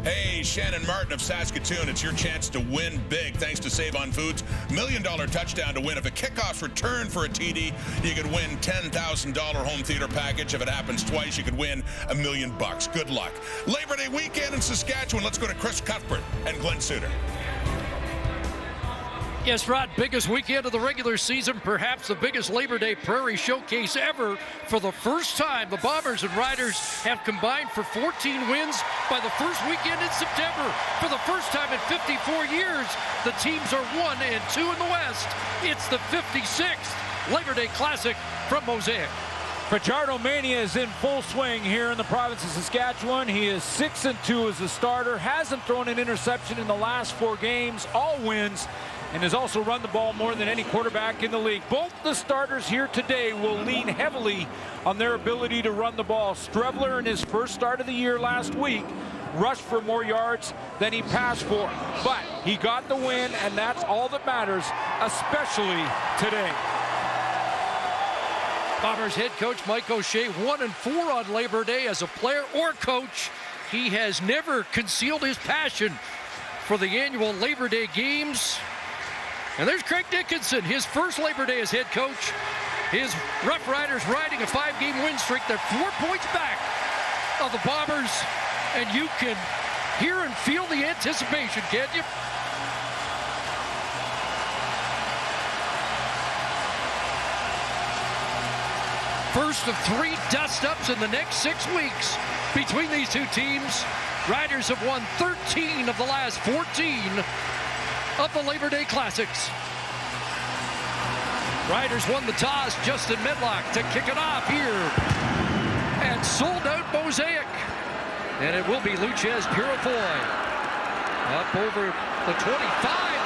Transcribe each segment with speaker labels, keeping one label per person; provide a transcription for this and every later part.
Speaker 1: Hey, Shannon Martin of Saskatchewan, it's your chance to win big thanks to Save on Foods. $1 million touchdown to win. If a kickoff's return for a TD, you could win $10,000 home theater package. If it happens twice, you could win $1 million. Good luck. Labor Day weekend in Saskatchewan. Let's go to Chris Cuthbert and Glenn Suter.
Speaker 2: Yes, Rod, biggest weekend of the regular season, perhaps the biggest Labor Day Prairie showcase ever. For the first time, the Bombers and Riders have combined for 14 wins by the first weekend in September. For the first time in 54 years, the teams are 1-2 in the West. It's the 56th Labor Day Classic from Mosaic.
Speaker 3: Fajardo Mania is in full swing here in the province of Saskatchewan. He is 6-2 as a starter, hasn't thrown an interception in the last 4 games, all wins, and has also run the ball more than any quarterback in the league. Both the starters here today will lean heavily on their ability to run the ball. Strebler, in his first start of the year last week, rushed for more yards than he passed for. But he got the win, and that's all that matters, especially today.
Speaker 2: Bombers head coach Mike O'Shea, 1-4 on Labor Day as a player or coach. He has never concealed his passion for the annual Labor Day games. And there's Craig Dickinson, his first Labor Day as head coach. His Roughriders riding a 5-game win streak. They're 4 points back of the Bombers. And you can hear and feel the anticipation, can't you? First of 3 dust-ups in the next 6 weeks between these two teams. Riders have won 13 of the last 14 of the Labor Day Classics. Riders won the toss. Justin Medlock to kick it off here. And sold out Mosaic. And it will be Luchez Purifoy. Up over the 25,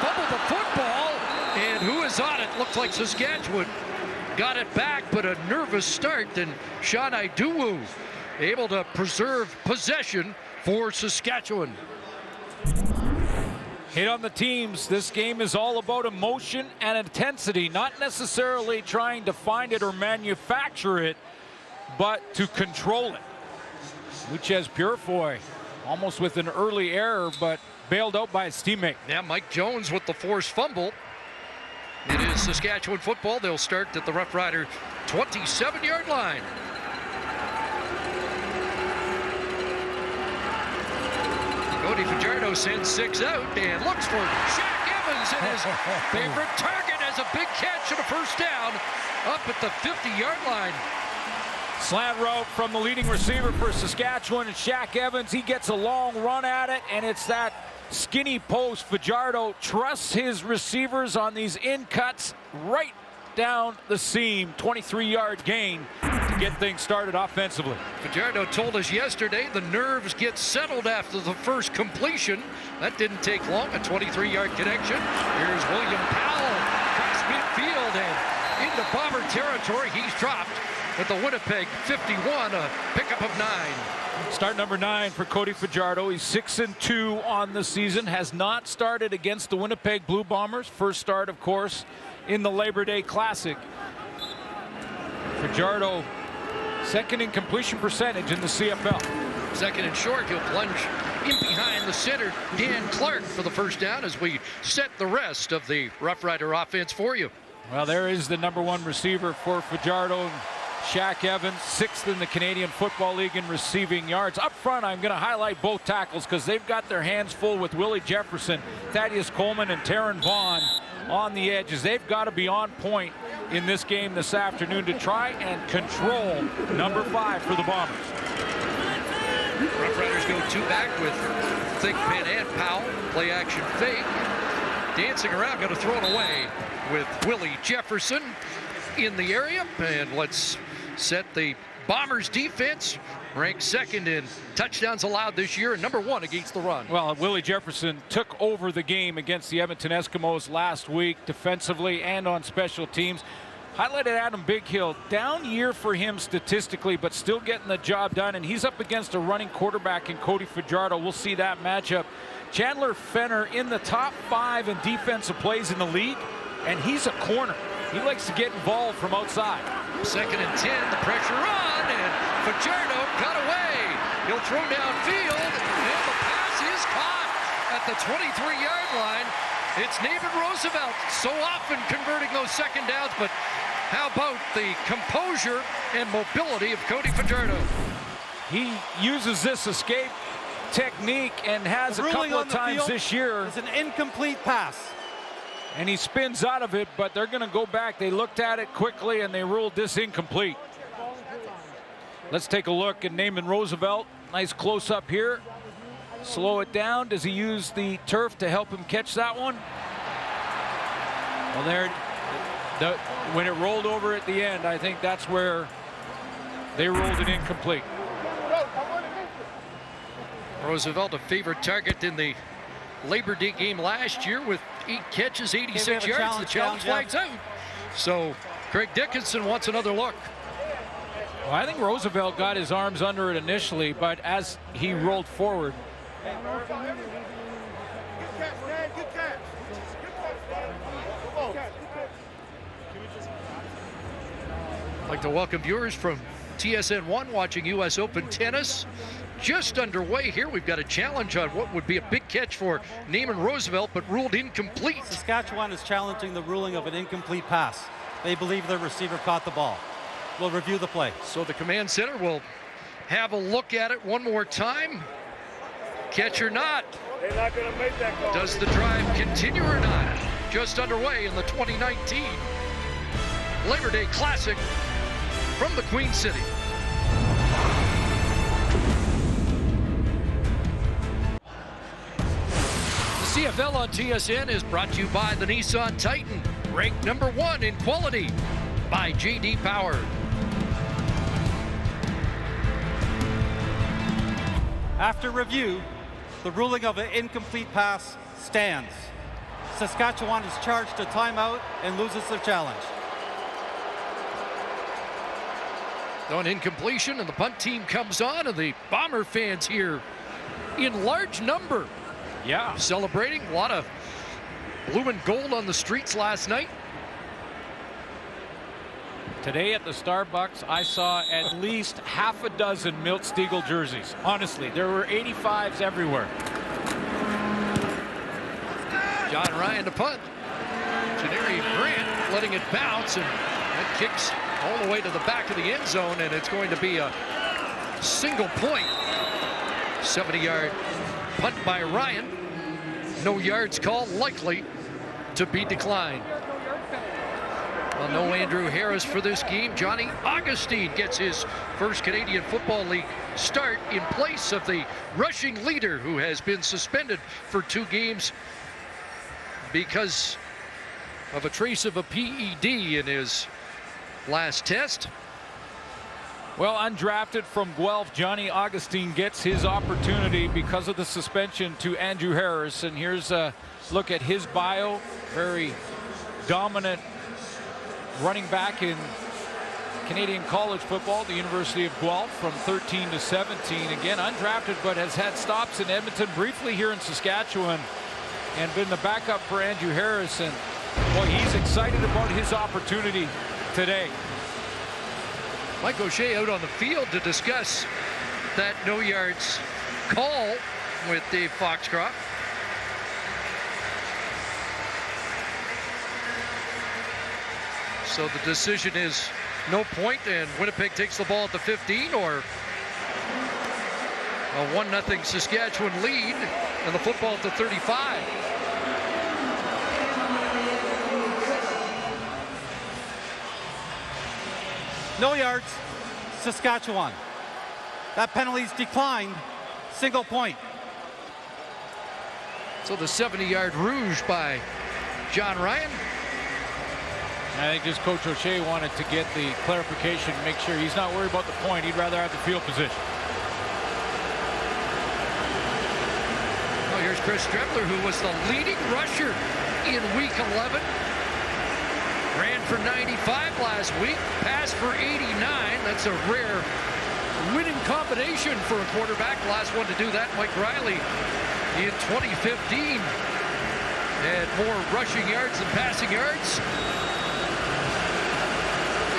Speaker 2: fumbled the football. And who is on it? Looks like Saskatchewan got it back, but a nervous start. And Sean Iduwu able to preserve possession for Saskatchewan.
Speaker 3: Hit on the teams. This game is all about emotion and intensity, not necessarily trying to find it or manufacture it, but to control it. Luchez Purifoy almost with an early error, but bailed out by his teammate.
Speaker 2: Yeah, Mike Jones with the forced fumble. It is Saskatchewan football. They'll start at the Rough Rider 27-yard line. Cody Fajardo sends 6 out and looks for Shaq Evans, and his favorite target has a big catch and a first down up at the 50-yard line.
Speaker 3: Slant route from the leading receiver for Saskatchewan, and Shaq Evans. He gets a long run at it, and it's that skinny post. Fajardo trusts his receivers on these in cuts right down the seam. 23-yard gain to get things started offensively.
Speaker 2: Fajardo told us yesterday the nerves get settled after the first completion. That didn't take long. A 23-yard connection. Here's William Powell across midfield and into Bomber territory. He's dropped at the Winnipeg 51, a pickup of 9.
Speaker 3: Start number 9 for Cody Fajardo. He's 6-2 on the season. Has not started against the Winnipeg Blue Bombers. First start, of course, in the Labor Day Classic. Fajardo, second in completion percentage in the CFL.
Speaker 2: Second and short, he'll plunge in behind the center, Dan Clark, for the first down as we set the rest of the Rough Rider offense for you.
Speaker 3: Well, there is the number 1 receiver for Fajardo. Shaq Evans, 6th in the Canadian Football League in receiving yards. Up front, I'm going to highlight both tackles because they've got their hands full with Willie Jefferson, Thaddeus Coleman, and Taron Vaughn on the edges. They've got to be on point in this game this afternoon to try and control number 5 for the Bombers.
Speaker 2: Rough Riders go 2 back with Thigpen and Powell. Play action fake. Dancing around, going to throw it away with Willie Jefferson in the area. And let's set the Bombers defense, ranked 2nd in touchdowns allowed this year and number 1 against the run.
Speaker 3: Well, Willie Jefferson took over the game against the Edmonton Eskimos last week defensively and on special teams. Highlighted Adam Bighill. Down year for him statistically, but still getting the job done. And he's up against a running quarterback in Cody Fajardo. We'll see that matchup. Chandler Fenner in the top 5 in defensive plays in the league, and he's a corner. He likes to get involved from outside.
Speaker 2: 2nd and 10, the pressure on, and Fajardo cut away. He'll throw downfield, and the pass is the 23-yard line. It's Naaman Roosevelt, so often converting those second downs, but how about the composure and mobility of Cody Fajardo?
Speaker 3: He uses this escape technique and has a couple of times this year.
Speaker 4: It's an incomplete pass.
Speaker 3: And he spins out of it, but they're going to go back. They looked at it quickly, and they ruled this incomplete. Let's take a look at Naaman Roosevelt. Nice close-up here. Slow it down. Does he use the turf to help him catch that one? Well, when it rolled over at the end, I think that's where they ruled it incomplete.
Speaker 2: Roosevelt, a favorite target in the Labor Day game last year with 8 catches, 86 yards. The challenge flags out. So Craig Dickinson wants another look.
Speaker 3: Well, I think Roosevelt got his arms under it initially, but as he rolled forward.
Speaker 2: I'd like to welcome viewers from TSN1 watching U.S. Open tennis. Just underway here. We've got a challenge on what would be a big catch for Naaman Roosevelt, but ruled incomplete.
Speaker 4: Saskatchewan is challenging the ruling of an incomplete pass. They believe their receiver caught the ball. We'll review the play.
Speaker 2: So the command center will have a look at it one more time. Catch or not.
Speaker 5: They're not going to make that call.
Speaker 2: Does the drive continue or not? Just underway in the 2019 Labor Day Classic from the Queen City. The CFL on TSN is brought to you by the Nissan Titan, ranked #1 in quality by J.D. Power.
Speaker 4: After review, the ruling of an incomplete pass stands. Saskatchewan is charged a timeout and loses their challenge.
Speaker 2: On incompletion, and the punt team comes on, and the Bomber fans here in large number.
Speaker 3: Yeah.
Speaker 2: Celebrating. A lot of blue and gold on the streets last night.
Speaker 3: Today at the Starbucks, I saw at least half a dozen Milt Stegall jerseys. Honestly, there were 85s everywhere.
Speaker 2: John Ryan to punt. Janari Grant letting it bounce, and that kicks all the way to the back of the end zone, and it's going to be a single point. 70-yard punt by Ryan. No yards call, likely to be declined. Well, no Andrew Harris for this game. Johnny Augustine gets his first Canadian Football League start in place of the rushing leader who has been suspended for 2 games because of a trace of a PED in his last test.
Speaker 3: Well, undrafted from Guelph, Johnny Augustine gets his opportunity because of the suspension to Andrew Harris. And here's a look at his bio. Very dominant running back in Canadian college football, the University of Guelph from 13 to 17. Again, undrafted, but has had stops in Edmonton, briefly here in Saskatchewan, and been the backup for Andrew Harris. And boy, he's excited about his opportunity today.
Speaker 2: Mike O'Shea out on the field to discuss that no yards call with Dave Foxcroft. So the decision is no point, and Winnipeg takes the ball at the 15, or a 1-0 Saskatchewan lead, and the football at the 35.
Speaker 4: No yards, Saskatchewan. That penalty's declined, single point.
Speaker 2: So the 70-yard rouge by John Ryan.
Speaker 3: I think just Coach O'Shea wanted to get the clarification, make sure he's not worried about the point. He'd rather have the field position.
Speaker 2: Well, here's Chris Strebler, who was the leading rusher in Week 11. Ran for 95 last week, passed for 89. That's a rare winning combination for a quarterback. Last one to do that, Mike Riley, in 2015. Had more rushing yards than passing yards.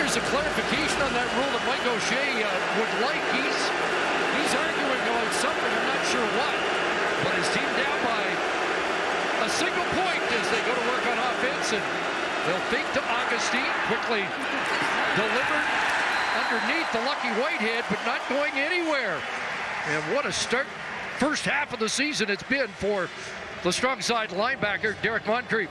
Speaker 2: There's a clarification on that rule that Mike O'Shea would like. He's arguing about something, I'm not sure what. But his team down by Jefferson. They'll fake to Augustine. Quickly delivered underneath the lucky Whitehead, but not going anywhere. And what a start, first half of the season it's been for the strong side linebacker, Derek Moncrief.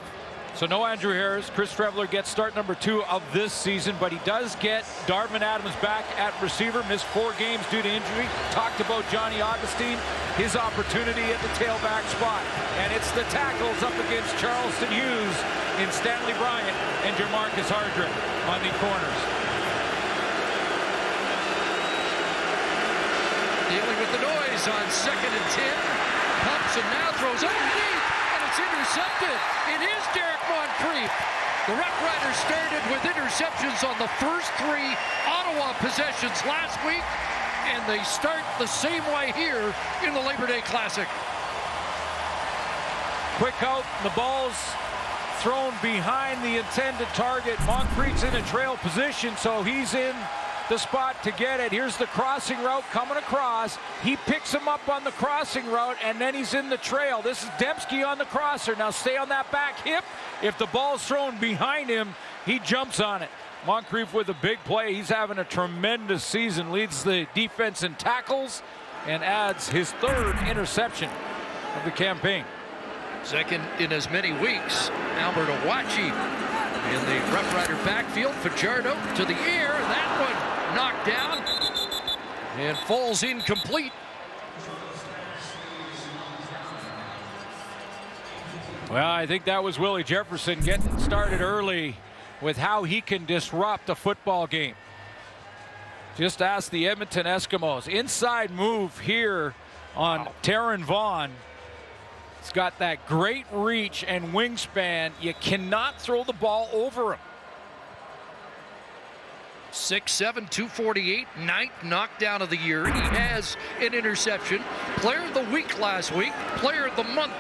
Speaker 3: So no Andrew Harris. Chris Streveler gets start number 2 of this season, but he does get Darvin Adams back at receiver. Missed 4 games due to injury. Talked about Johnny Augustine, his opportunity at the tailback spot. And it's the tackles up against Charleston Hughes in Stanley Bryant and Jamarcus Hardrick on the corners.
Speaker 2: Dealing with the noise on 2nd and 10. Pumps and now throws underneath, and it's intercepted. It is Derek Moncrief. The Roughriders started with interceptions on the first 3 Ottawa possessions last week, and they start the same way here in the Labor Day Classic.
Speaker 3: Quick out, the ball's thrown behind the intended target. Moncrief's in a trail position, so he's in the spot to get it. Here's the crossing route coming across. He picks him up on the crossing route, and then he's in the trail. This is Dembski on the crosser. Now stay on that back hip. If the ball's thrown behind him, he jumps on it. Moncrief with a big play. He's having a tremendous season. Leads the defense in tackles and adds his 3rd interception of the campaign.
Speaker 2: 2nd in as many weeks. Albert Awachi in the Rough Rider backfield. Fajardo to the air. That one knocked down and falls incomplete.
Speaker 3: Well, I think that was Willie Jefferson getting started early with how he can disrupt a football game. Just ask the Edmonton Eskimos. Inside move here on Taron Vaughn. He's got that great reach and wingspan. You cannot throw the ball over him.
Speaker 2: 6'7", 248, 9th knockdown of the year. He has an interception. Player of the week last week. Player of the month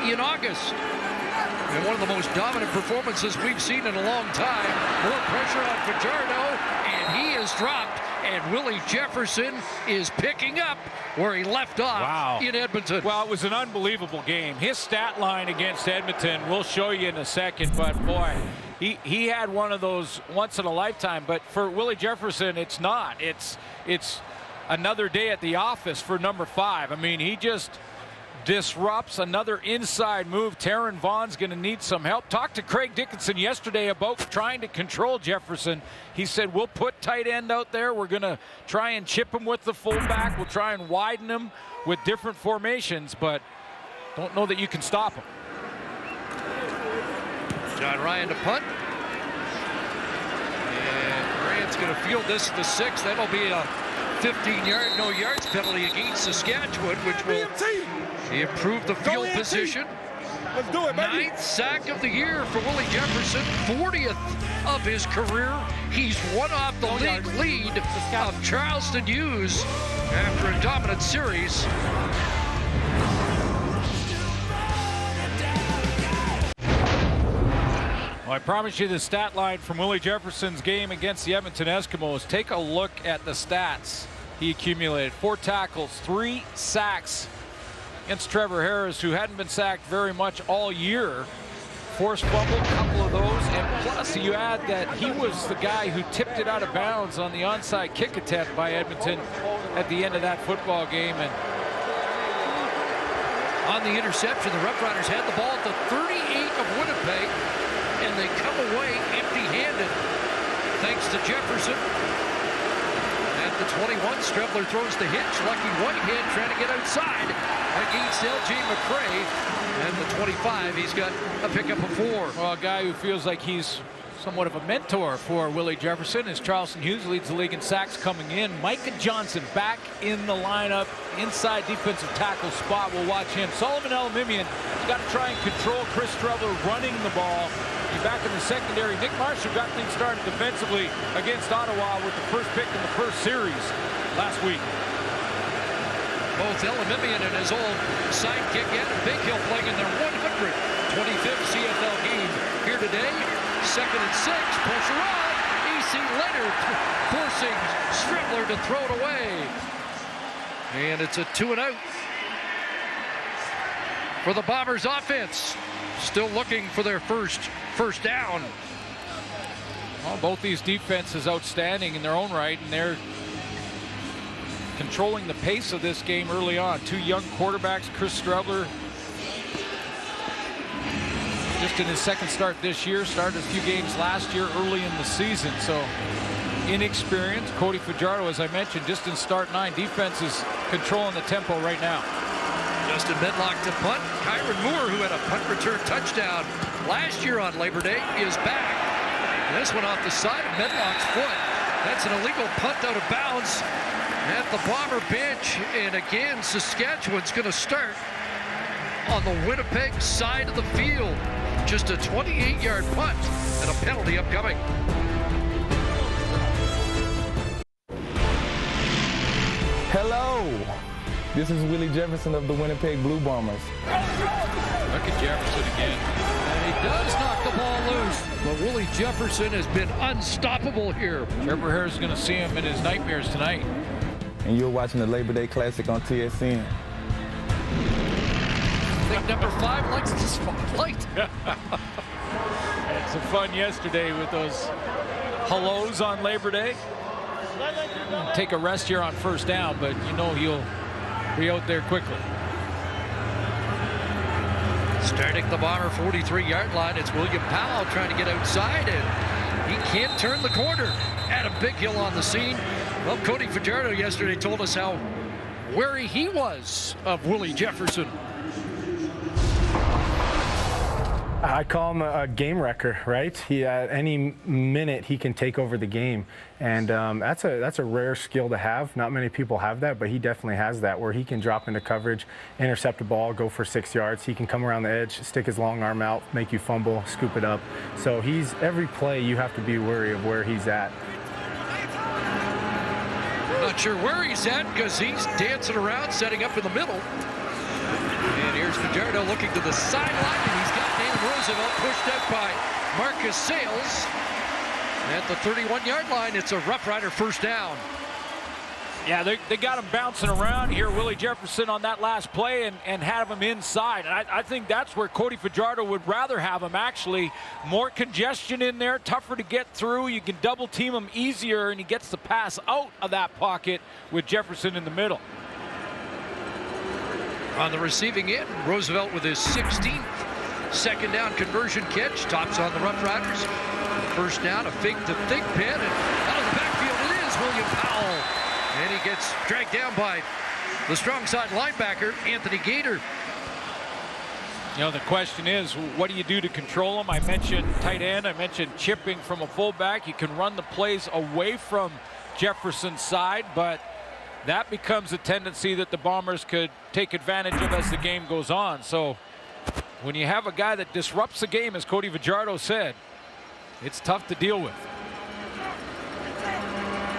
Speaker 2: in August. And one of the most dominant performances we've seen in a long time. More pressure on Fajardo, and he is dropped. And Willie Jefferson is picking up where he left off in Edmonton.
Speaker 3: Well, it was an unbelievable game. His stat line against Edmonton, we'll show you in a second, but boy, he had one of those once in a lifetime. But for Willie Jefferson, it's not. It's another day at the office for number 5. I mean, he just disrupts another inside move. Taron Vaughn's going to need some help. Talked to Craig Dickinson yesterday about trying to control Jefferson. He said, we'll put tight end out there. We're going to try and chip him with the fullback. We'll try and widen him with different formations, but don't know that you can stop him.
Speaker 2: John Ryan to punt. And Grant's going to field this at the 6. That'll be a 15-yard, no yards penalty against Saskatchewan, which will improve the field position.
Speaker 5: Let's do it, baby.
Speaker 2: 9th sack of the year for Willie Jefferson, 40th of his career. He's one off the league lead of Charleston Hughes after a dominant series.
Speaker 3: Well, I promise you the stat line from Willie Jefferson's game against the Edmonton Eskimos. Take a look at the stats he accumulated. 4 tackles, 3 sacks against Trevor Harris, who hadn't been sacked very much all year. Forced fumble, a couple of those, and plus you add that he was the guy who tipped it out of bounds on the onside kick attempt by Edmonton at the end of that football game. And
Speaker 2: on the interception, the Roughriders had the ball at the 38 of Winnipeg, and they come away empty-handed thanks to Jefferson. At the 21, Streveler throws the hitch. Lucky Whitehead trying to get outside against L.J. McCray. And the 25, he's got a pickup of 4.
Speaker 3: Well, a guy who feels like he's somewhat of a mentor for Willie Jefferson as Charleston Hughes leads the league in sacks coming in. Micah Johnson back in the lineup, inside defensive tackle spot. We'll watch him. Sullivan Elimimian has got to try and control Chris Streveler running the ball. He's back in the secondary. Nick Marshall got things started defensively against Ottawa with the first pick in the first series last week.
Speaker 2: Both Elimimian and his old sidekick Adam Big Hill playing in their 125th CFL game here today. 2nd and 6, pressure on. E.C. Leonard forcing Streveler to throw it away. And it's a 2-and-out for the Bombers offense. still looking for their first down.
Speaker 3: Well, both these defenses outstanding in their own right, and they're controlling the pace of this game early on. Two young quarterbacks, Chris Streveler, just in his second start this year, started a few games last year early in the season, so inexperienced. Cody Fajardo, as I mentioned, just in start 9. Defense is controlling the tempo right now.
Speaker 2: Justin Medlock to punt. Kyron Moore, who had a punt return touchdown last year on Labor Day, is back. And this one off the side of Medlock's foot. That's an illegal punt out of bounds at the Bomber bench. And again, Saskatchewan's going to start on the Winnipeg side of the field. Just a 28-yard punt and a penalty upcoming.
Speaker 6: Hello, this is Willie Jefferson of the Winnipeg Blue Bombers.
Speaker 3: Look at Jefferson again.
Speaker 2: And he does knock the ball loose, but Willie Jefferson has been unstoppable here.
Speaker 3: Trevor Harris is going to see him in his nightmares tonight.
Speaker 6: And you're watching the Labor Day Classic on TSN.
Speaker 2: I think number 5 likes the spotlight.
Speaker 3: Had some fun yesterday with those hellos on Labor Day. Take a rest here on first down, but you know he'll be out there quickly.
Speaker 2: Starting the Bomber 43-yard line, it's William Powell trying to get outside, and he can't turn the corner. Adam Bighill on the scene. Well, Cody Fajardo yesterday told us how wary he was of Willie Jefferson.
Speaker 7: I call him a game wrecker, right? He at any minute he can take over the game, and that's a rare skill to have. Not many people have that, but he definitely has that, where he can drop into coverage, intercept a ball, go for 6 yards. He can come around the edge, stick his long arm out, make you fumble, scoop it up. So every play you have to be wary of where he's at.
Speaker 2: Not sure where he's at because he's dancing around, setting up in the middle. And here's Fajardo looking to the sideline, and he's got Nathan Roosevelt pushed out by Marcus Sales. At the 31-yard line, it's a Rough Rider first down.
Speaker 3: Yeah, they got him bouncing around here, Willie Jefferson, on that last play and have him inside. And I think that's where Cody Fajardo would rather have him, actually. More congestion in there, tougher to get through. You can double team him easier, and he gets the pass out of that pocket with Jefferson in the middle.
Speaker 2: On the receiving end, Roosevelt with his 16th second down conversion catch. Tops on the Rough Riders. First down, a fake to think pin, and out of the backfield it is William Powell. And he gets dragged down by the strong side linebacker, Anthony Gator.
Speaker 3: You know, the question is, what do you do to control him? I mentioned tight end. I mentioned chipping from a fullback. You can run the plays away from Jefferson's side, but that becomes a tendency that the Bombers could take advantage of as the game goes on. So when you have a guy that disrupts the game, as Cody Fajardo said, it's tough to deal with.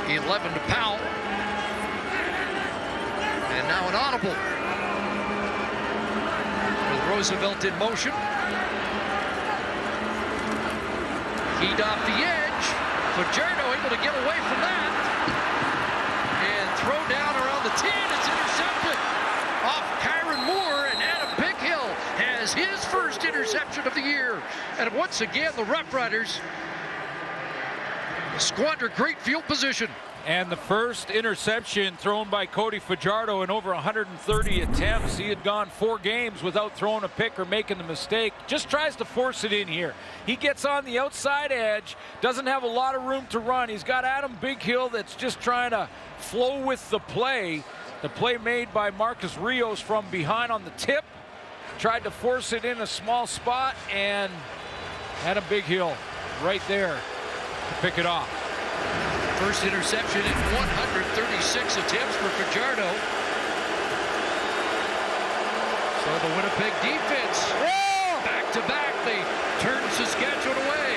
Speaker 2: 11 to Powell. And now an audible. With Roosevelt in motion. Heat off the edge. Fajardo able to get away from that. And throw down around the 10. It's intercepted off Kyron Moore, and Adam Bighill has his first interception of the year. And once again, the Rough Riders squander great field position.
Speaker 3: And the first interception thrown by Cody Fajardo in over 130 attempts. He had gone 4 games without throwing a pick or making the mistake. Just tries to force it in here. He gets on the outside edge, doesn't have a lot of room to run. He's got Adam Bighill that's just trying to flow with the play. The play made by Marcus Rios from behind on the tip. Tried to force it in a small spot, and Adam Bighill right there to pick it off.
Speaker 2: First interception in 136 attempts for Fajardo. So the Winnipeg defense, back-to-back, they turn Saskatchewan away.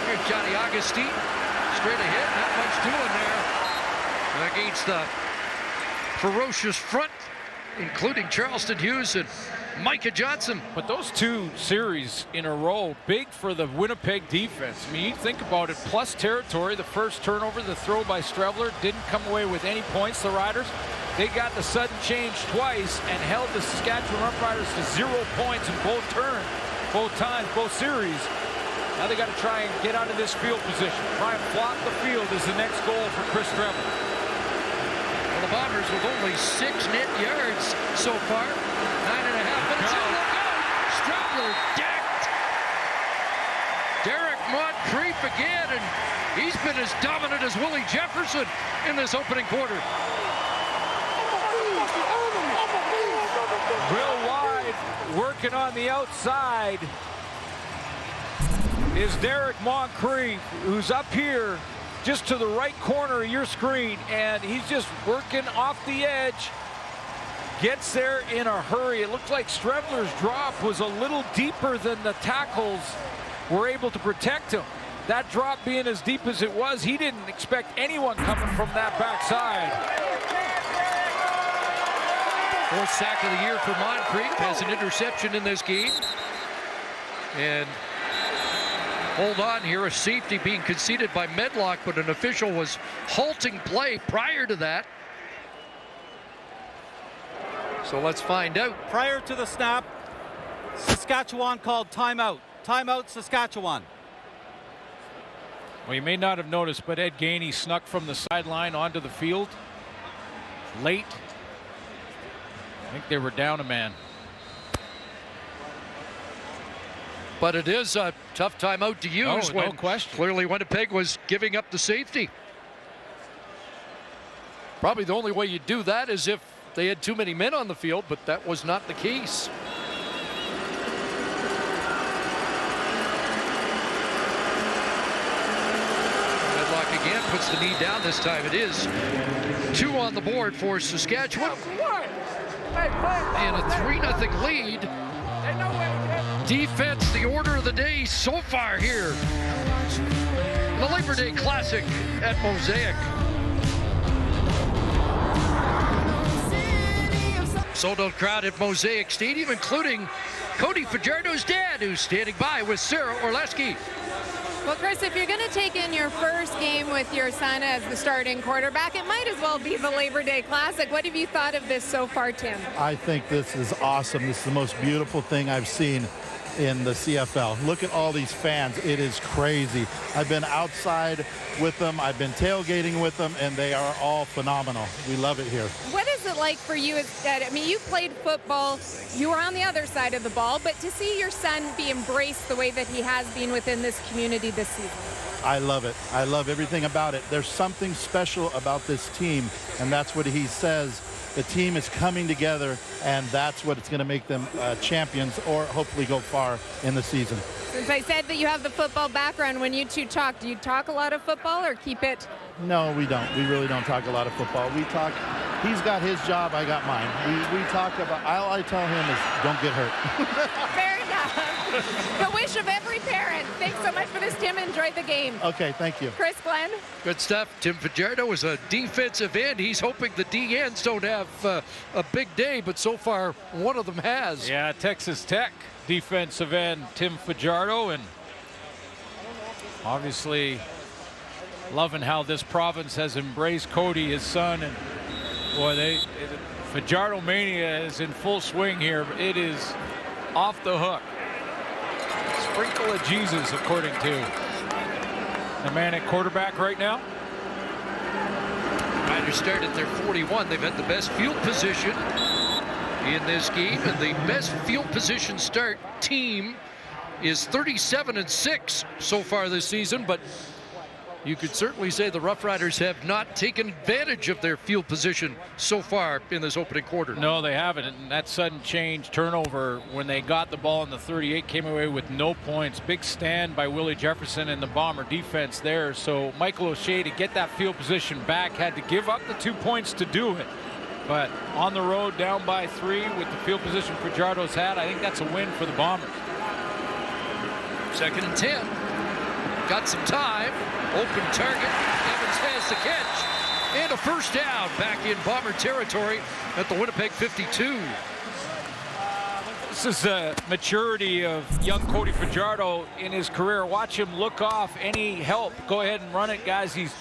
Speaker 2: Here's Johnny Augustine, straight ahead, not much doing there against the ferocious front, including Charleston Hughes and Micah Johnson.
Speaker 3: But those 2 series in a row, big for the Winnipeg defense. I mean, you think about it, plus territory, the first turnover, the throw by Strevler, didn't come away with any points, the Riders. They got the sudden change twice and held the Saskatchewan Roughriders to 0 points in both turns, both times, both series. Now they got to try and get out of this field position. Try and flop the field is the next goal for Chris Strevler.
Speaker 2: Well, the Bombers with only 6 net yards so far. 9.5 minutes in. Look out! Strevler decked. Derek Moncrief again, and he's been as dominant as Willie Jefferson in this opening quarter.
Speaker 3: Real wide, working on the outside is Derek Moncrief, who's up here just to the right corner of your screen, and he's just working off the edge. Gets there in a hurry. It looked like Strevler's drop was a little deeper than the tackles were able to protect him. That drop being as deep as it was, he didn't expect anyone coming from that backside.
Speaker 2: 4th sack of the year for Moncrief, has an interception in this game. And hold on here, a safety being conceded by Medlock, but an official was halting play prior to that. So let's find out.
Speaker 4: Prior to the snap, Saskatchewan called timeout. Timeout, Saskatchewan.
Speaker 3: Well, you may not have noticed, but Ed Gainey snuck from the sideline onto the field late. I think they were down a man.
Speaker 2: But it is a tough timeout to use when
Speaker 3: no question.
Speaker 2: Clearly Winnipeg was giving up the safety. Probably the only way you do that is if they had too many men on the field, but that was not the case. Medlock again puts the knee down. This time it is 2 on the board for Saskatchewan. And a 3-0 lead. Defense, the order of the day so far here. The Labor Day Classic at Mosaic. Sold-out crowd at Mosaic Stadium, including Cody Fajardo's dad, who's standing by with Sarah Orleski.
Speaker 8: Well, Chris, if you're going to take in your first game with your son as the starting quarterback, it might as well be the Labor Day Classic. What have you thought of this so far, Tim?
Speaker 9: I think this is awesome. This is the most beautiful thing I've seen in the CFL. Look at all these fans. It is crazy. I've been outside with them. I've been tailgating with them, and they are all phenomenal. We love it here.
Speaker 8: What is it like for you? I mean, you played football. You were on the other side of the ball, but to see your son be embraced the way that he has been within this community this season.
Speaker 9: I love it. I love everything about it. There's something special about this team, and that's what he says. The team is coming together, and that's what it's going to make them champions or hopefully go far in the season.
Speaker 8: Since I said that you have the football background, when you two talk, do you talk a lot of football or keep it?
Speaker 9: No, we don't. We really don't talk a lot of football. We talk, he's got his job, I got mine. We talk about, all I tell him is don't get hurt.
Speaker 8: Fair enough. The wish of every parent. Thanks so much for this, Tim. Enjoy the game.
Speaker 9: Okay, thank you.
Speaker 8: Chris, Glenn.
Speaker 2: Good stuff. Tim Fajardo is a defensive end. He's hoping the D ends don't have a big day, but so far one of them has.
Speaker 3: Yeah, Texas Tech defensive end Tim Fajardo, and obviously loving how this province has embraced Cody, his son, and boy, Fajardo mania is in full swing here. It is off the hook. Sprinkle of Jesus, according to the man at quarterback right now.
Speaker 2: Riders start at their 41. They've had the best field position in this game, and the best field position start team is 37-6 so far this season, but you could certainly say the Roughriders have not taken advantage of their field position so far in this opening quarter.
Speaker 3: No, they haven't, and that sudden change turnover when they got the ball in the 38 came away with no points. Big stand by Willie Jefferson and the Bomber defense there. So Michael O'Shea, to get that field position back, had to give up the 2 points to do it. But on the road, down by 3 with the field position Fajardo's had, I think that's a win for the Bombers.
Speaker 2: 2nd and 10. Got some time. Open target. Evans has the catch. And a first down back in Bomber territory at the Winnipeg 52.
Speaker 3: This is the maturity of young Cody Fajardo in his career. Watch him look off any help. Go ahead and run it, guys. He's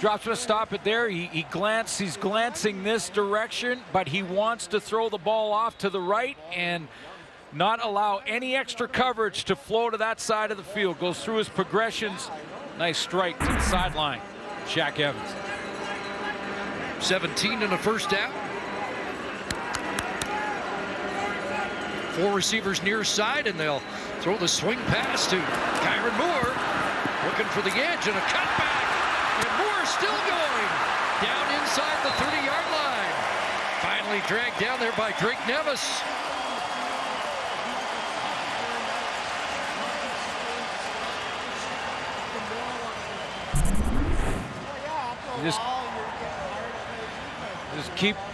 Speaker 3: drops to stop it there. He's glancing this direction, but he wants to throw the ball off to the right and not allow any extra coverage to flow to that side of the field. Goes through his progressions. Nice strike to the sideline. Shaq Evans.
Speaker 2: 17 and a first down. 4 receivers near side, and they'll throw the swing pass to Kyron Moore. Looking for the edge and a cutback. And Moore still going. Down inside the 30-yard line. Finally dragged down there by Drake Nevis.
Speaker 3: Just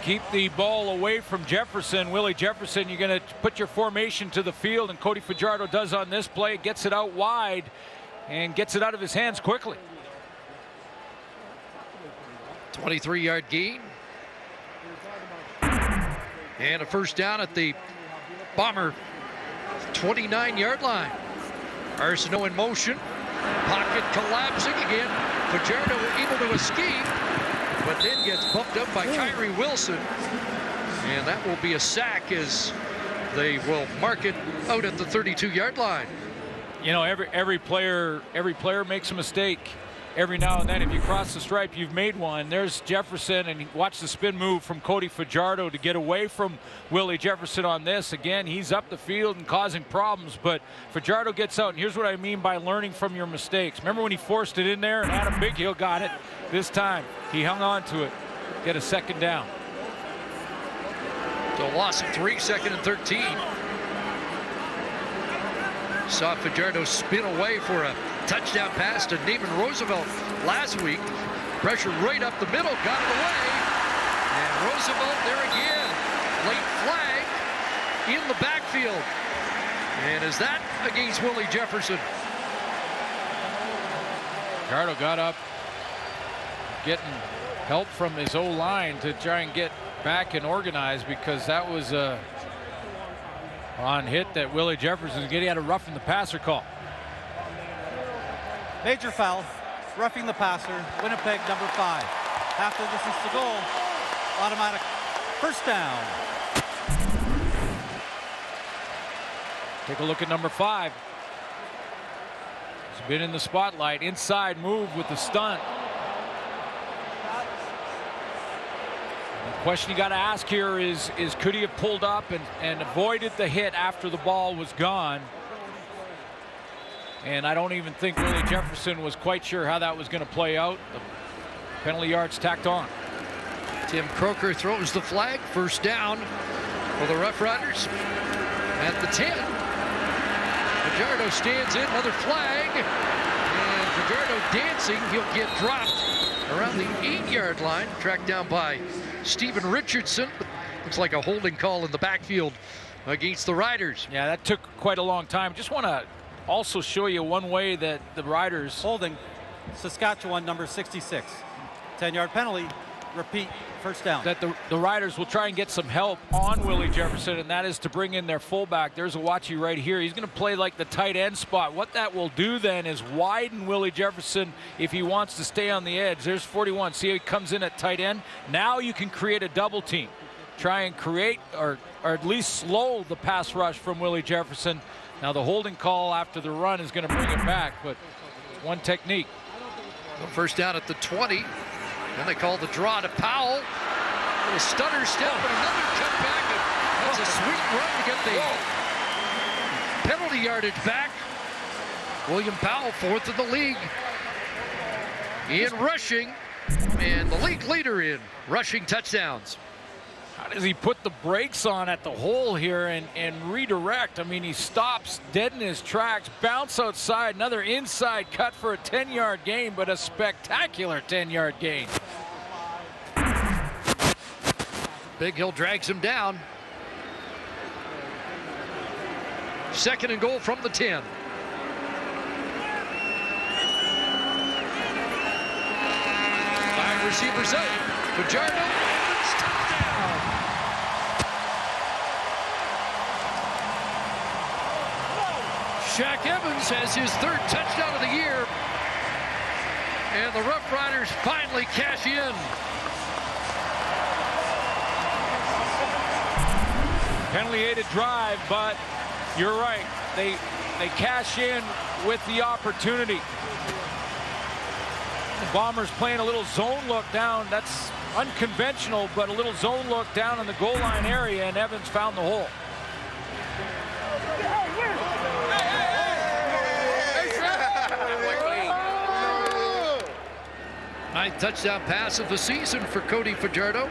Speaker 3: keep the ball away from Jefferson. Willie Jefferson, you're going to put your formation to the field, and Cody Fajardo does on this play. Gets it out wide and gets it out of his hands quickly.
Speaker 2: 23-yard gain. And a first down at the Bomber 29-yard line. Arsenault in motion. Pocket collapsing again. Fajardo able to escape, but then gets bumped up by Kyrie Wilson. And that will be a sack as they will mark it out at the 32-yard line.
Speaker 3: You know, every player makes a mistake every now and then. If you cross the stripe, you've made one. There's Jefferson, and watch the spin move from Cody Fajardo to get away from Willie Jefferson on this. Again, he's up the field and causing problems, but Fajardo gets out, and here's what I mean by learning from your mistakes. Remember when he forced it in there and Adam Bighill got it? This time, he hung on to it. Get a second down.
Speaker 2: So loss of 3, 2nd and 13. Saw Fajardo spin away for a touchdown pass to Naaman Roosevelt last week. Pressure right up the middle, got it away. And Roosevelt there again. Late flag in the backfield. And is that against Willie Jefferson?
Speaker 3: Fajardo got up, getting help from his O-line to try and get back and organized, because that was a on hit that Willie Jefferson was getting out of roughing the passer call.
Speaker 4: Major foul, roughing the passer, Winnipeg number 5. After this is the goal, automatic first down.
Speaker 3: Take a look at number 5. He's been in the spotlight. Inside move with the stunt. The question you got to ask here is could he have pulled up and avoided the hit after the ball was gone? And I don't even think Willie Jefferson was quite sure how that was going to play out. The penalty yards tacked on.
Speaker 2: Tim Croker throws the flag. First down for the Roughriders at the 10. Fajardo stands in, another flag. And Fajardo dancing. He'll get dropped around the 8-yard line. Tracked down by Stephen Richardson. Looks like a holding call in the backfield against the Riders.
Speaker 3: Yeah, that took quite a long time. Just want to also show you one way that the Riders
Speaker 4: holding Saskatchewan number 66. 10-yard penalty. Repeat, first down.
Speaker 3: That the Riders will try and get some help on Willie Jefferson, and that is to bring in their fullback. There's a watchy right here. He's going to play like the tight end spot. What that will do then is widen Willie Jefferson if he wants to stay on the edge. There's 41. See how he comes in at tight end? Now you can create a double team. Try and create or at least slow the pass rush from Willie Jefferson. Now the holding call after the run is going to bring it back, but one technique.
Speaker 2: The first down at the 20. Then they call the draw to Powell. A little stutter step and another cutback. That's a sweet run to get the penalty yardage back. William Powell, 4th in the league in rushing, and the league leader in rushing touchdowns.
Speaker 3: How does he put the brakes on at the hole here and redirect? I mean, he stops dead in his tracks, bounce outside, another inside cut for a 10-yard gain, but a spectacular 10-yard gain.
Speaker 2: Bighill drags him down. 2nd and goal from the 10. Five receivers out. Fajardo, touchdown. Shaq Evans has his 3rd touchdown of the year. And the Roughriders finally cash in.
Speaker 3: Penalty-aided drive, but you're right. They cash in with the opportunity. The Bombers playing a little zone look down. That's unconventional, but a little zone look down in the goal line area, and Evans found the hole.
Speaker 2: Ninth touchdown pass of the season for Cody Fajardo.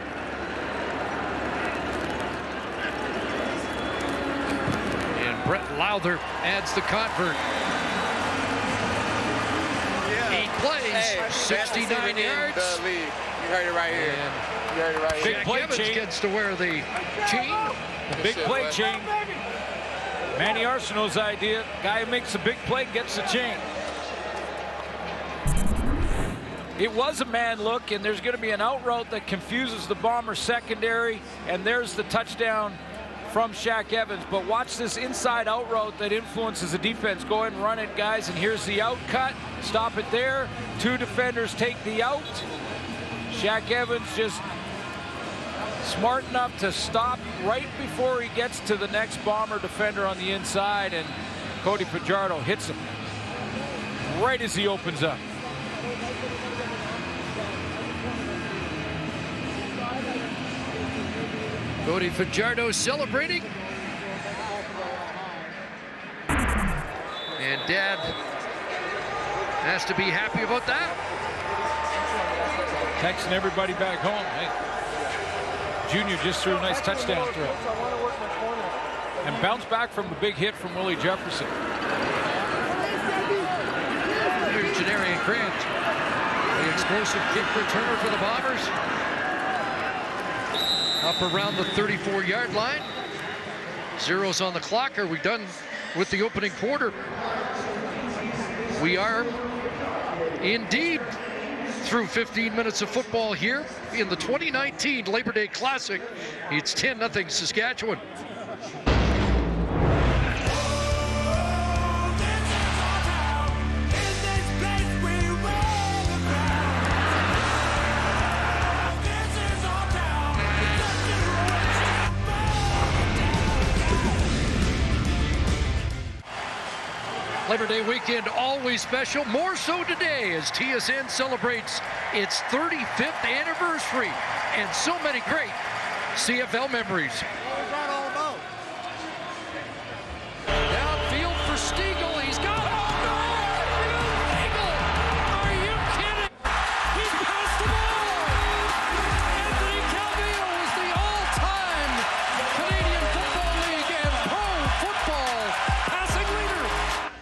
Speaker 2: And Brett Lowther adds the convert. 8 plays, 69 yards.
Speaker 6: The league. You heard it right here. You heard it right here.
Speaker 3: Big play
Speaker 2: Evans
Speaker 3: chain.
Speaker 2: gets to wear the chain.
Speaker 3: Big play chain. Manny Arsenault's idea. Guy who makes a big play gets the chain. It was a man look, and there's going to be an out route that confuses the Bombers secondary, and there's the touchdown from Shaq Evans. But watch this inside out route that influences the defense. Go ahead and run it, guys, and here's the out cut. Stop it there. 2 defenders take the out. Shaq Evans just smart enough to stop right before he gets to the next Bomber defender on the inside, and Cody Fajardo hits him right as he opens up.
Speaker 2: Cody Fajardo celebrating. And Dad has to be happy about that.
Speaker 3: Texting everybody back home. Hey, Junior just threw a nice touchdown throw. And bounced back from a big hit from Willie Jefferson.
Speaker 2: Here's Janarian Grant, the explosive kick returner for the Bombers. Up around the 34-yard line. Zeros on the clock. Are we done with the opening quarter? We are indeed through 15 minutes of football here in the 2019 Labor Day Classic. It's 10-0 Saskatchewan. Labor Day weekend always special, more so today as TSN celebrates its 35th anniversary and so many great CFL memories.
Speaker 4: What was that all about?
Speaker 2: Downfield for Stiegel, he's got it! Stiegel! Are you kidding? He passed the ball! Anthony Calvillo is the all-time Canadian Football League and Pro Football passing leader.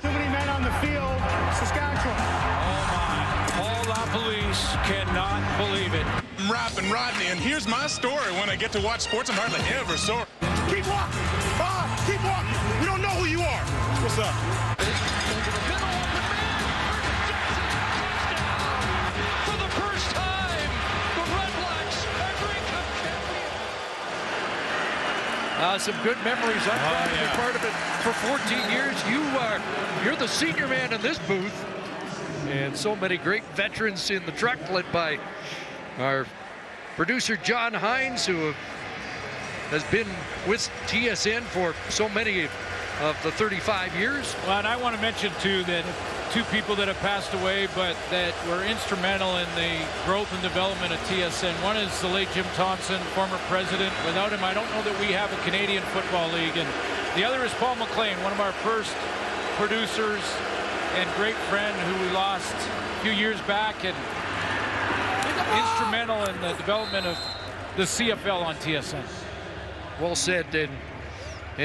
Speaker 5: Too many men on the field, Saskatchewan.
Speaker 3: Oh my, all the police cannot believe it.
Speaker 10: I'm rapping Rodney, and here's my story. When I get to watch sports, I'm hardly ever sore.
Speaker 5: Keep walking. Keep walking. We don't know who you are. What's up?
Speaker 2: For the first time, the Red Blacks are Grey Cup champions. Some good memories. I'm proud to be part of it for 14 years. You're the senior man in this booth. And so many great veterans in the truck, led by our producer John Hines, who has been with TSN for so many of the 35 years.
Speaker 3: Well, and I want to mention too that 2 people that have passed away but that were instrumental in the growth and development of TSN. One is the late Jim Thompson, former president. Without him, I don't know that we have a Canadian Football League. And the other is Paul McLean, one of our first producers and great friend who we lost a few years back, and instrumental in the development of the CFL on TSN.
Speaker 2: Well said, and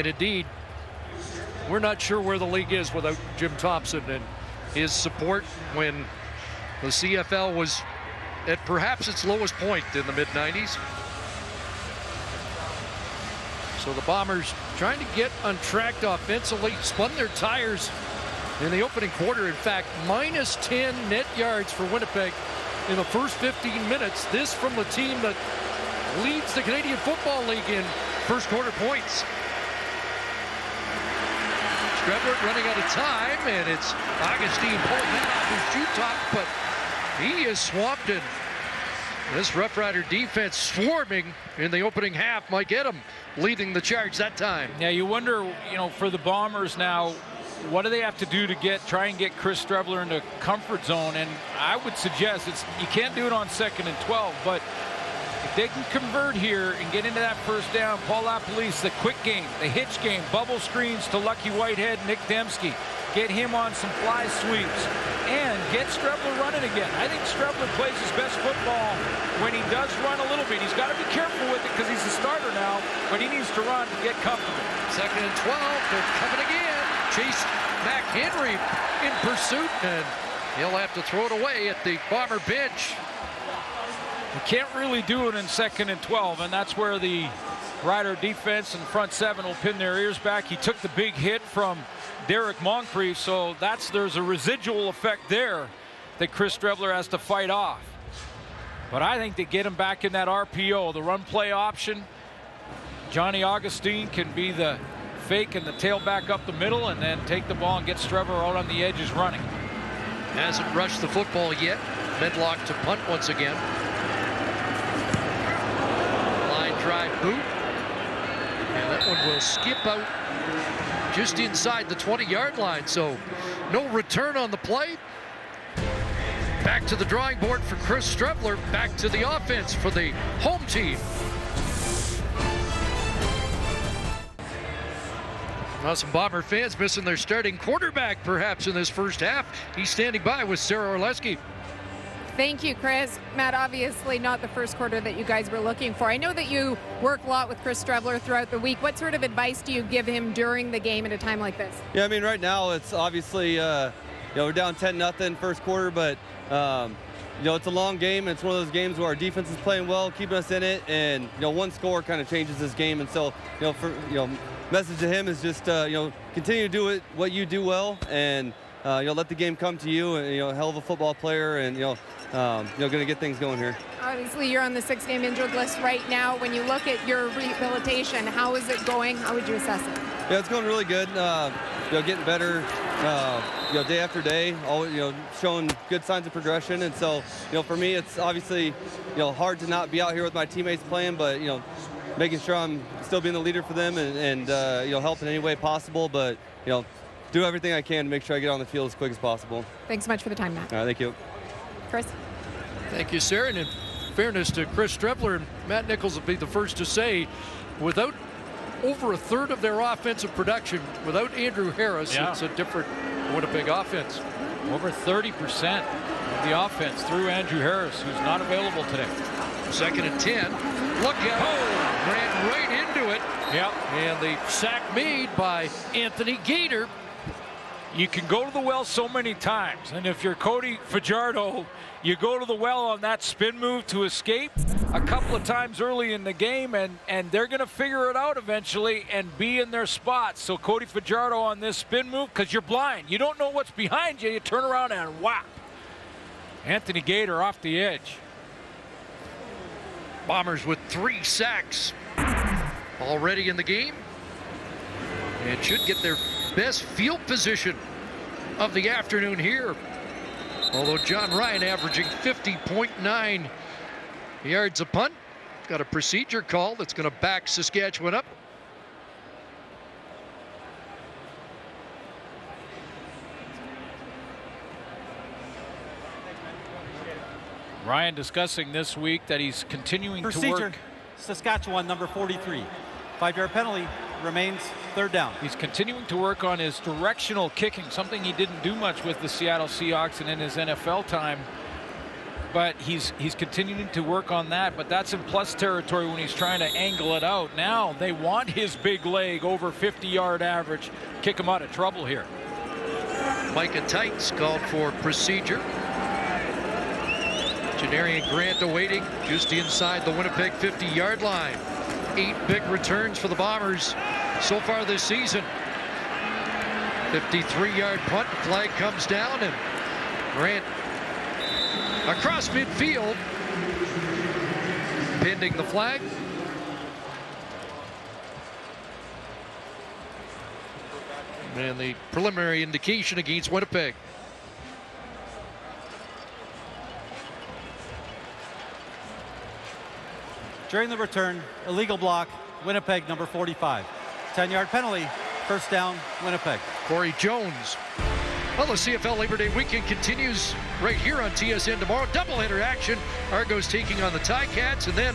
Speaker 2: indeed, we're not sure where the league is without Jim Thompson and his support when the CFL was at perhaps its lowest point in the mid-90s. So the Bombers trying to get untracked offensively, spun their tires in the opening quarter. In fact, minus 10 net yards for Winnipeg in the first 15 minutes. This from the team that leads the Canadian Football League in first quarter points. Strebler running out of time, and it's Augustine pulling that off his shoe top, but he is swamped in. This Rough Rider defense swarming in the opening half. Mike Edom leading the charge that time.
Speaker 3: Yeah, you wonder, for the Bombers now, what do they have to do to try and get Chris Strebler into comfort zone? And I would suggest you can't do it on 2nd and 12, but if they can convert here and get into that first down, Paul LaPolice, the quick game, the hitch game, bubble screens to Lucky Whitehead, Nick Dembski, get him on some fly sweeps, and get Strebler running again. I think Strebler plays his best football when he does run a little bit. He's got to be careful with it because he's a starter now, but he needs to run to get comfortable.
Speaker 2: 2nd and 12, they're coming again. Chase McHenry in pursuit, and he'll have to throw it away at the Bomber bench.
Speaker 3: You can't really do it in 2nd and 12, and that's where the Rider defense and front 7 will pin their ears back. He took the big hit from Derek Moncrief, so there's a residual effect there that Chris Strebler has to fight off. But I think they get him back in that RPO, the run play option. Johnny Augustine can be the fake and the tailback up the middle, and then take the ball and get Strebler out on the edges running.
Speaker 2: Hasn't rushed the football yet. Medlock to punt once again. Line drive boot. And that one will skip out just inside the 20-yard line, so no return on the play. Back to the drawing board for Chris Strebler. Back to the offense for the home team. Now some Bomber fans missing their starting quarterback perhaps in this first half. He's standing by with Sarah Orleski.
Speaker 8: Thank you, Chris. Matt, obviously not the first quarter that you guys were looking for. I know that you work a lot with Chris Strebler throughout the week. What sort of advice do you give him during the game at a time like this?
Speaker 11: Yeah, I mean, right now it's obviously, we're down 10-0 first quarter, but, it's a long game. And it's one of those games where our defense is playing well, keeping us in it, and, one score kind of changes this game. And so, message to him is just, continue to do what you do well, and, let the game come to you, and, hell of a football player, and, going to get things going here.
Speaker 8: Obviously, you're on the 6-game injured list right now. When you look at your rehabilitation, how is it going? How would you assess it?
Speaker 11: Yeah, it's going really good. Getting better, day after day. Always, showing good signs of progression. And so, for me, it's obviously, hard to not be out here with my teammates playing, but making sure I'm still being the leader for them and help in any way possible. But do everything I can to make sure I get on the field as quick as possible.
Speaker 8: Thanks so much for the time, Matt.
Speaker 11: All right, thank you.
Speaker 8: Chris?
Speaker 2: Thank you, Sarah. And in fairness to Chris Strebler, and Matt Nichols will be the first to say, without over a third of their offensive production, without Andrew Harris, it's a different Winnipeg offense.
Speaker 3: Over 30% of the offense through Andrew Harris, who's not available today.
Speaker 2: 2nd and 10. Look out. Ran right into it.
Speaker 3: Yep.
Speaker 2: And the sack made by Anthony Gator.
Speaker 3: You can go to the well so many times, and if you're Cody Fajardo, you go to the well on that spin move to escape a couple of times early in the game, and they're going to figure it out eventually and be in their spots. So Cody Fajardo on this spin move, because you're blind. You don't know what's behind you. You turn around and whap. Anthony Gator off the edge.
Speaker 2: Bombers with 3 sacks already in the game, and should get their best field position of the afternoon here. Although John Ryan averaging 50.9 yards a punt. Got a procedure call that's going to back Saskatchewan up.
Speaker 3: Ryan discussing this week that he's continuing to work.
Speaker 4: Saskatchewan, number 43. 5-yard penalty, remains 3rd down.
Speaker 3: He's continuing to work on his directional kicking, something he didn't do much with the Seattle Seahawks and in his NFL time. But he's continuing to work on that, but that's in plus territory when he's trying to angle it out. Now they want his big leg over 50-yard average. Kick him out of trouble here.
Speaker 2: Micah Tights called for procedure. Janarian Grant awaiting just inside the Winnipeg 50-yard line. 8 big returns for the Bombers so far this season. 53-yard punt, flag comes down, and Grant across midfield, pending the flag. And the preliminary indication against Winnipeg.
Speaker 4: During the return, illegal block, Winnipeg number 45. 10-yard penalty, first down, Winnipeg.
Speaker 2: Corey Jones. Well, the CFL Labor Day weekend continues right here on TSN tomorrow. Doubleheader action. Argos taking on the Ticats, and then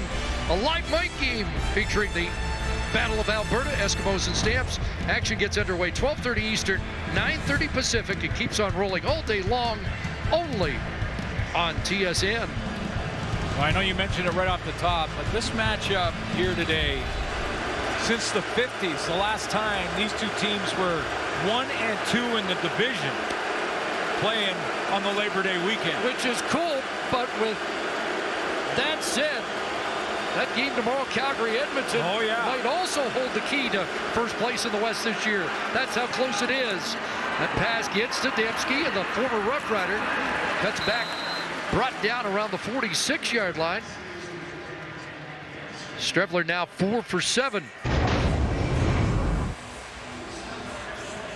Speaker 2: a live mic game featuring the Battle of Alberta, Eskimos and Stamps. Action gets underway 12:30 Eastern, 9:30 Pacific. It keeps on rolling all day long, only on TSN.
Speaker 3: Well, I know you mentioned it right off the top, but this matchup here today, since the 50s, the last time these two teams were 1 and 2 in the division, playing on the Labor Day weekend.
Speaker 2: Which is cool, but with that said, that game tomorrow, Calgary-Edmonton, might also hold the key to first place in the West this year. That's how close it is. That pass gets to Dembski, and the former Roughrider cuts back, brought down around the 46-yard line. Strevler now 4 for 7.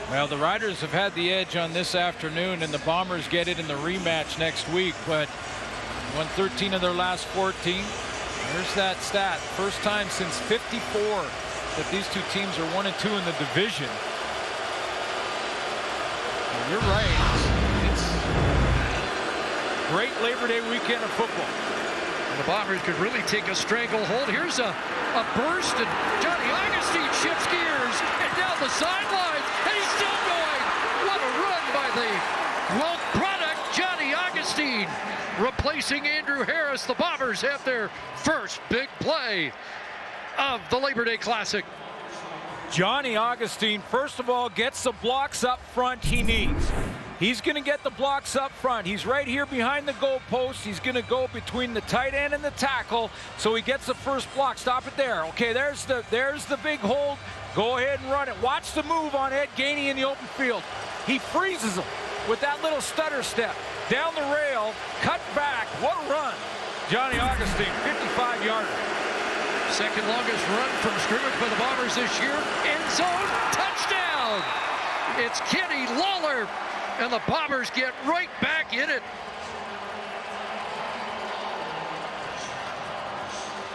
Speaker 3: Well, the Riders have had the edge on this afternoon, and the Bombers get it in the rematch next week, but won 13 of their last 14. There's that stat. First time since 54 that these two teams are 1 and 2 in the division. And you're right. It's great Labor Day weekend of football.
Speaker 2: And the Bombers could really take a stranglehold. Here's a burst, and Johnny Augustine shifts gears and down the sidelines, and he's still going. What a run by the Guelph product, Johnny Augustine, replacing Andrew Harris. The Bombers have their first big play of the Labor Day Classic.
Speaker 3: Johnny Augustine, first of all, gets the blocks up front he needs. He's going to get the blocks up front. He's right here behind the goal post. He's going to go between the tight end and the tackle, so he gets the first block. Stop it there. Okay, there's the big hold. Go ahead and run it. Watch the move on Ed Gainey in the open field. He freezes him with that little stutter step. Down the rail, cut back. What a run. Johnny Augustine, 55-yarder.
Speaker 2: Second longest run from scrimmage by the Bombers this year. End zone, touchdown. It's Kenny Lawler, and the Bombers get right back in it.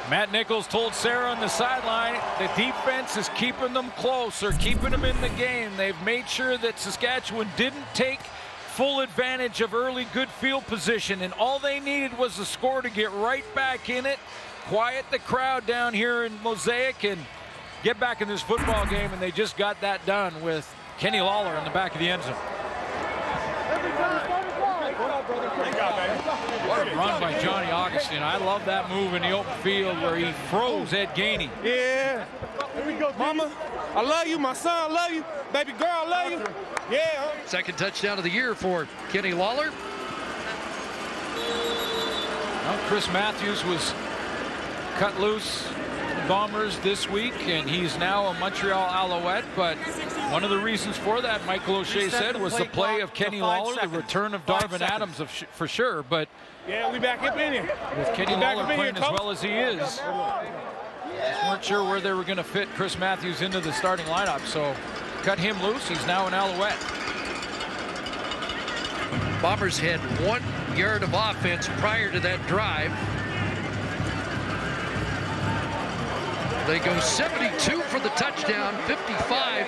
Speaker 3: Matt Nichols told Sarah on the sideline the defense is keeping them close. They're keeping them in the game. They've made sure that Saskatchewan didn't take full advantage of early good field position, and all they needed was a score to get right back in it, quiet the crowd down here in Mosaic, and get back in this football game, and they just got that done with Kenny Lawler in the back of the end zone. What a run by Johnny Augustine. I love that move in the open field where he froze Ed Gainey.
Speaker 5: Yeah. Here we go, Mama. I love you. My son, I love you. Baby girl, I love you. Yeah.
Speaker 2: Second touchdown of the year for Kenny Lawler.
Speaker 3: Well, Chris Matthews was cut loose the Bombers this week, and he's now a Montreal Alouette, but one of the reasons for that, Michael O'Shea said, was the play of Kenny Lawler, the return of Darvin Adams for sure, but
Speaker 5: yeah, we back up in here.
Speaker 3: With Kenny Lawler playing as well as he is, just weren't sure where they were going to fit Chris Matthews into the starting lineup, so cut him loose. He's now an Alouette.
Speaker 2: Bombers had 1 yard of offense prior to that drive. They go 72 for the touchdown, 55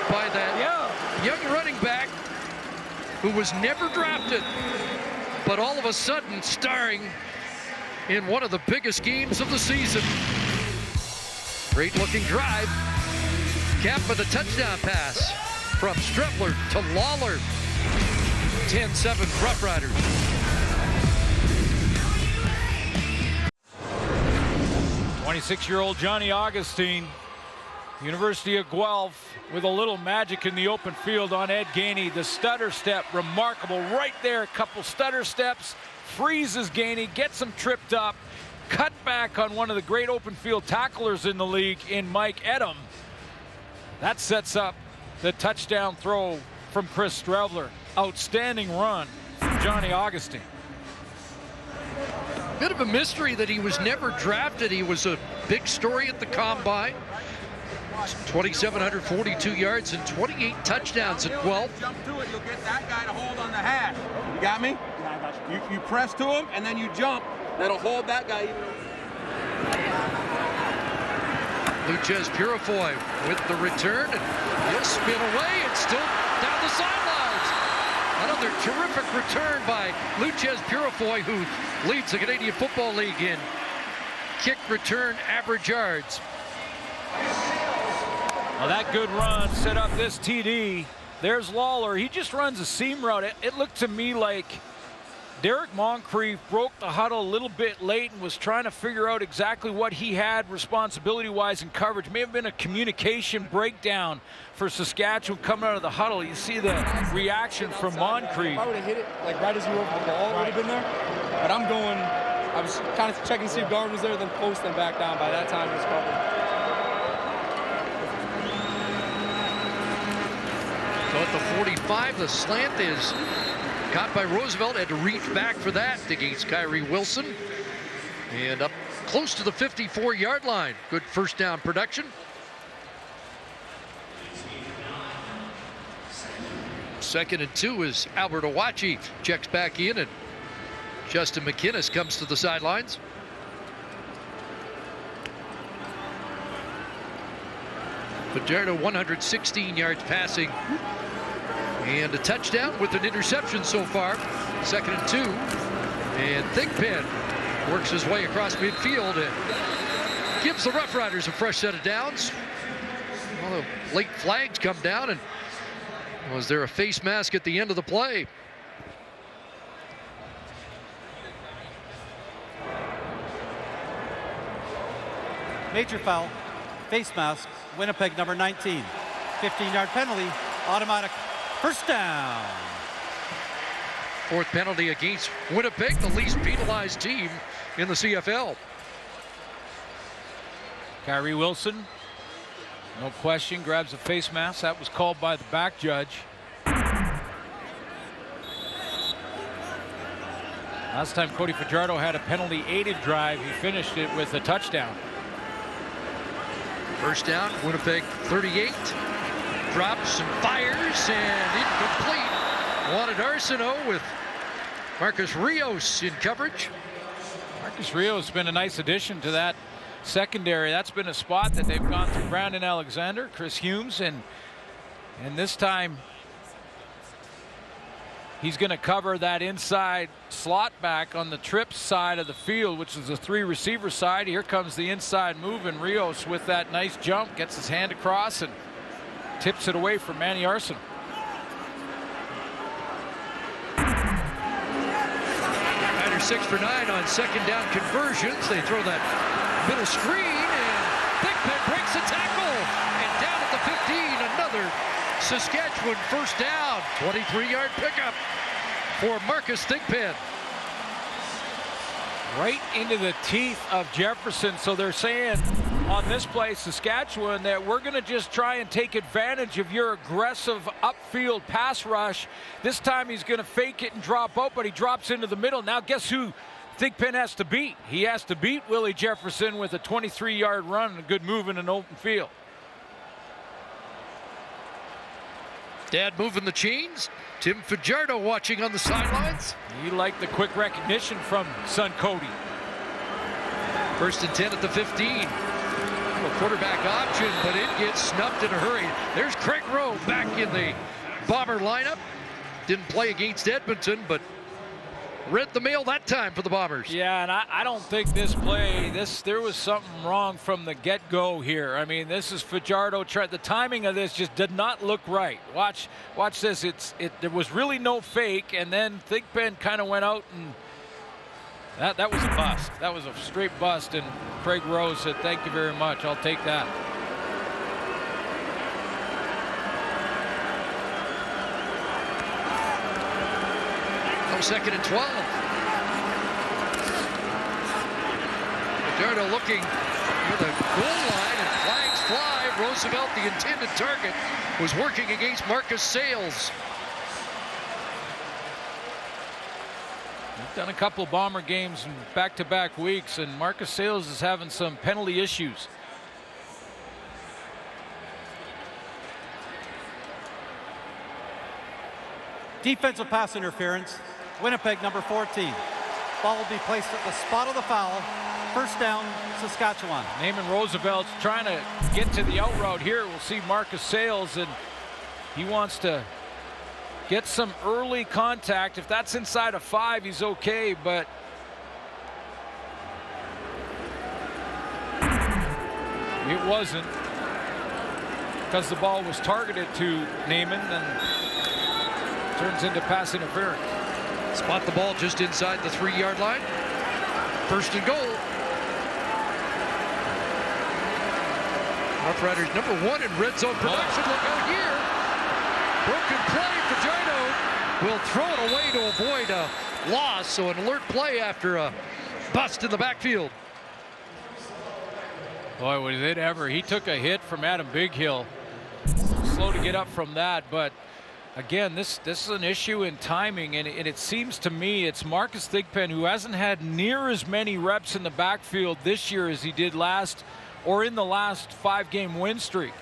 Speaker 2: by that young running back who was never drafted, but all of a sudden starring in one of the biggest games of the season. Great looking drive, capped with a touchdown pass from Strevler to Lawler. 10-7 Roughriders.
Speaker 3: '26-year-old Johnny Augustine, University of Guelph, with a little magic in the open field on Ed Gainey. The stutter step, remarkable right there. A couple stutter steps, freezes Gainey, gets him tripped up, cut back on one of the great open field tacklers in the league in Mike Edom. That sets up the touchdown throw from Chris Strevler. Outstanding run from Johnny Augustine.
Speaker 2: Bit of a mystery that he was never drafted. He was a big story at the Combine. 2,742 yards and 28 touchdowns at 12.
Speaker 5: Jump to it, you'll get that guy to hold on the hash. You got me? Yeah, I got you. You press to him, and then you jump. That'll hold that guy.
Speaker 2: Luchez Purifoy with the return, and he'll spin away and still down the sidelines. Another terrific return by Luchez Purifoy, who leads the Canadian Football League in kick return average yards.
Speaker 3: Well, that good run set up this TD. There's Lawler. He just runs a seam route. It looked to me like Derek Moncrief broke the huddle a little bit late and was trying to figure out exactly what he had responsibility-wise in coverage. May have been a communication breakdown for Saskatchewan coming out of the huddle. You see the reaction from Moncrief.
Speaker 12: If I would have hit it like right as you were over the ball, it would have been there. But I was kind of checking to see if guard was there, then post and back down. By that time, it was covered.
Speaker 2: So at the 45, the slant is caught by Roosevelt, had to reach back for that against Kyrie Wilson. And up close to the 54-yard line. Good first down production. Second and 2 as Albert Owachi checks back in, and Justin McInnes comes to the sidelines. Fajardo 116 yards passing and a touchdown with an interception so far. Second and 2, and Thigpen works his way across midfield and gives the Roughriders a fresh set of downs. Well, the late flags come down, and was there a face mask at the end of the play?
Speaker 4: Major foul, face mask, Winnipeg number 19. 15-yard penalty, automatic first down.
Speaker 2: Fourth penalty against Winnipeg, the least penalized team in the CFL.
Speaker 3: Kyrie Wilson, no question, grabs a face mask. That was called by the back judge. Last time Cody Fajardo had a penalty-aided drive, he finished it with a touchdown.
Speaker 2: First down, Winnipeg 38. Drops and fires and incomplete. Wanted Arsenault with Marcus Rios in coverage.
Speaker 3: Marcus Rios has been a nice addition to that secondary. That's been a spot that they've gone through Brandon Alexander, Chris Humes, and this time he's going to cover that inside slot back on the trip side of the field, which is the 3 receiver side. Here comes the inside move, and Rios with that nice jump gets his hand across and tips it away from Manny Arsenault.
Speaker 2: Riders 6 for 9 on second down conversions. They throw that middle screen, and Thigpen breaks the tackle. And down at the 15, another Saskatchewan first down. 23-yard pickup for Marcus Thigpen.
Speaker 3: Right into the teeth of Jefferson. So they're saying on this play, Saskatchewan, that we're going to just try and take advantage of your aggressive upfield pass rush. This time he's going to fake it and drop out, but he drops into the middle. Now guess who Thigpen has to beat? He has to beat Willie Jefferson with a 23-yard run and a good move in an open field.
Speaker 2: Dad moving the chains. Tim Fajardo watching on the sidelines.
Speaker 3: He liked the quick recognition from son Cody.
Speaker 2: First and 10 at the 15. A quarterback option, but it gets snuffed in a hurry. There's Craig Rowe back in the Bomber lineup. Didn't play against Edmonton, but read the mail that time for the Bombers.
Speaker 3: Yeah, and I don't think this play, there was something wrong from the get-go here. I mean, this is Fajardo. The timing of this just did not look right. Watch this. There was really no fake, and then Thigpen kind of went out, and that was a bust. That was a straight bust, and Craig Rowe said, "Thank you very much. I'll take that."
Speaker 2: Second and 12. Fajardo looking near the goal line, and flags fly. Roosevelt, the intended target, was working against Marcus Sayles.
Speaker 3: We've done a couple of Bomber games in back-to-back weeks, and Marcus Sayles is having some penalty issues.
Speaker 4: Defensive pass interference, Winnipeg number 14. Ball will be placed at the spot of the foul. First down, Saskatchewan.
Speaker 3: Naaman Roosevelt's trying to get to the out route here. We'll see Marcus Sales, and he wants to get some early contact. If that's inside of 5, he's okay, but it wasn't, because the ball was targeted to Naaman and turns into pass interference.
Speaker 2: Spot the ball just inside the 3-yard line. First and goal. Roughriders #1 in red zone production. Look out here. Broken play. Fajardo will throw it away to avoid a loss. So an alert play after a bust in the backfield.
Speaker 3: Boy, was it ever. He took a hit from Adam Bighill. Slow to get up from that, but again, this is an issue in timing, and it seems to me it's Marcus Thigpen who hasn't had near as many reps in the backfield this year as he did in the last 5-game win streak.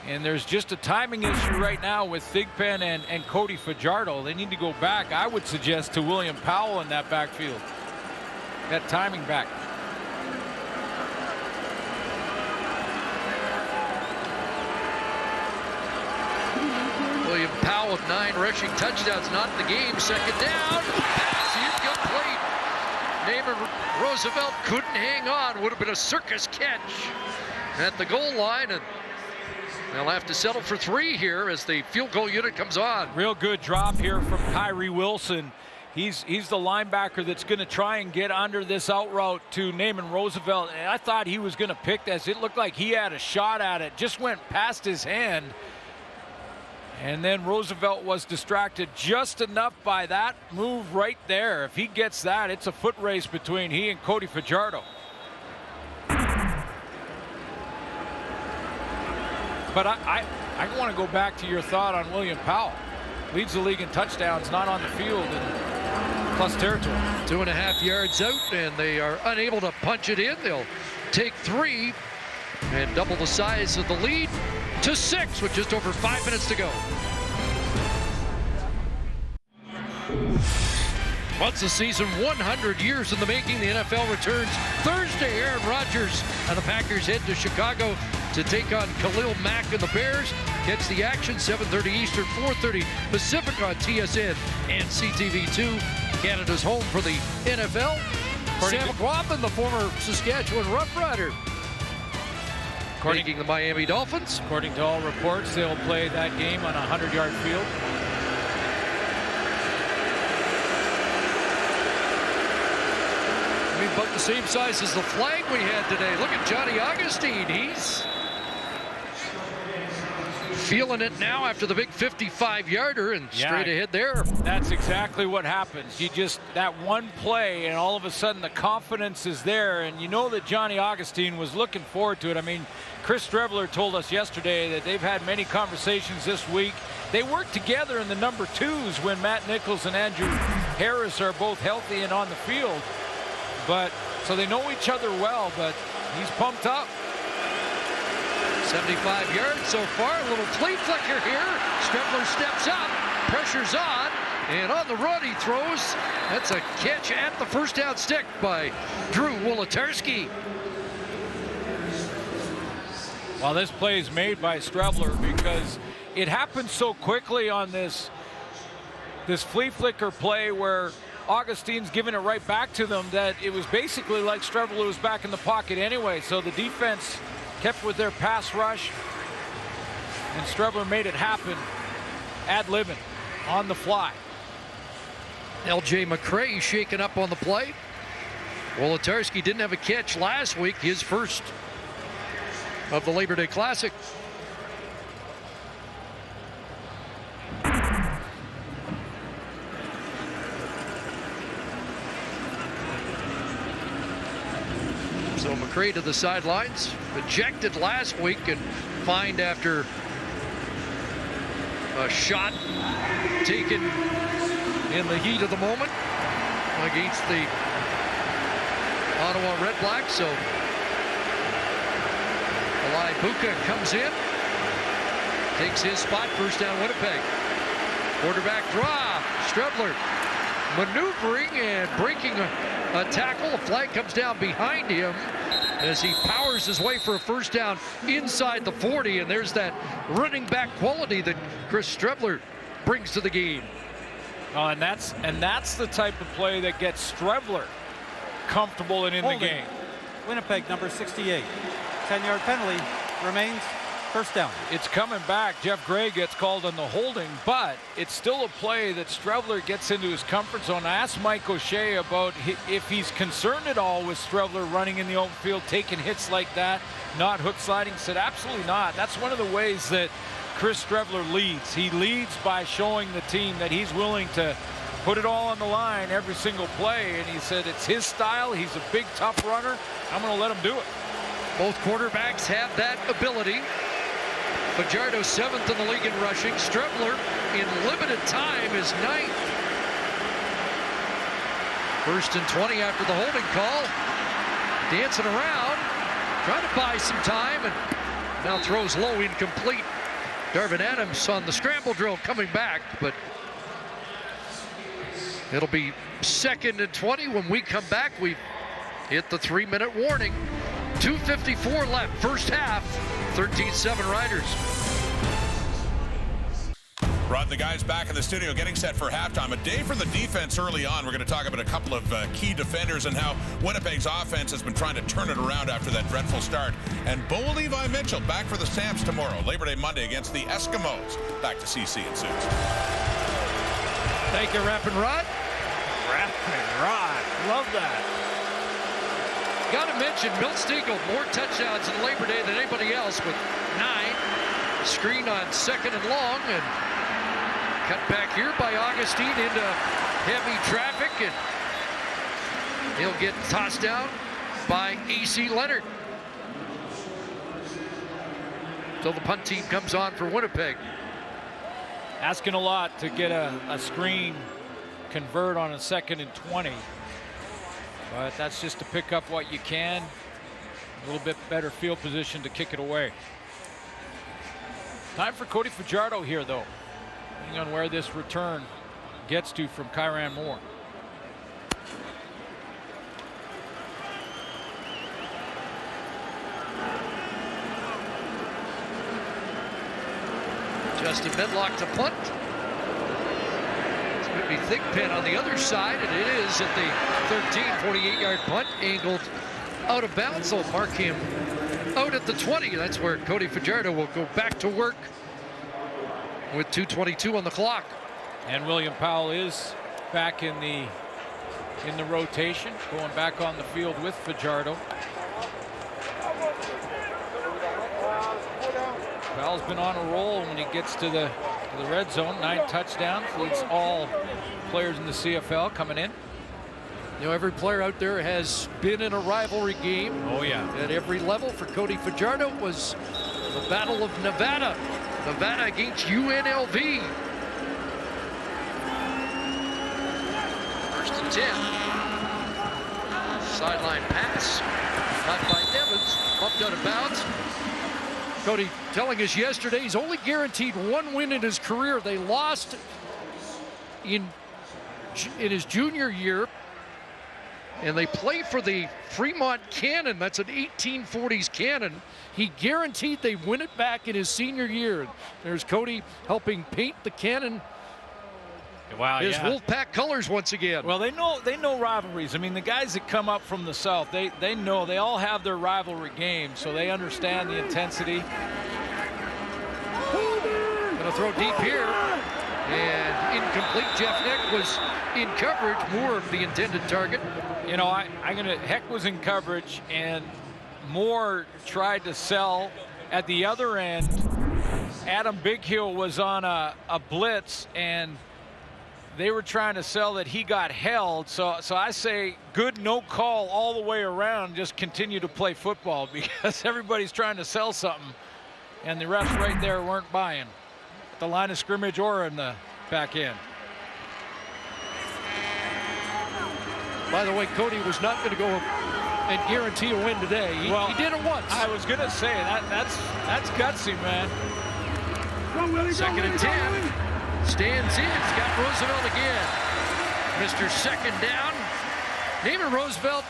Speaker 3: And there's just a timing issue right now with Thigpen and Cody Fajardo. They need to go back, I would suggest, to William Powell in that backfield. That timing back.
Speaker 2: William Powell with 9 rushing touchdowns, not in the game. Second down. Pass incomplete. Naaman Roosevelt couldn't hang on. Would have been a circus catch at the goal line, and they'll have to settle for 3 here as the field goal unit comes on.
Speaker 3: Real good drop here from Kyrie Wilson. He's the linebacker that's going to try and get under this out route to Naaman Roosevelt. And I thought he was going to pick this. It looked like he had a shot at it. Just went past his hand. And then Roosevelt was distracted just enough by that move right there. If he gets that, it's a foot race between he and Cody Fajardo. But I want to go back to your thought on William Powell. Leads the league in touchdowns, not on the field in plus territory.
Speaker 2: 2.5 yards out, and they are unable to punch it in. They'll take 3 and double the size of the lead to 6 with just over 5 minutes to go. Once a season, 100 years in the making, the NFL returns Thursday. Aaron Rodgers and the Packers head to Chicago to take on Khalil Mack and the Bears. Catch the action, 7:30 Eastern, 4:30 Pacific on TSN and CTV2. Canada's home for the NFL. Sam McLaughlin, the former Saskatchewan Roughrider, taking the Miami Dolphins.
Speaker 3: According to all reports, they'll play that game on a 100-yard field.
Speaker 2: I mean, about the same size as the flag we had today. Look at Johnny Augustine. He's feeling it now after the big 55-yarder and straight ahead there.
Speaker 3: That's exactly what happens. You just, that one play, and all of a sudden the confidence is there, and you know that Johnny Augustine was looking forward to it. I mean, Chris Streveler told us yesterday that they've had many conversations this week. They work together in the number 2s when Matt Nichols and Andrew Harris are both healthy and on the field. But so they know each other well, but he's pumped up.
Speaker 2: 75 yards so far. A little flea flicker here. Streveler steps up, pressure's on, and on the run he throws. That's a catch at the first down stick by Drew Wolodarski.
Speaker 3: Well, this play is made by Streveler because it happened so quickly on this flea flicker play where Augustine's giving it right back to them that it was basically like Streveler was back in the pocket anyway. So the defense kept with their pass rush, and Streveler made it happen ad-libbing on the fly.
Speaker 2: L.J. McCray shaken up on the play. Wolodarski didn't have a catch last week, his first of the Labor Day Classic. So McCray to the sidelines, ejected last week and fined after a shot taken in the heat of the moment against the Ottawa Red Blacks. So Eli Buka comes in, takes his spot, first down Winnipeg. Quarterback draw, Strebler maneuvering and breaking a tackle. A flag comes down behind him as he powers his way for a first down inside the 40, and there's that running back quality that Chris Strebler brings to the game.
Speaker 3: Oh, and that's the type of play that gets Strebler comfortable and in the game.
Speaker 4: Winnipeg, number 68. 10-yard penalty remains. First down.
Speaker 3: It's coming back. Jeff Gray gets called on the holding, but it's still a play that Strebler gets into his comfort zone. I asked Mike O'Shea about if he's concerned at all with Strebler running in the open field, taking hits like that, not hook sliding. Said absolutely not. That's one of the ways that Chris Strebler leads. He leads by showing the team that he's willing to put it all on the line every single play, and he said it's his style. He's a big, tough runner. I'm going to let him do it.
Speaker 2: Both quarterbacks have that ability. Fajardo 7th in the league in rushing. Strebler in limited time is 9th. 1st and 20 after the holding call. Dancing around, trying to buy some time, and now throws low, incomplete. Darvin Adams on the scramble drill coming back, but it'll be 2nd and 20 when we come back. We've hit the 3-minute warning. 2:54 left, first half. 13-7 Riders.
Speaker 1: Rod, the guys back in the studio getting set for halftime. A day for the defense early on. We're going to talk about a couple of key defenders and how Winnipeg's offense has been trying to turn it around after that dreadful start. And Bo Levi Mitchell back for the Stamps tomorrow, Labor Day Monday against the Eskimos. Back to CC and Suits.
Speaker 2: Thank you, Rappin' Rod.
Speaker 3: Rappin' Rod, love that.
Speaker 2: Got to mention Milt Stegall, more touchdowns in Labor Day than anybody else with 9. Screen on 2nd and long, and cut back here by Augustine into heavy traffic, and he'll get tossed down by A.C. Leonard. So the punt team comes on for Winnipeg.
Speaker 3: Asking a lot to get a screen convert on a 2nd and 20. But that's just to pick up what you can. A little bit better field position to kick it away. Time for Cody Fajardo here, though. Depending on where this return gets to from Kyran Moore.
Speaker 2: Justin Medlock to punt. It's going to be Thigpen on the other side, and it is at the 48-yard punt, angled out of bounds. So mark him out at the 20. That's where Cody Fajardo will go back to work with 2:22 on the clock.
Speaker 3: And William Powell is back in the rotation, going back on the field with Fajardo. Powell's been on a roll when he gets to the red zone. 9 touchdowns, leads all players in the CFL coming in.
Speaker 2: You know, every player out there has been in a rivalry game.
Speaker 3: Oh yeah.
Speaker 2: At every level. For Cody Fajardo was the Battle of Nevada. Nevada against UNLV. 1st and 10. Sideline pass. Caught by Evans. Bumped out of bounds. Cody telling us yesterday he's only guaranteed 1 win in his career. They lost in his junior year, and they play for the Fremont Cannon. That's an 1840s cannon. He guaranteed they win it back in his senior year. There's Cody helping paint the cannon.
Speaker 3: Wow,
Speaker 2: his
Speaker 3: yeah.
Speaker 2: Wolfpack colors once again.
Speaker 3: Well, they know rivalries. I mean, the guys that come up from the South, they know, they all have their rivalry games, so they understand the intensity.
Speaker 2: Gonna throw deep here, and incomplete. Jeff Heck was in coverage. Moore, the intended target.
Speaker 3: You know, Heck was in coverage, and Moore tried to sell at the other end. Adam Bighill was on a blitz, and they were trying to sell that he got held. So I say good no call all the way around. Just continue to play football, because everybody's trying to sell something, and the refs right there weren't buying at the line of scrimmage or in the back end.
Speaker 2: By the way, Cody was not going to go and guarantee a win today. He did it once.
Speaker 3: I was going to say that's gutsy, man.
Speaker 2: 2nd and 10. Stands in. He's got Roosevelt again. Mr. Second Down. Naaman Roosevelt,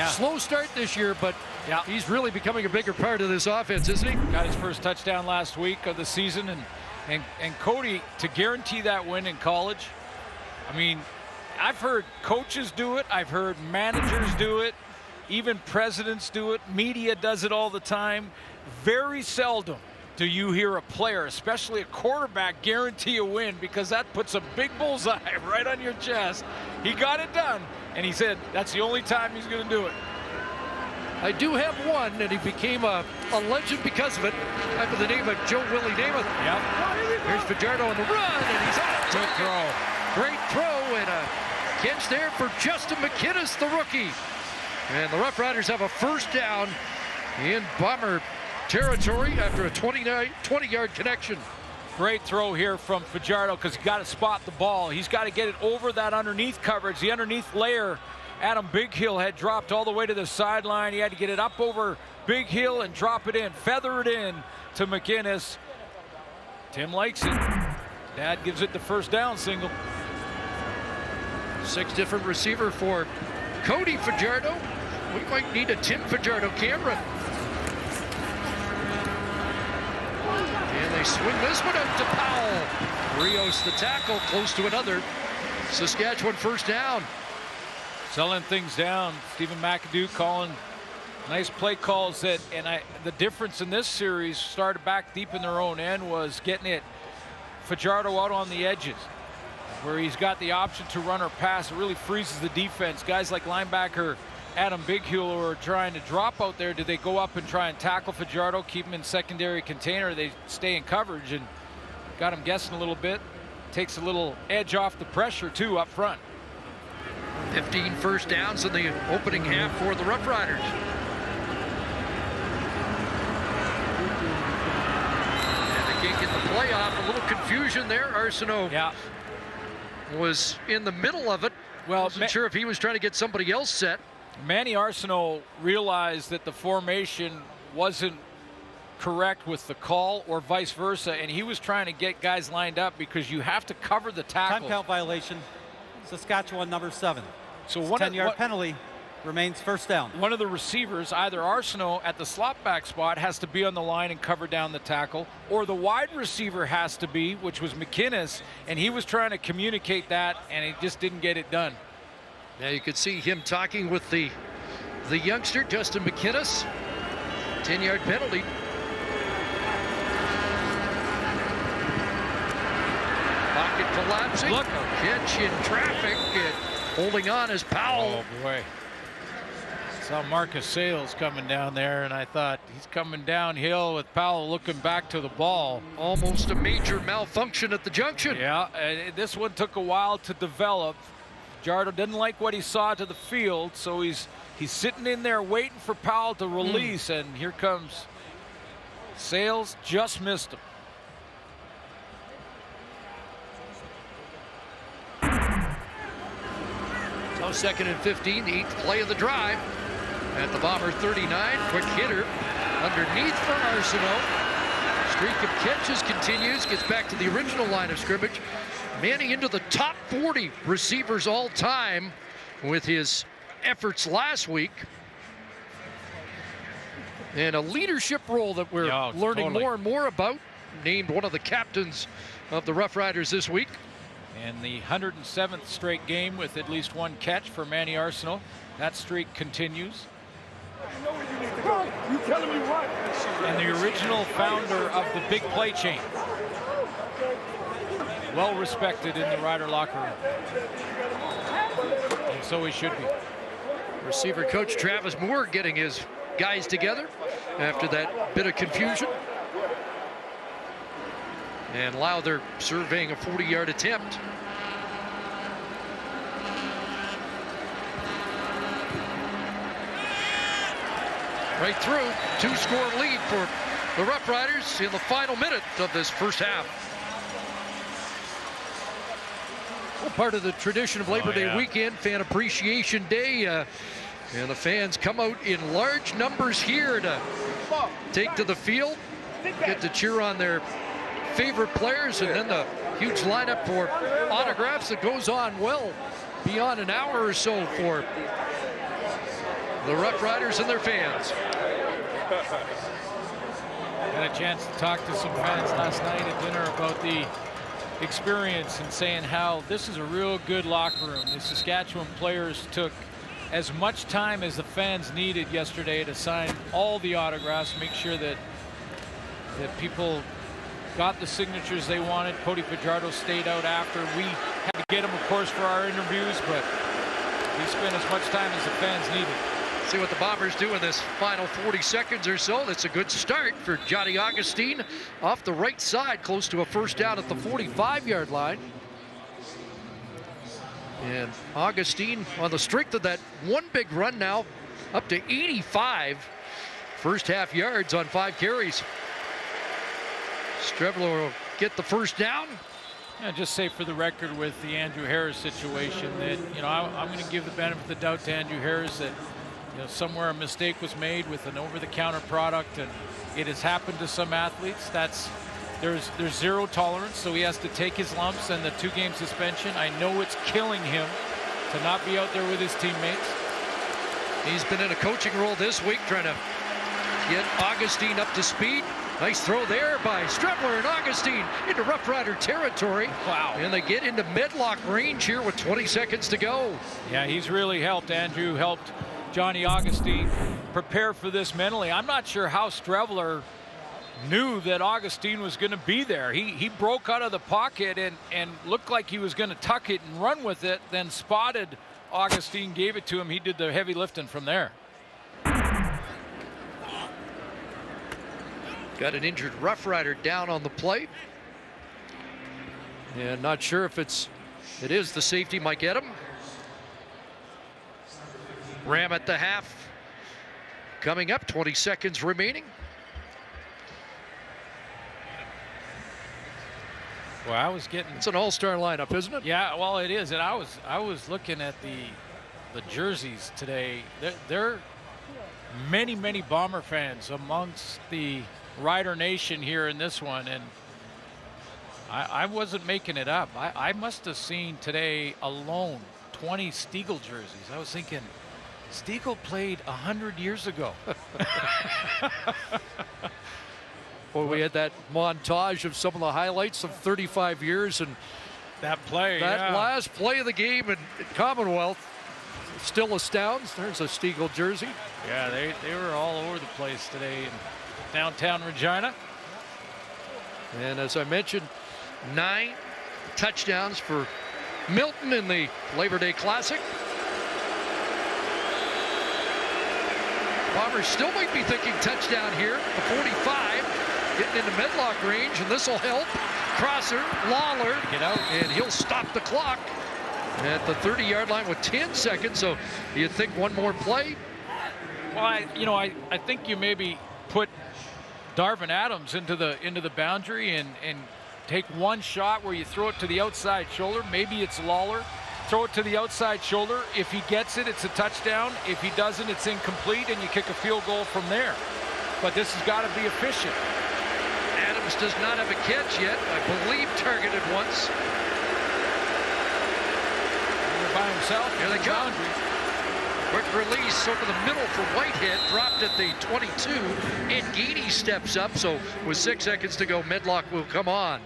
Speaker 2: slow start this year, but he's really becoming a bigger part of this offense, isn't he?
Speaker 3: Got his first touchdown last week of the season. And Cody, to guarantee that win in college, I mean, I've heard coaches do it. I've heard managers do it. Even presidents do it. Media does it all the time. Very seldom do you hear a player, especially a quarterback, guarantee a win, because that puts a big bullseye right on your chest. He got it done, and he said that's the only time he's going to do it.
Speaker 2: I do have one, and he became a legend because of it, by the name of Joe Willie Namath. Here's Fajardo on the run, and he's out.
Speaker 3: Good throw.
Speaker 2: Great throw, and a catch there for Justin McInnis, the rookie. And the Roughriders have a first down in Bomber territory after a 20-yard connection.
Speaker 3: Great throw here from Fajardo, because he's got to spot the ball. He's got to get it over that underneath coverage, the underneath layer. Adam Big Hill had dropped all the way to the sideline. He had to get it up over Big Hill and drop it in, feather it in to McInnis. Tim likes it. Dad gives it the first down single.
Speaker 2: 6 different receiver for Cody Fajardo. We might need a Tim Fajardo camera. And they swing this one out to Powell. Rios the tackle, close to another Saskatchewan first down.
Speaker 3: Selling things down. Stephen McAdoo calling nice play calls. The difference in this series started back deep in their own end was getting it Fajardo out on the edges, where he's got the option to run or pass. It really freezes the defense. Guys like linebacker Adam Big Hill who are trying to drop out there, do they go up and try and tackle Fajardo, keep him in secondary container, or they stay in coverage? And got him guessing a little bit. Takes a little edge off the pressure too up front.
Speaker 2: 15 first downs in the opening half for the Roughriders. And they can't get the play off. A little confusion there. Arsenault was in the middle of it. Well, wasn't sure if he was trying to get somebody else set.
Speaker 3: Manny Arsenault realized that the formation wasn't correct with the call or vice versa, and he was trying to get guys lined up because you have to cover the tackle.
Speaker 4: Time count violation. Saskatchewan number 7.
Speaker 3: So
Speaker 4: 10-yard penalty, remains first down.
Speaker 3: One of the receivers, either Arsenault at the slot back spot, has to be on the line and cover down the tackle, or the wide receiver has to be, which was McInnis, and he was trying to communicate that, and he just didn't get it done.
Speaker 2: Now you could see him talking with the youngster, Justin McInnis. 10-yard penalty. Pocket collapsing.
Speaker 3: Look.
Speaker 2: Catch in traffic. And holding on is Powell.
Speaker 3: Oh, boy. Saw Marcus Sales coming down there, and I thought he's coming downhill with Powell looking back to the ball.
Speaker 2: Almost a major malfunction at the junction.
Speaker 3: Yeah, and this one took a while to develop. Fajardo didn't like what he saw to the field, so he's sitting in there waiting for Powell to release, and here comes Sales, just missed him.
Speaker 2: So 2nd and 15, the 8th play of the drive at the Bomber 39. Quick hitter underneath for Arsenault. Streak of catches continues, gets back to the original line of scrimmage. Manny into the top 40 receivers all time with his efforts last week. And a leadership role that we're learning more and more about. Named one of the captains of the Roughriders this week.
Speaker 3: And the 107th straight game with at least one catch for Manny Arsenault. That streak continues.
Speaker 13: You telling me what?
Speaker 3: And the original founder of the big play chain. Well respected in the Rider locker room. And so he should be.
Speaker 2: Receiver coach Travis Moore getting his guys together after that bit of confusion. And Lowther surveying a 40-yard attempt. Right through, 2-score lead for the Roughriders in the final minute of this first half. Well, part of the tradition of Labor Day weekend, Fan Appreciation Day, and the fans come out in large numbers here to take to the field, get to cheer on their favorite players, and then the huge lineup for autographs that goes on well beyond an hour or so for the Roughriders and their fans.
Speaker 3: Had a chance to talk to some fans last night at dinner about the experience and saying how this is a real good locker room. The Saskatchewan players took as much time as the fans needed yesterday to sign all the autographs, make sure that people got the signatures they wanted. Cody Fajardo stayed out after. We had to get him, of course, for our interviews, but we spent as much time as the fans needed.
Speaker 2: See what the Bombers do in this final 40 seconds or so. That's a good start for Johnny Augustine off the right side, close to a first down at the 45-yard line. And Augustine, on the strength of that one big run, now up to 85 first half yards on 5 carries. Strebler will get the first down.
Speaker 3: Yeah, just say for the record with the Andrew Harris situation that, I'm going to give the benefit of the doubt to Andrew Harris that, somewhere a mistake was made with an over-the-counter product, and it has happened to some athletes. There's zero tolerance, so he has to take his lumps and the 2-game suspension. I know it's killing him to not be out there with his teammates.
Speaker 2: He's been in a coaching role this week, trying to get Augustine up to speed. Nice throw there by Strebler and Augustine into Rough Rider territory.
Speaker 3: Wow.
Speaker 2: And they get into Medlock range here with 20 seconds to go.
Speaker 3: Yeah, he's really helped. Andrew helped Johnny Augustine prepare for this mentally. I'm not sure how Strebler knew that Augustine was going to be there. He broke out of the pocket and looked like he was going to tuck it and run with it, then spotted Augustine, gave it to him. He did the heavy lifting from there.
Speaker 2: Got an injured Rough Rider down on the play. And not sure if it is the safety, Mike Edam. Ram at the half. Coming up, 20 seconds remaining.
Speaker 3: Well, I was getting...
Speaker 2: It's an all-star lineup, isn't it?
Speaker 3: Yeah, well, it is. And I was looking at the jerseys today. There are many Bomber fans amongst the Rider Nation here in this one, and I wasn't making it up. I must have seen today alone 20 Stiegel jerseys. I was thinking, Stiegel played 100 years ago.
Speaker 2: Well, we had that montage of some of the highlights of 35 years, and
Speaker 3: that play,
Speaker 2: that last play of the game in Commonwealth still astounds. There's a Stiegel jersey.
Speaker 3: Yeah, they were all over the place today in downtown Regina.
Speaker 2: And as I mentioned, 9 touchdowns for Milton in the Labor Day Classic. Bombers still might be thinking touchdown here. The 45 getting into Medlock range, and this will help. Crosser, Lawler,
Speaker 3: get out,
Speaker 2: and he'll stop the clock at the 30-yard line with 10 seconds. So you'd think one more play.
Speaker 3: Well, I think you maybe put Darvin Adams into the boundary and take one shot where you throw it to the outside shoulder. Maybe it's Lawler. Throw it to the outside shoulder. If he gets it, it's a touchdown. If he doesn't, it's incomplete, and you kick a field goal from there. But this has got to be efficient.
Speaker 2: Adams does not have a catch yet. I believe targeted once.
Speaker 3: By himself.
Speaker 2: Here they go. Quick release over the middle for Whitehead. Dropped at the 22. Ed Geedy steps up. So with 6 seconds to go, Medlock will come on.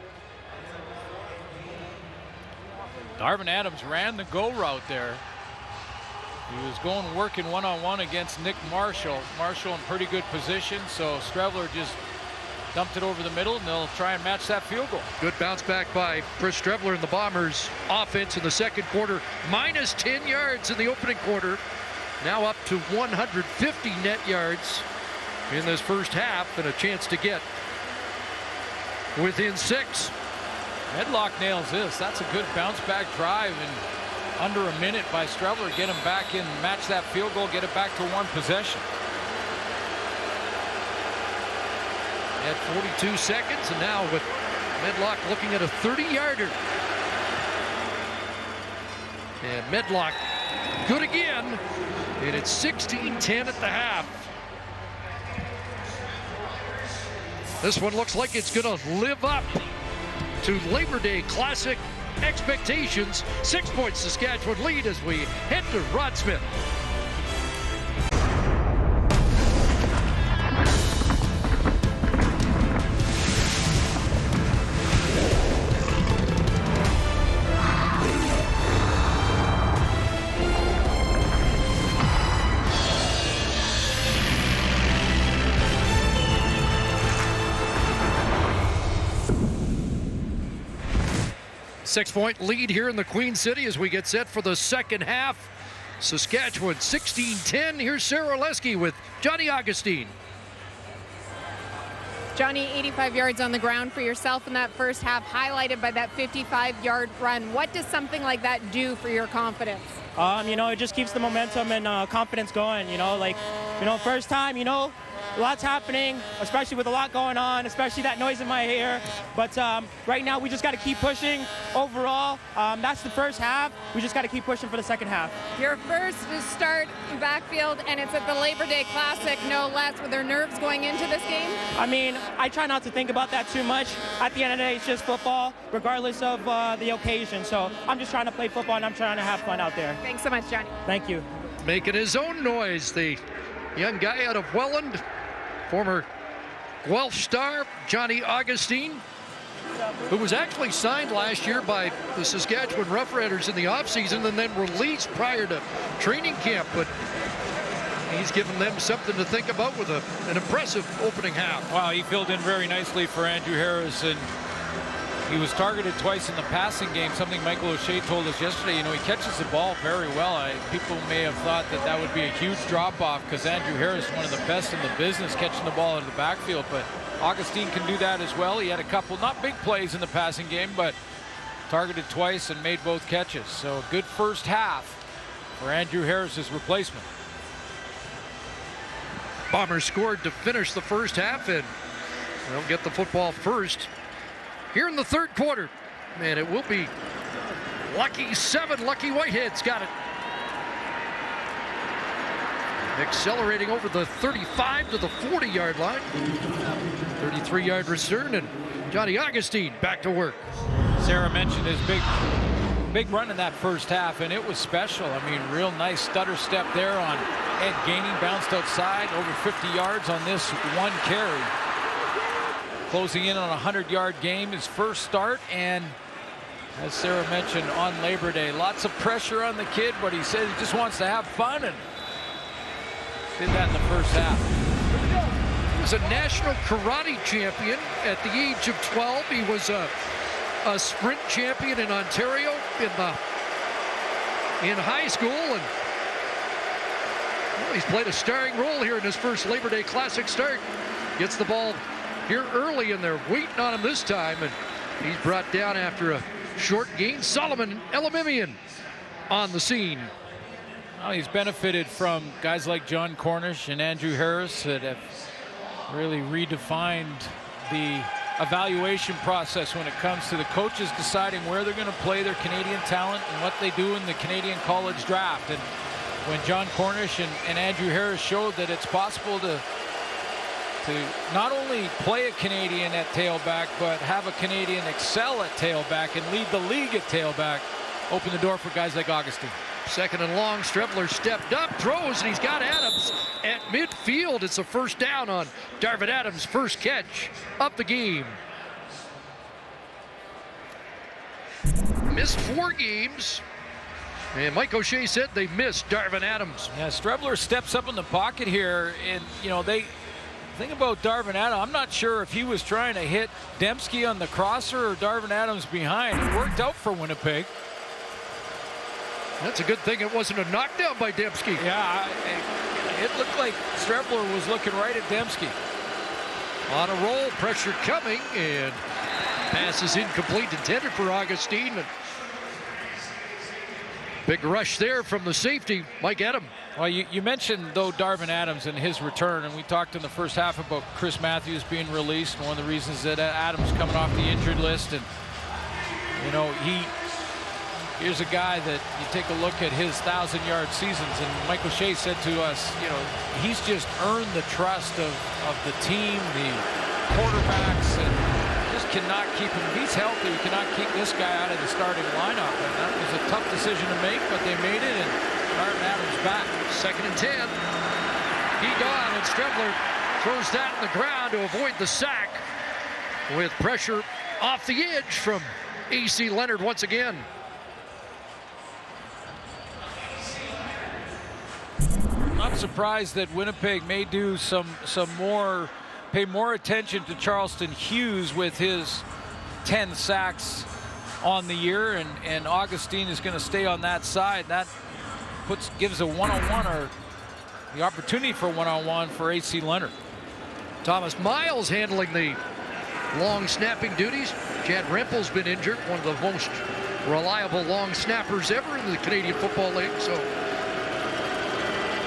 Speaker 3: Darvin Adams ran the go route there. He was going working one-on-one against Nick Marshall. Marshall in pretty good position, so Strebler just dumped it over the middle, and they'll try and match that field goal.
Speaker 2: Good bounce back by Chris Strebler and the Bombers offense in the second quarter. Minus 10 yards in the opening quarter. Now up to 150 net yards in this first half, and a chance to get within 6.
Speaker 3: Medlock nails this. That's a good bounce back drive in under a minute by Strebler. Get him back in, match that field goal, get it back to one possession.
Speaker 2: At 42 seconds, and now with Medlock looking at a 30-yarder. And Medlock good again, and it's 16-10 at the half. This one looks like it's going to live up to Labor Day Classic expectations. 6 points Saskatchewan lead as we head to Rod Smith. Six-point lead here in the Queen City as we get set for the second half. Saskatchewan 16-10. Here's Sarah Oleski with Johnny Augustine.
Speaker 8: Johnny, 85 yards on the ground for yourself in that first half, highlighted by that 55-yard run. What does something like that do for your confidence?
Speaker 13: It just keeps the momentum and confidence going. First time, lots happening, especially with a lot going on, especially that noise in my ear. But right now, we just got to keep pushing overall. That's the first half. We just got to keep pushing for the second half.
Speaker 8: Your first start in backfield, and it's at the Labor Day Classic, no less. Were there nerves going into this game?
Speaker 13: I try not to think about that too much. At the end of the day, it's just football, regardless of the occasion. So I'm just trying to play football, and I'm trying to have fun out there.
Speaker 8: Thanks so much, Johnny.
Speaker 13: Thank you.
Speaker 2: Making his own noise, the young guy out of Welland, former Guelph star Johnny Augustine, who was actually signed last year by the Saskatchewan Roughriders in the offseason and then released prior to training camp. But he's given them something to think about with an impressive opening half.
Speaker 3: Wow, he filled in very nicely for Andrew Harris, and he was targeted twice in the passing game, something Michael O'Shea told us yesterday. He catches the ball very well. People may have thought that would be a huge drop-off because Andrew Harris is one of the best in the business catching the ball out of the backfield, but Augustine can do that as well. He had a couple, not big plays in the passing game, but targeted twice and made both catches. So a good first half for Andrew Harris's replacement.
Speaker 2: Bombers scored to finish the first half, and they'll get the football first here in the third quarter. And it will be Lucky 7. Lucky Whitehead's got it. Accelerating over the 35 to the 40-yard line. 33-yard return, and Johnny Augustine back to work.
Speaker 3: Sarah mentioned his big run in that first half, and it was special. Real nice stutter step there on Ed Gainey, bounced outside over 50 yards on this one carry. Closing in on a 100-yard game, his first start, and as Sarah mentioned, on Labor Day, lots of pressure on the kid, but he says he just wants to have fun, and did that in the first half.
Speaker 2: He was a national karate champion at the age of 12. He was a sprint champion in Ontario in high school, and he's played a starring role here in his first Labor Day Classic start. Gets the ball here early, and they're waiting on him this time, and he's brought down after a short gain. Solomon Elamimian on the scene.
Speaker 3: Well, he's benefited from guys like John Cornish and Andrew Harris that have really redefined the evaluation process when it comes to the coaches deciding where they're going to play their Canadian talent and what they do in the Canadian college draft. And when John Cornish and Andrew Harris showed that it's possible to not only play a Canadian at tailback, but have a Canadian excel at tailback and lead the league at tailback, open the door for guys like Augustine.
Speaker 2: Second and long, Strebler stepped up, throws, and he's got Adams at midfield. It's a first down on Darvin Adams' first catch of the game. Missed 4 games. And Mike O'Shea said they missed Darvin Adams.
Speaker 3: Yeah, Strebler steps up in the pocket here, and they think about Darvin Adams. I'm not sure if he was trying to hit Dembski on the crosser or Darvin Adams behind. It worked out for Winnipeg.
Speaker 2: That's a good thing it wasn't a knockdown by Dembski.
Speaker 3: Yeah, it looked like Strebler was looking right at Dembski.
Speaker 2: On a roll, pressure coming, and pass is incomplete, intended for Augustine. Big rush there from the safety, Mike Adam.
Speaker 3: Well, you mentioned, though, Darvin Adams and his return, and we talked in the first half about Chris Matthews being released, and one of the reasons that Adams coming off the injured list. And, here's a guy that you take a look at his 1,000-yard seasons, and Mike O'Shea said to us, he's just earned the trust of the team, the quarterbacks, and just cannot keep him. If he's healthy, you cannot keep this guy out of the starting lineup. And that was a tough decision to make, but they made it, and Martin Adams back.
Speaker 2: 2nd and 10. He gone, and Strebler throws that in the ground to avoid the sack with pressure off the edge from A.C. Leonard once again.
Speaker 3: Not surprised that Winnipeg may do pay more attention to Charleston Hughes with his 10 sacks on the year, and Augustine is going to stay on that side. That gives a one-on-one, or the opportunity for one-on-one for A.C. Leonard.
Speaker 2: Thomas Miles handling the long snapping duties. Chad Rempel's been injured, one of the most reliable long snappers ever in the Canadian Football League, so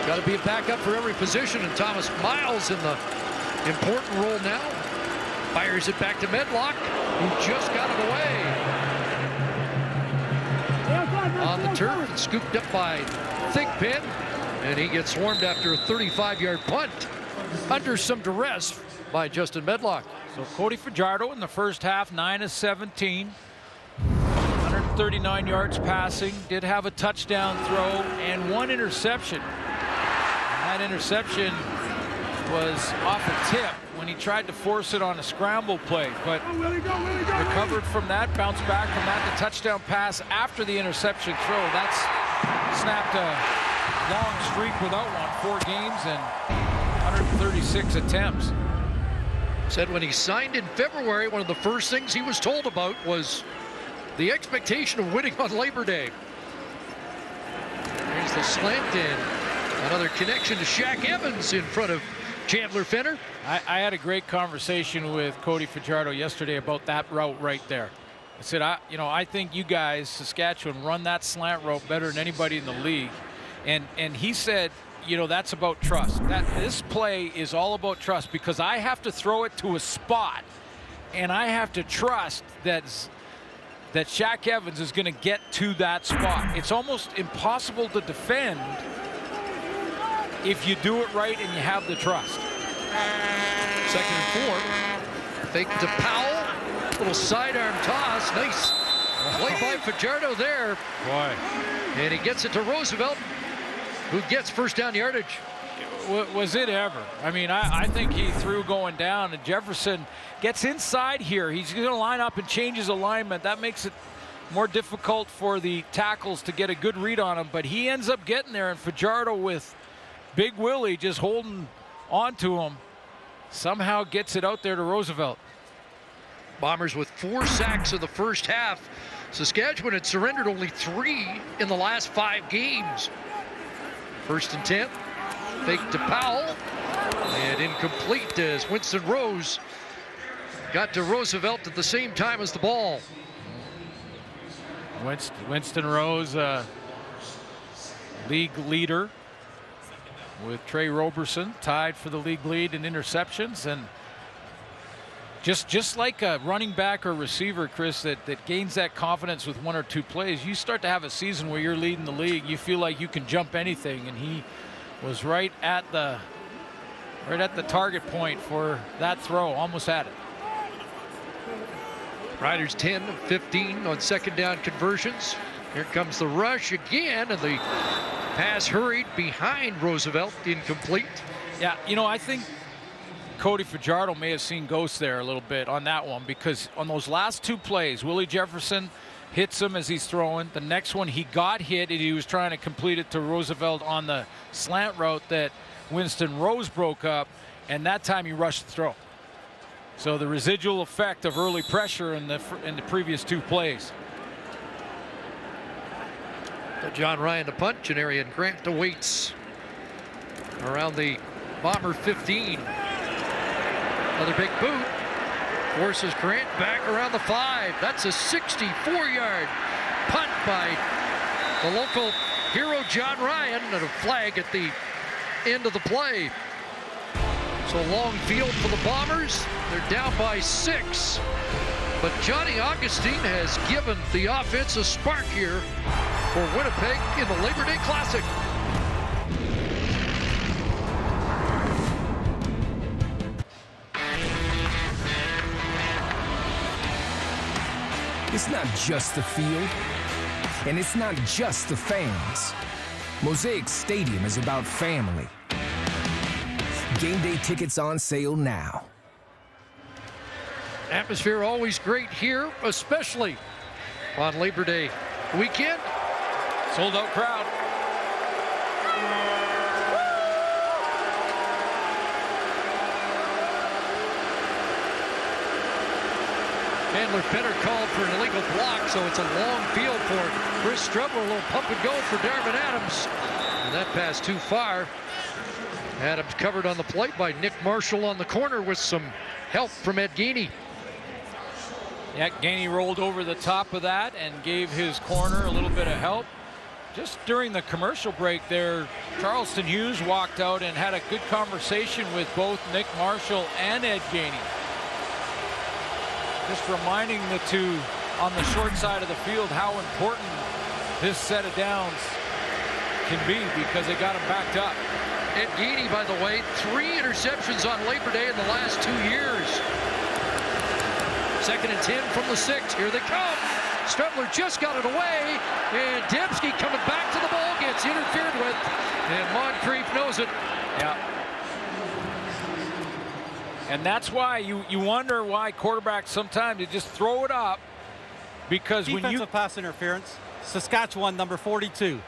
Speaker 2: got to be a backup for every position, and Thomas Miles in the important role now. Fires it back to Medlock, who just got it away. On the turf and scooped up by Thigpen, and he gets swarmed after a 35-yard punt under some duress by Justin Medlock.
Speaker 3: So Cody Fajardo in the first half, 9 of 17. 139 yards passing, did have a touchdown throw and 1 interception. And that interception was off a tip when he tried to force it on a scramble play, but recovered from that, bounced back from that. The touchdown pass after the interception throw, that's snapped a long streak without one, 4 games and 136 attempts.
Speaker 2: Said when he signed in February, one of the first things he was told about was the expectation of winning on Labor Day. There's the slant in. Another connection to Shaq Evans in front of Chandler Fenner.
Speaker 3: I had a great conversation with Cody Fajardo yesterday about that route right there. I said, I think you guys, Saskatchewan, run that slant route better than anybody in the league. And he said, that's about trust. This play is all about trust, because I have to throw it to a spot, and I have to trust that Shaq Evans is going to get to that spot. It's almost impossible to defend if you do it right and you have the trust.
Speaker 2: 2nd and 4. Fake to Powell. Little sidearm toss. Nice play by Fajardo there.
Speaker 3: Boy.
Speaker 2: And he gets it to Roosevelt, who gets first down yardage.
Speaker 3: Was it ever? I mean, I think he threw going down, and Jefferson gets inside here. He's going to line up and change his alignment. That makes it more difficult for the tackles to get a good read on him, but he ends up getting there, and Fajardo with Big Willie just holding on to him somehow gets it out there to Roosevelt.
Speaker 2: Bombers with 4 sacks in the first half. Saskatchewan had surrendered only 3 in the last 5 games. 1st and 10. Fake to Powell, and incomplete as Winston Rose got to Roosevelt at the same time as the ball.
Speaker 3: Winston Rose, league leader, with Trey Roberson tied for the league lead in interceptions. And just like a running back or receiver, Chris, that gains that confidence with 1 or 2 plays, you start to have a season where you're leading the league. You feel like you can jump anything, and he was right at the target point for that throw. Almost had it.
Speaker 2: Riders 10 of 15 on 2nd down conversions. Here comes the rush again, and the pass hurried behind Roosevelt, incomplete.
Speaker 3: Yeah, I think Cody Fajardo may have seen ghosts there a little bit on that one, because on those last 2 plays, Willie Jefferson hits him as he's throwing. The next one, he got hit, and he was trying to complete it to Roosevelt on the slant route that Winston Rose broke up, and that time he rushed the throw. So the residual effect of early pressure in the previous 2 plays.
Speaker 2: John Ryan to punt. Janarian Grant awaits around the Bomber 15. Another big boot. Forces Grant back around the 5. That's a 64-yard punt by the local hero John Ryan, and a flag at the end of the play. So long field for the Bombers. They're down by 6. But Johnny Augustine has given the offense a spark here for Winnipeg in the Labor Day Classic.
Speaker 14: It's not just the field, and it's not just the fans. Mosaic Stadium is about family. Game day tickets on sale now.
Speaker 2: Atmosphere always great here, especially on Labor Day weekend.
Speaker 3: Sold out crowd.
Speaker 2: Chandler Penner called for an illegal block, so it's a long field for Chris Strubler. A little pump and go for Darvin Adams. And that pass too far. Adams covered on the plate by Nick Marshall on the corner with some help from Ed Gainey.
Speaker 3: Yeah, Gainey rolled over the top of that and gave his corner a little bit of help. Just during the commercial break there, Charleston Hughes walked out and had a good conversation with both Nick Marshall and Ed Gainey. Just reminding the two on the short side of the field how important this set of downs can be because they got him backed up.
Speaker 2: Ed Gainey, by the way, 3 interceptions on Labor Day in the last 2 years. 2nd and 10 from the 6. Here they come. Strubler just got it away, and Dembski coming back to the ball gets interfered with, and Moncrief knows it.
Speaker 3: Yeah. And that's why you wonder why quarterbacks sometimes they just throw it up, because when you
Speaker 4: defensive pass interference, Saskatchewan number 42.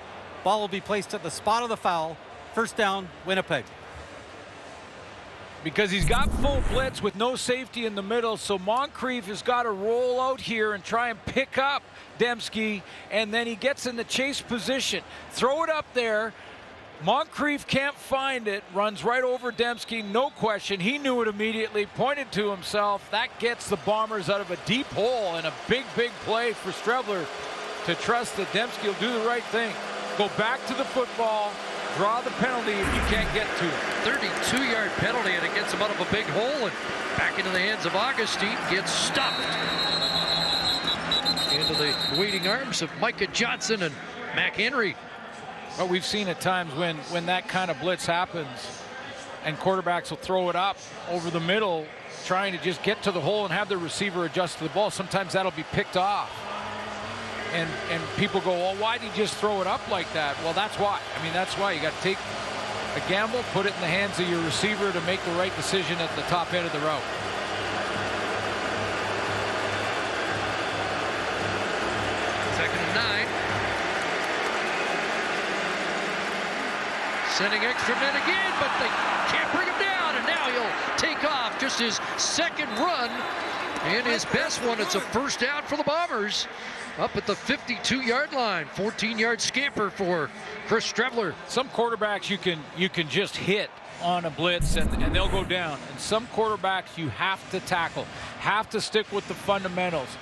Speaker 4: Ball will be placed at the spot of the foul. First down, Winnipeg.
Speaker 3: Because he's got full blitz with no safety in the middle, so Moncrief has got to roll out here and try and pick up Dembski, and then he gets in the chase position. Throw it up there. Moncrief can't find it, runs right over Dembski, no question. He knew it immediately, pointed to himself. That gets the Bombers out of a deep hole, and a big, big play for Strubler to trust that Dembski will do the right thing. Go back to the football, draw the penalty if you can't get to it.
Speaker 2: 32-yard penalty, and it gets him out of a big hole and back into the hands of Augustine. Gets stopped. Into the waiting arms of Micah Johnson and Mac Henry.
Speaker 3: Well, we've seen at times when that kind of blitz happens and quarterbacks will throw it up over the middle, trying to just get to the hole and have the receiver adjust to the ball. Sometimes that'll be picked off. And people go, well, why did you just throw it up like that? Well, that's why. I mean, that's why. You got to take a gamble, put it in the hands of your receiver to make the right decision at the top end of the route.
Speaker 2: Second and 9. Sending extra men again, but they can't bring him down, and now he'll take off. Just his second run and his best one. It's a first down for the Bombers up at the 52-yard line. 14-yard scamper for Chris Strubler.
Speaker 3: Some quarterbacks you can just hit on a blitz and they'll go down, and some quarterbacks you have to tackle, have to stick with the fundamentals.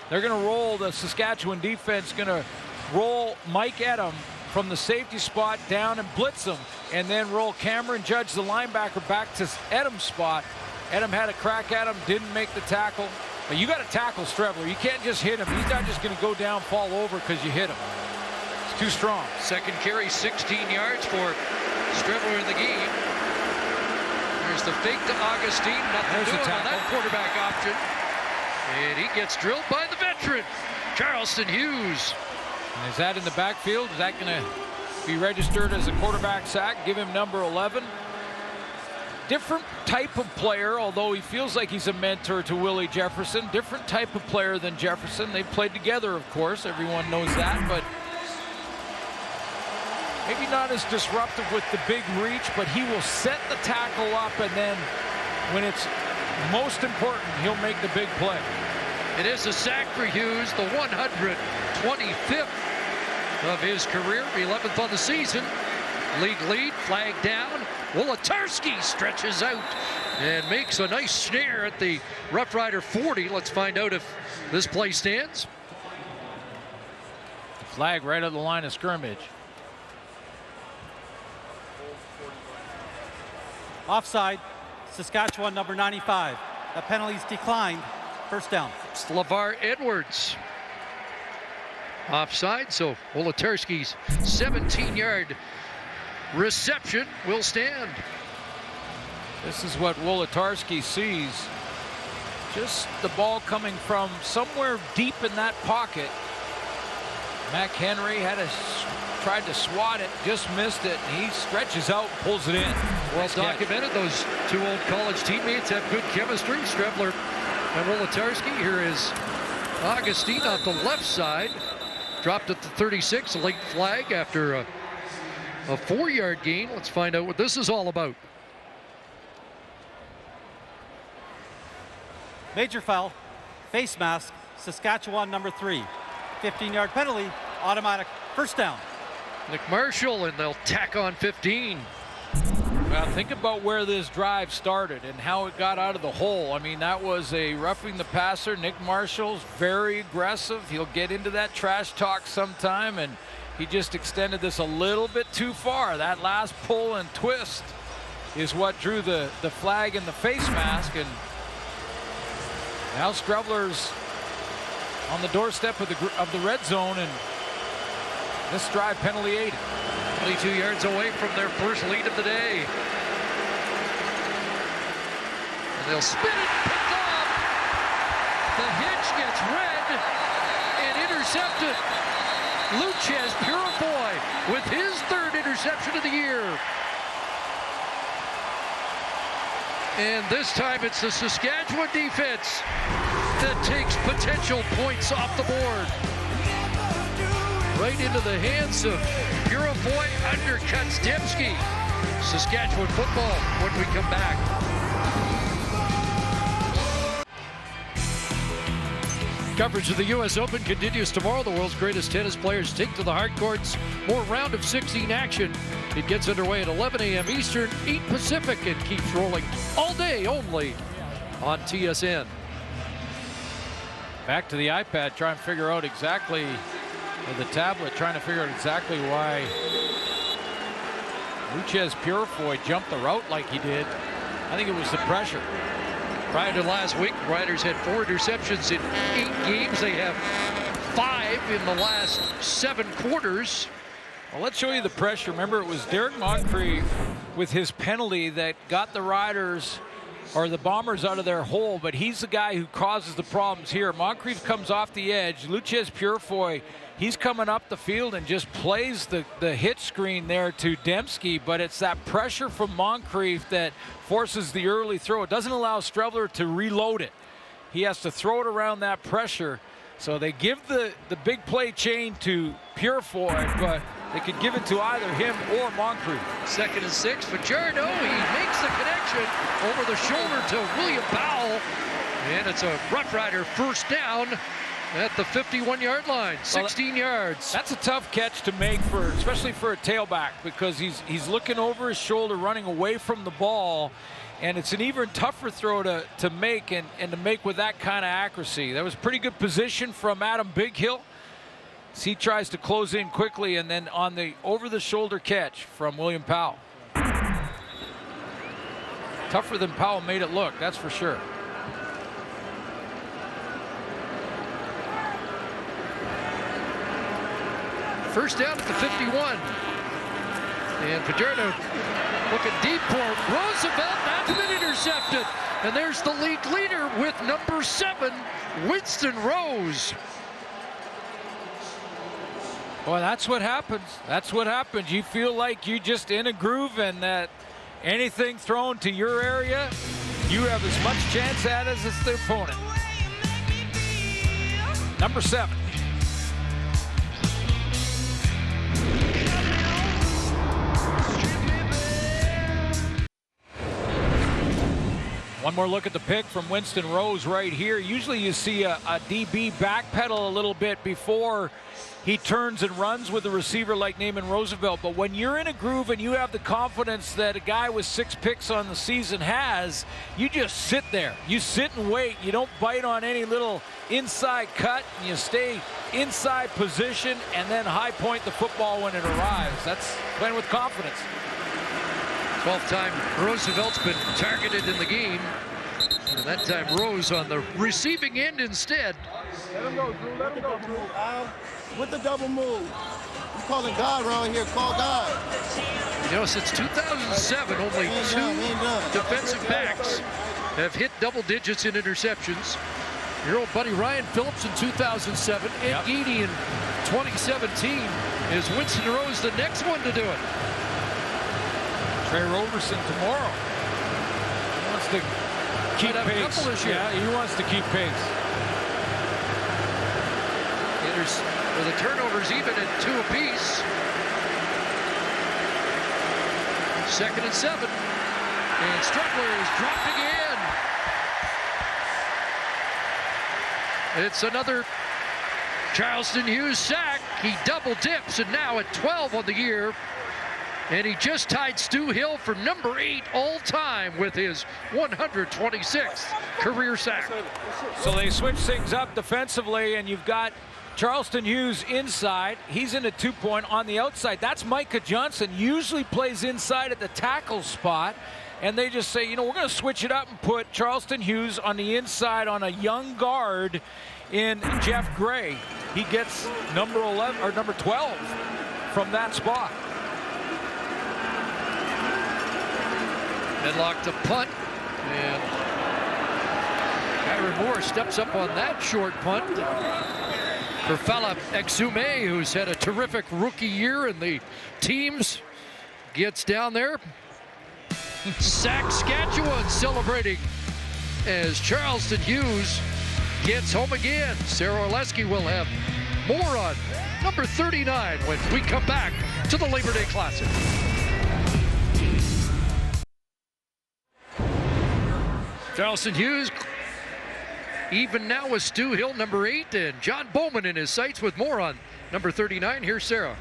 Speaker 3: They're going to roll, the Saskatchewan defense going to roll Mike Edom from the safety spot down and blitz him, and then roll Cameron Judge, the linebacker, back to Edom's spot. Edom had a crack at him, didn't make the tackle. But you got to tackle Strubler. You can't just hit him. He's not just going to go down, fall over because you hit him. It's too strong.
Speaker 2: Second carry, 16 yards for Strubler in the game. There's the fake to Augustine. Nothing doing on that quarterback option. And he gets drilled by the veteran, Charleston Hughes.
Speaker 3: And is that in the backfield? Is that going to be registered as a quarterback sack? Give him number 11. Different type of player, although he feels like he's a mentor to Willie Jefferson. Different type of player than Jefferson. They played together, of course. Everyone knows that, but maybe not as disruptive with the big reach, but he will set the tackle up, and then when it's most important, he'll make the big play.
Speaker 2: It is a sack for Hughes, the 125th of his career, 11th on the season. League lead, flag down. Wolotarski stretches out and makes a nice snare at the Rough Rider 40. Let's find out if this play stands.
Speaker 3: Flag right at the line of scrimmage.
Speaker 4: Offside, Saskatchewan number 95. The penalties declined. First down.
Speaker 2: It's LeVar Edwards. Offside, so Wolotarski's 17-yard reception will stand.
Speaker 3: This is what Wolotarski sees. Just the ball coming from somewhere deep in that pocket. McHenry tried to swat it, just missed it. And he stretches out, pulls it in.
Speaker 2: Well documented. Those two old college teammates have good chemistry. Strebler and Wolodarski. Here is Augustine on the left side. Dropped at the 36, a late flag after a 4-yard gain. Let's find out what this is all about.
Speaker 4: Major foul, face mask, Saskatchewan number 3. 15-yard penalty, automatic first down.
Speaker 2: Nick Marshall, and they'll tack on 15.
Speaker 3: Well, think about where this drive started and how it got out of the hole. I mean, that was a roughing the passer. Nick Marshall's very aggressive. He'll get into that trash talk sometime, and he just extended this a little bit too far. That last pull and twist is what drew the flag and the face mask, and now Strebler's on the doorstep of the red zone, and this drive penalty aided.
Speaker 2: 22 yards away from their first lead of the day. And they'll spin it, picked off. The hitch gets red and intercepted. Luchez Purifoy with his 3rd interception of the year. And this time it's the Saskatchewan defense that takes potential points off the board. Right into the hands of Purifoy, undercuts Dembski. Saskatchewan football when we come back. Coverage of the U.S. Open continues tomorrow. The world's greatest tennis players take to the hard courts. More round of 16 action. It gets underway at 11 a.m. Eastern, 8 Pacific, and keeps rolling all day only on TSN.
Speaker 3: Back to the iPad, trying to figure out exactly, or the tablet, trying to figure out exactly why Luchez Purifoy jumped the route like he did. I think it was the pressure.
Speaker 2: Prior to last week, Riders had 4 interceptions in 8 games. They have 5 in the last 7 quarters.
Speaker 3: Well, let's show you the pressure. Remember, it was Derek Moncrief with his penalty that got the Riders or the Bombers out of their hole, but he's the guy who causes the problems here. Moncrief comes off the edge. Luchez Purifoy, he's coming up the field and just plays the hit screen there to Dembski, but it's that pressure from Moncrief that forces the early throw. It doesn't allow Strebler to reload it. He has to throw it around that pressure. So they give the big play chain to Purifoy, but they could give it to either him or Moncrief.
Speaker 2: 2nd and 6. Fajardo, he makes the connection over the shoulder to William Powell. And it's a Roughrider first down at the 51-yard line, 16 yards.
Speaker 3: That's a tough catch to make, especially for a tailback, because he's looking over his shoulder, running away from the ball. And it's an even tougher throw to make, and to make with that kind of accuracy. That was pretty good position from Adam Bighill. He tries to close in quickly, and then on the over-the-shoulder catch from William Powell. Tougher than Powell made it look, that's for sure.
Speaker 2: First down at the 51. And Fajardo looking deep for Roosevelt. That's been intercepted. And there's the league leader with number 7, Winston Rose.
Speaker 3: Boy, that's what happens. That's what happens. You feel like you're just in a groove, and that anything thrown to your area, you have as much chance at as the opponent. Number 7. One more look at the pick from Winston Rose right here. Usually you see a DB backpedal a little bit before he turns and runs with a receiver like Naaman Roosevelt. But when you're in a groove and you have the confidence that a guy with 6 picks on the season has, you just sit there. You sit and wait. You don't bite on any little inside cut. And you stay inside position and then high point the football when it arrives. That's playing with confidence.
Speaker 2: 12th time Roosevelt's been targeted in the game. And that time Rose on the receiving end instead.
Speaker 15: Let him go, Drew. Let him go, Drew. With the double move. You calling God around here. Call God.
Speaker 2: You know, since 2007, only 2 defensive backs have hit double digits in interceptions. Your old buddy Ryan Phillips in 2007, Ed Geedy in 2017. Is Winston Rose the next one to do it?
Speaker 3: Trey Roberson tomorrow. He wants to keep pace. Yeah, he wants to keep pace.
Speaker 2: The turnovers even at 2 apiece. 2nd and 7. And Strugler is dropped again. It's another Charleston Hughes sack. He double dips and now at 12 on the year. And he just tied Stu Hill for number 8 all time with his 126th career sack.
Speaker 3: So they switch things up defensively, and you've got Charleston Hughes inside. He's in a 2-point on the outside. That's Micah Johnson. Usually plays inside at the tackle spot. And they just say, you know, we're going to switch it up and put Charleston Hughes on the inside on a young guard in Jeff Gray. He gets number 11 or number 12 from that spot.
Speaker 2: Medlock to punt, and Kyron Moore steps up on that short punt. For Fala Exume, who's had a terrific rookie year, and the teams gets down there. Saskatchewan celebrating as Charleston Hughes gets home again. Sarah Orleski will have more on number 39 when we come back to the Labor Day Classic. Charleston Hughes even now with Stu Hill, number 8, and John Bowman in his sights with more on number 39. Here's Sarah.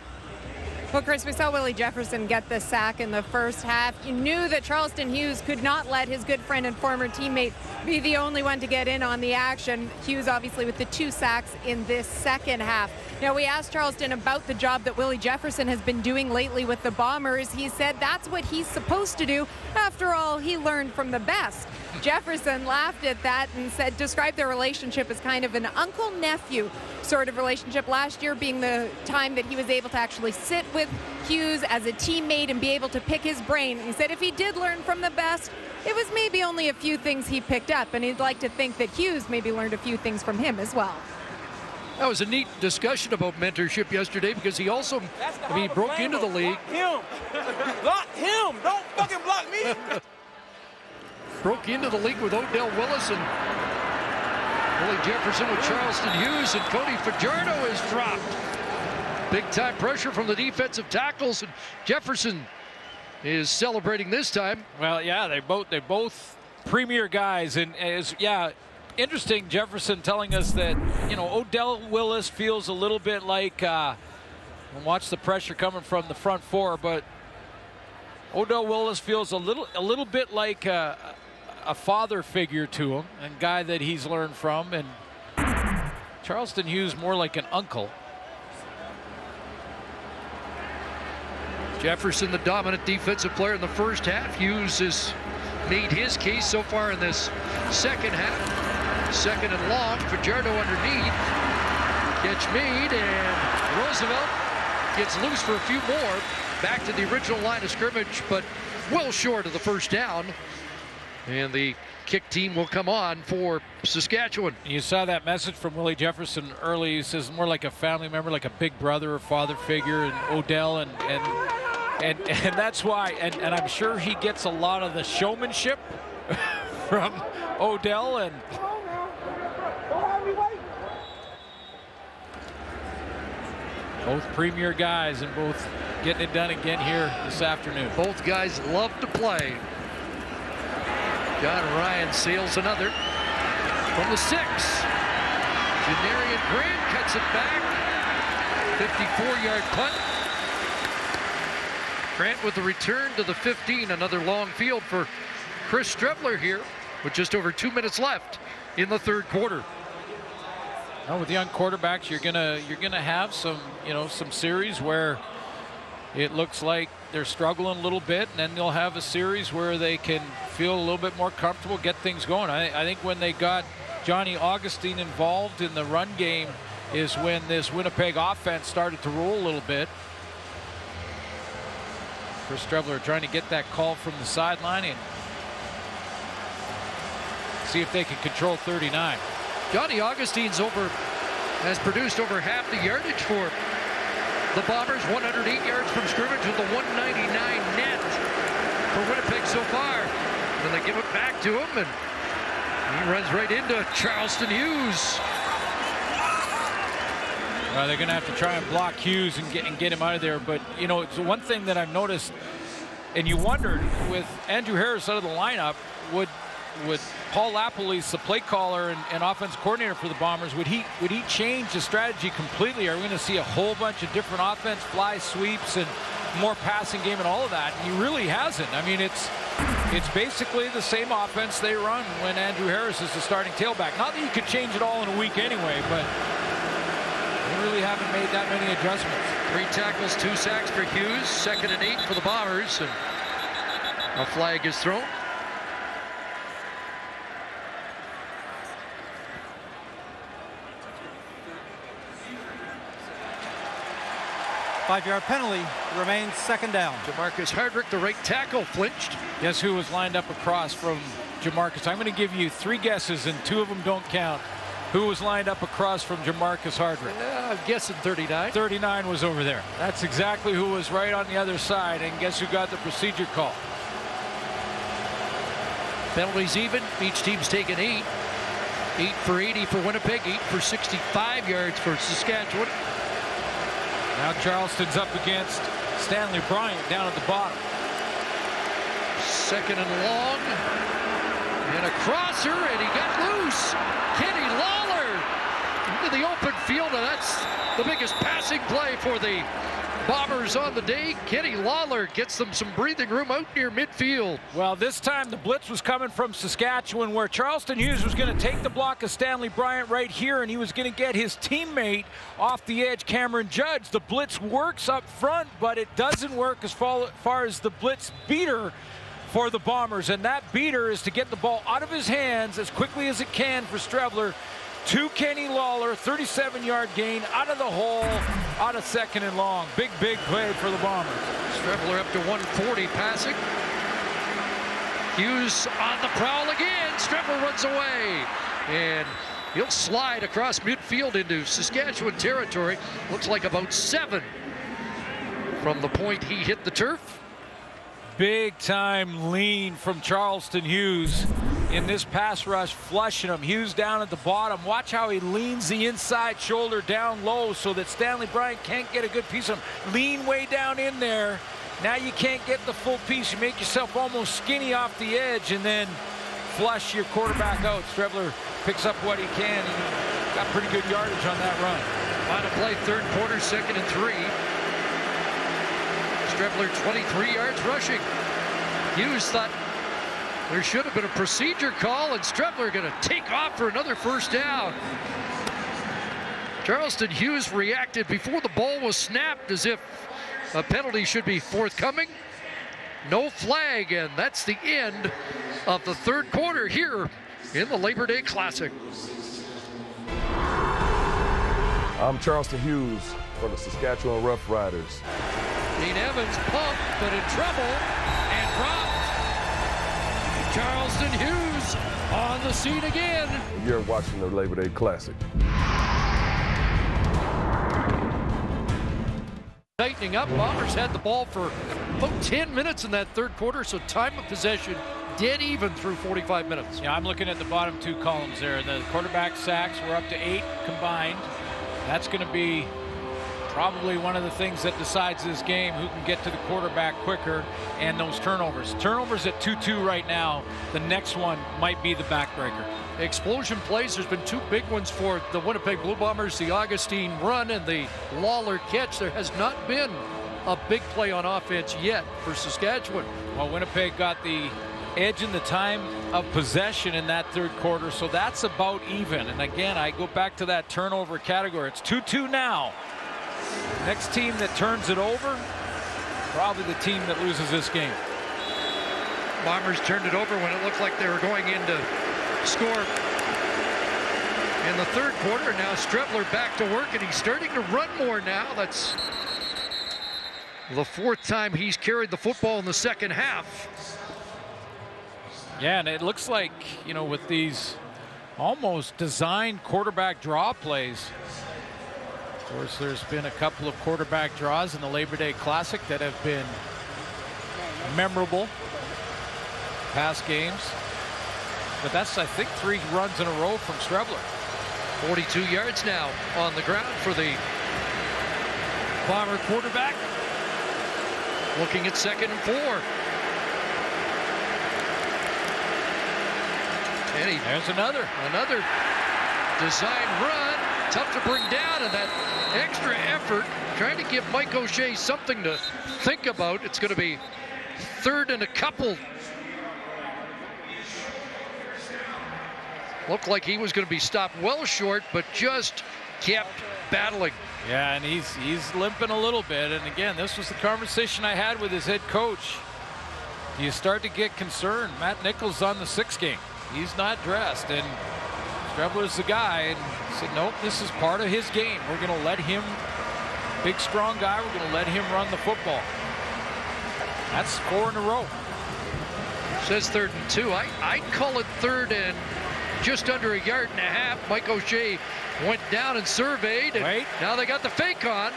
Speaker 8: Well, Chris, we saw Willie Jefferson get the sack in the first half. You knew that Charleston Hughes could not let his good friend and former teammate be the only one to get in on the action. Hughes obviously with the 2 sacks in this second half. Now, we asked Charleston about the job that Willie Jefferson has been doing lately with the Bombers. He said that's what he's supposed to do. After all, he learned from the best. Jefferson laughed at that and said, described their relationship as kind of an uncle-nephew sort of relationship. Last year being the time that he was able to actually sit with Hughes as a teammate and be able to pick his brain. He said if he did learn from the best, it was maybe only a few things he picked up, and he'd like to think that Hughes maybe learned a few things from him as well.
Speaker 2: That was a neat discussion about mentorship yesterday, because he also, he broke into the league.
Speaker 15: Block him. Don't fucking block me.
Speaker 2: Broke into the league with Odell Willis and Willie Jefferson with Charleston Hughes, and Cody Fajardo is dropped. Big time pressure from the defensive tackles, and Jefferson is celebrating this time.
Speaker 3: Well, yeah, they're both premier guys, and interesting. Jefferson telling us that, you know, Odell Willis feels a little bit like watch the pressure coming from the front 4, but Odell Willis feels a little bit like a father figure to him, and guy that he's learned from, and Charleston Hughes more like an uncle.
Speaker 2: Jefferson, the dominant defensive player in the first half. Hughes has made his case so far in this second half. 2nd and long, Fajardo underneath. Catch made, and Roosevelt gets loose for a few more. Back to the original line of scrimmage, but well short of the first down. And the kick team will come on for Saskatchewan.
Speaker 3: You saw that message from Willie Jefferson early. He says more like a family member, like a big brother or father figure, and Odell, and that's why, and I'm sure he gets a lot of the showmanship from Odell, and both premier guys, and both getting it done again here this afternoon.
Speaker 2: Both guys love to play. John Ryan sails another from the 6. Janarian Grant cuts it back. 54-yard punt. Grant with the return to the 15. Another long field for Chris Strebler here with just over 2 minutes left in the third quarter.
Speaker 3: Well, with young quarterbacks, you're gonna have some series where it looks like they're struggling a little bit, and then they'll have a series where they can feel a little bit more comfortable, get things going. I think when they got Johnny Augustine involved in the run game is when this Winnipeg offense started to roll a little bit. Chris Strebler trying to get that call from the sideline, and see if they can control 39.
Speaker 2: Johnny Augustine's has produced over half the yardage for the Bombers. 108 yards from scrimmage with a 199 net for Winnipeg so far. And they give it back to him, and he runs right into Charleston Hughes.
Speaker 3: Well, they're going to have to try and block Hughes and get him out of there. But, you know, it's one thing that I've noticed, and you wondered, with Andrew Harris out of the lineup, would Paul Lapalese, the play caller and offense coordinator for the Bombers, would he change the strategy completely? Are we going to see a whole bunch of different offense, fly sweeps, and more passing game and all of that? And he really hasn't. I mean, it's basically the same offense they run when Andrew Harris is the starting tailback. Not that you could change it all in a week anyway, but they really haven't made that many adjustments.
Speaker 2: 3 tackles, 2 sacks for Hughes. 2nd and 8 for the Bombers, and a flag is thrown.
Speaker 4: Five-yard penalty, remains 2nd down.
Speaker 2: Jamarcus Hardrick, the right tackle, flinched.
Speaker 3: Guess who was lined up across from Jamarcus? I'm going to give you 3 guesses, and 2 of them don't count. Who was lined up across from Jamarcus Hardrick?
Speaker 2: I'm guessing 39.
Speaker 3: 39 was over there. That's exactly who was right on the other side, and guess who got the procedure call?
Speaker 2: Penalties even. Each team's taken 8. 8 for 80 for Winnipeg, 8 for 65 yards for Saskatchewan.
Speaker 3: Now Charleston's up against Stanley Bryant down at the bottom.
Speaker 2: 2nd and long. And a crosser, and he got loose. Kenny Lawler into the open field, and that's the biggest passing play for the Bombers on the day. Kenny Lawler gets them some breathing room out near midfield.
Speaker 3: Well, this time the blitz was coming from Saskatchewan, where Charleston Hughes was going to take the block of Stanley Bryant right here, and he was going to get his teammate off the edge, Cameron Judge. The blitz works up front, but it doesn't work as far as the blitz beater for the Bombers, and that beater is to get the ball out of his hands as quickly as it can for Strebler to Kenny Lawler. 37-yard gain out of the hole, out of 2nd and long. Big play for the Bombers.
Speaker 2: Strebler up to 140 passing. Hughes on the prowl again. Strebler runs away, and he'll slide across midfield into Saskatchewan territory. Looks like about 7 from the point he hit the turf.
Speaker 3: Big time lean from Charleston Hughes in this pass rush, flushing him. Hughes down at the bottom. Watch how he leans the inside shoulder down low so that Stanley Bryant can't get a good piece of him. Lean way down in there. Now you can't get the full piece. You make yourself almost skinny off the edge and then flush your quarterback out. Strebler picks up what he can, and got pretty good yardage on that run.
Speaker 2: Final play, 3rd quarter, 2nd and 3. Strebler 23 yards rushing. Hughes thought there should have been a procedure call, and Strebler going to take off for another 1st down. Charleston Hughes reacted before the ball was snapped as if a penalty should be forthcoming. No flag, and that's the end of the 3rd quarter here in the Labor Day Classic.
Speaker 16: I'm Charleston Hughes for the Saskatchewan Roughriders.
Speaker 2: Dean Evans pumped, but in trouble, and dropped. Charleston Hughes on the scene again.
Speaker 16: You're watching the Labor Day Classic.
Speaker 2: Tightening up, Bombers had the ball for about 10 minutes in that 3rd quarter, so time of possession dead even through 45 minutes.
Speaker 3: Yeah, I'm looking at the bottom 2 columns there. The quarterback sacks were up to 8 combined. That's going to be probably one of the things that decides this game, who can get to the quarterback quicker, and those turnovers. Turnovers at 2-2 right now. The next one might be the backbreaker.
Speaker 2: Explosion plays. There's been 2 big ones for the Winnipeg Blue Bombers, the Augustine run and the Lawler catch. There has not been a big play on offense yet for Saskatchewan.
Speaker 3: Well, Winnipeg got the edge in the time of possession in that 3rd quarter, so that's about even. And again, I go back to that turnover category. It's 2-2 now. Next team that turns it over, probably the team that loses this game.
Speaker 2: Bombers turned it over when it looked like they were going in to score in the 3rd quarter. Now Strebler back to work, and he's starting to run more now. That's the 4th time he's carried the football in the 2nd half.
Speaker 3: Yeah, and it looks like, you know, with these almost designed quarterback draw plays. Of course, there's been a couple of quarterback draws in the Labor Day Classic that have been memorable past games. But that's, I think, 3 runs in a row from Strebler.
Speaker 2: 42 yards now on the ground for the Bomber quarterback. Looking at 2nd and 4. And
Speaker 3: there's another
Speaker 2: design run. Tough to bring down, and that extra effort trying to give Mike O'Shea something to think about. It's going to be 3rd and a couple. Looked like he was going to be stopped well short, but just kept battling.
Speaker 3: Yeah, and he's limping a little bit. And again, this was the conversation I had with his head coach. You start to get concerned. Matt Nichols on the 6th game. He's not dressed, and Strebler's the guy. And he said, nope, this is part of his game. We're going to let him, big strong guy, we're going to let him run the football. That's 4 in a row.
Speaker 2: Says 3rd and 2. I'd call it 3rd and just under 1.5 yards. Mike O'Shea went down and surveyed. And now they got the fake on,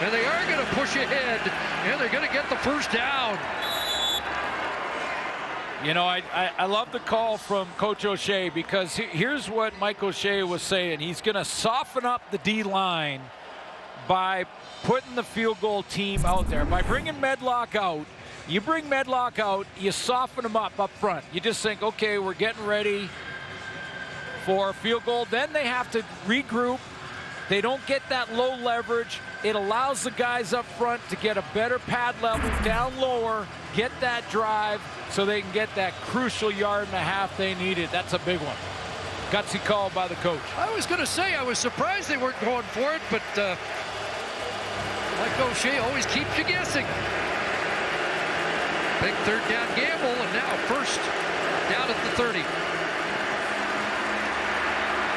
Speaker 2: and they are going to push ahead, and they're going to get the first down.
Speaker 3: You know, I love the call from Coach O'Shea, because here's what Mike O'Shea was saying. He's going to soften up the D-line by putting the field goal team out there. By bringing Medlock out, you bring Medlock out, you soften them up front. You just think, okay, we're getting ready for a field goal. Then they have to regroup. They don't get that low leverage. It allows the guys up front to get a better pad level down lower, get that drive, so they can get that crucial 1.5 yards they needed. That's a big one. Gutsy call by the coach.
Speaker 2: I was going to say, I was surprised they weren't going for it, but Mike O'Shea always keeps you guessing. Big 3rd down gamble, and now 1st down at the 30.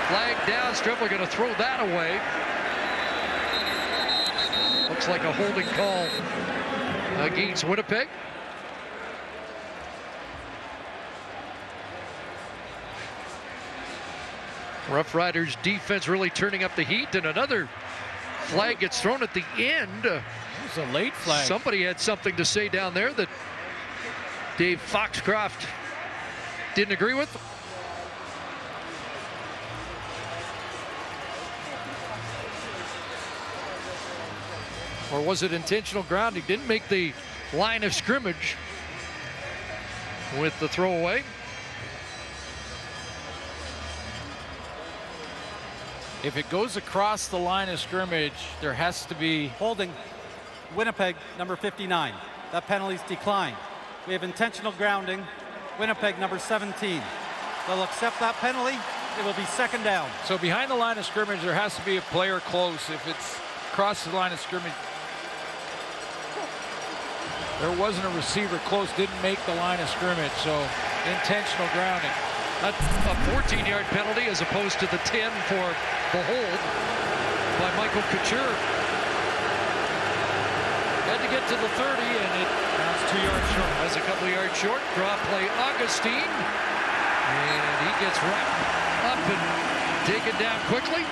Speaker 2: Flag down. Strebler going to throw that away. Looks like a holding call against Winnipeg. Roughriders defense really turning up the heat, and another flag gets thrown at the end.
Speaker 3: It was a late flag.
Speaker 2: Somebody had something to say down there that Dave Foxcroft didn't agree with. Or was it intentional grounding? Didn't make the line of scrimmage with the throwaway.
Speaker 3: If it goes across the line of scrimmage, there has to be
Speaker 4: holding. Winnipeg, number 59. That penalty's declined. We have intentional grounding. Winnipeg, number 17. They'll accept that penalty. It will be 2nd down.
Speaker 3: So behind the line of scrimmage, there has to be a player close. If it's across the line of scrimmage, there wasn't a receiver close, didn't make the line of scrimmage, so intentional grounding.
Speaker 2: A 14-yard penalty as opposed to the 10 for the hold by Michael Couture. Had to get to the 30, and it's 2 yards short. That's a couple of yards short. Draw play, Augustine. And he gets wrapped up and taken down quickly.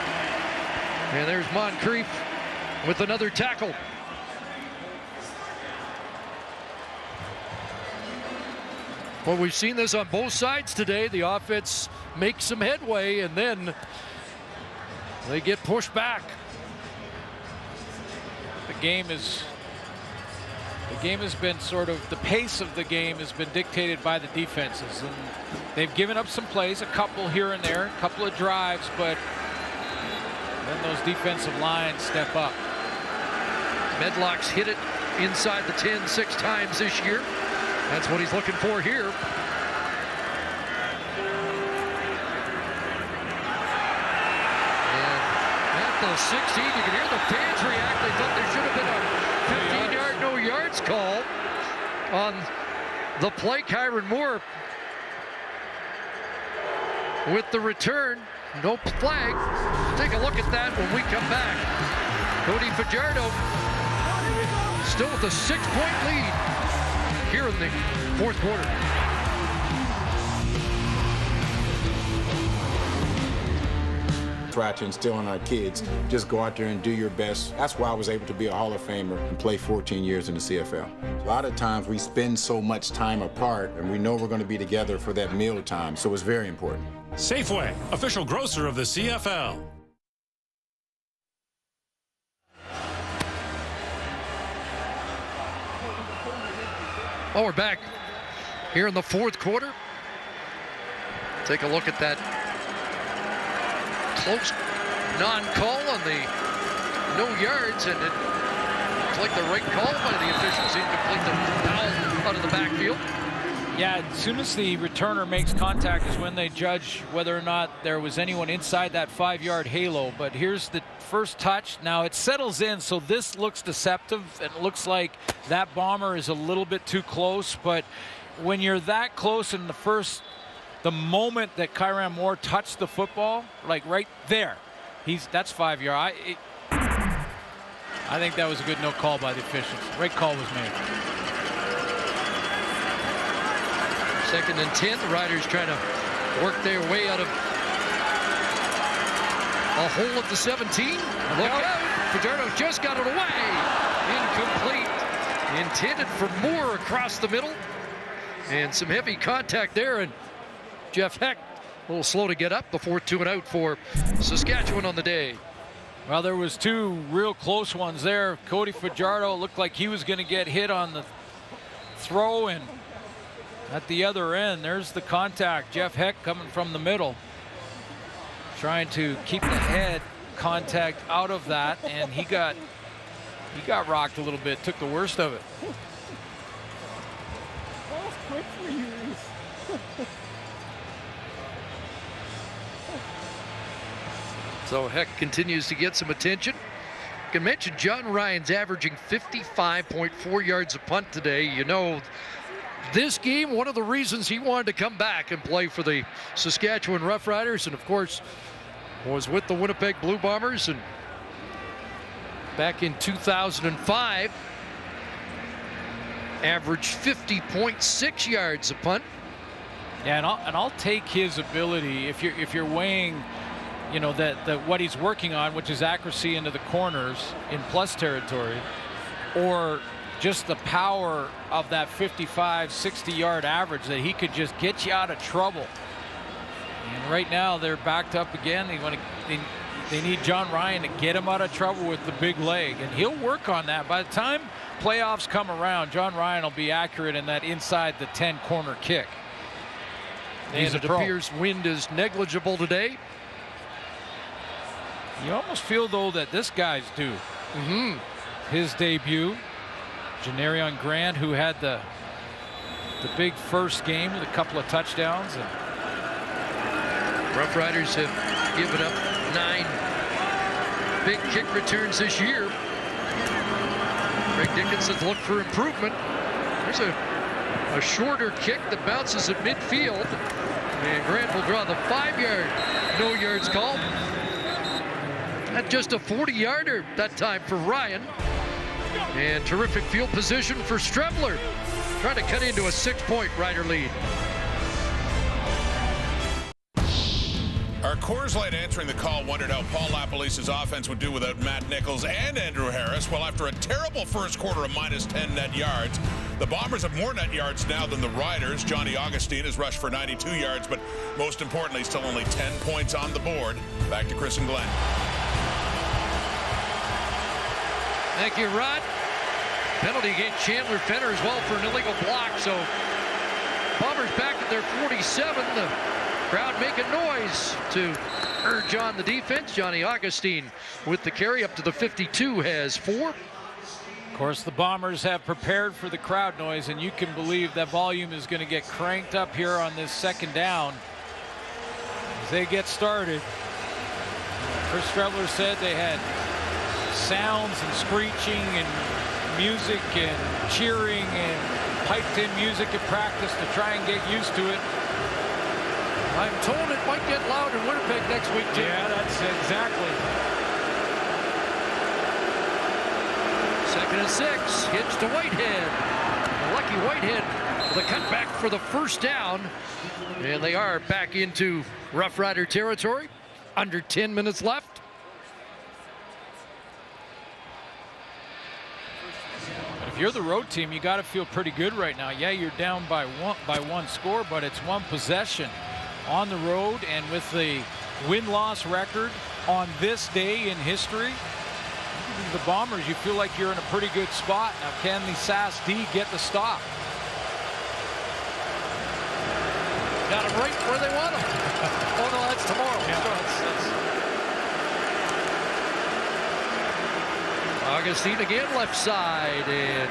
Speaker 2: And there's Moncrief with another tackle. Well, we've seen this on both sides today. The offense makes some headway, and then they get pushed back.
Speaker 3: The game has been sort of, the pace of the game has been dictated by the defenses. And they've given up some plays, a couple here and there, a couple of drives, but then those defensive lines step up.
Speaker 2: Medlock's hit it inside the 10 6 times this year. That's what he's looking for here. And at the 16, you can hear the fans react. They thought there should have been a 15-yard no yards call on the play. Kyron Moore with the return. No flag. Take a look at that when we come back. Cody Fajardo still with a 6-point lead here in the 4th quarter.
Speaker 17: Try to instill in our kids, just go out there and do your best. That's why I was able to be a Hall of Famer and play 14 years in the CFL. A lot of times we spend so much time apart, and we know we're going to be together for that meal time, so it's very important.
Speaker 18: Safeway, official grocer of the CFL.
Speaker 2: Well, we're back here in the fourth quarter. Take a look at that close non-call on the no yards, and it looks like the right call by the officials. Incomplete the foul out of the backfield.
Speaker 3: Yeah, as soon as the returner makes contact is when they judge whether or not there was anyone inside that 5-yard halo. But here's the first touch. Now it settles in, so this looks deceptive. It looks like that bomber is a little bit too close. But when you're that close in the moment that Kyran Moore touched the football, like right there, that's 5 yard. I think that was a good no call by the officials. Right call was made.
Speaker 2: 2nd and 10. The Riders trying to work their way out of a hole at the 17. Look out! Fajardo just got it away. Incomplete. Intended for Moore across the middle. And some heavy contact there. And Jeff Heck a little slow to get up before 2 and out for Saskatchewan on the day.
Speaker 3: Well, there was 2 real close ones there. Cody Fajardo looked like he was going to get hit on the throw, and at the other end, there's the contact. Jeff Heck coming from the middle, trying to keep the head contact out of that, and he got rocked a little bit, took the worst of it.
Speaker 15: That was quick for you, Reese.
Speaker 2: So Heck continues to get some attention. I can mention John Ryan's averaging 55.4 yards a punt today. You know, this game, one of the reasons he wanted to come back and play for the Saskatchewan Roughriders, and of course was with the Winnipeg Blue Bombers, and back in 2005 averaged 50.6 yards a punt.
Speaker 3: Yeah, and I'll take his ability if you're weighing, you know, that what he's working on, which is accuracy into the corners in plus territory, or just the power of that 55, 60-yard average, that he could just get you out of trouble. And right now they're backed up again. They need John Ryan to get him out of trouble with the big leg, and he'll work on that. By the time playoffs come around, John Ryan will be accurate in that inside the 10 corner kick.
Speaker 2: And it appears wind is negligible today.
Speaker 3: You almost feel, though, that this guy's due. His debut, Janarion Grant, who had the big first game with a couple of touchdowns. And
Speaker 2: Roughriders have given up 9 big kick returns this year. Greg Dickinson's looked for improvement. There's a shorter kick that bounces at midfield, and Grant will draw the 5-yard no yards call. At just a 40-yarder that time for Ryan. And terrific field position for Strebler, trying to cut into a 6-point Rider lead.
Speaker 1: Our Coors Light answering the call wondered how Paul LaPolice's offense would do without Matt Nichols and Andrew Harris. Well, after a terrible first quarter of -10 net yards, the Bombers have more net yards now than the Riders. Johnny Augustine has rushed for 92 yards, but most importantly, still only 10 points on the board. Back to Chris and Glenn.
Speaker 2: Thank you, Rod. Penalty against Chandler Fenner as well for an illegal block. So Bombers back at their 47. The crowd making noise to urge on the defense. Johnny Augustine with the carry up to the 52 has 4.
Speaker 3: Of course, the Bombers have prepared for the crowd noise, and you can believe that volume is going to get cranked up here on this second down as they get started. Chris Strebler said they had sounds and screeching and music and cheering and piped in music at practice to try and get used to it.
Speaker 2: I'm told it might get loud in Winnipeg next week, too.
Speaker 3: Yeah, that's exactly.
Speaker 2: 2nd and 6, hitch to Whitehead. Lucky Whitehead with a cutback for the first down. And they are back into Rough Rider territory. under 10 minutes left.
Speaker 3: If you're the road team, you got to feel pretty good right now. Yeah, you're down by one score, but it's one possession on the road, and with the win-loss record on this day in history, the Bombers, you feel like you're in a pretty good spot. Now, can the Sask D get the stop?
Speaker 2: Got them right where they want them. Oh, no, that's tomorrow.
Speaker 3: Yeah.
Speaker 2: Augustine again left side and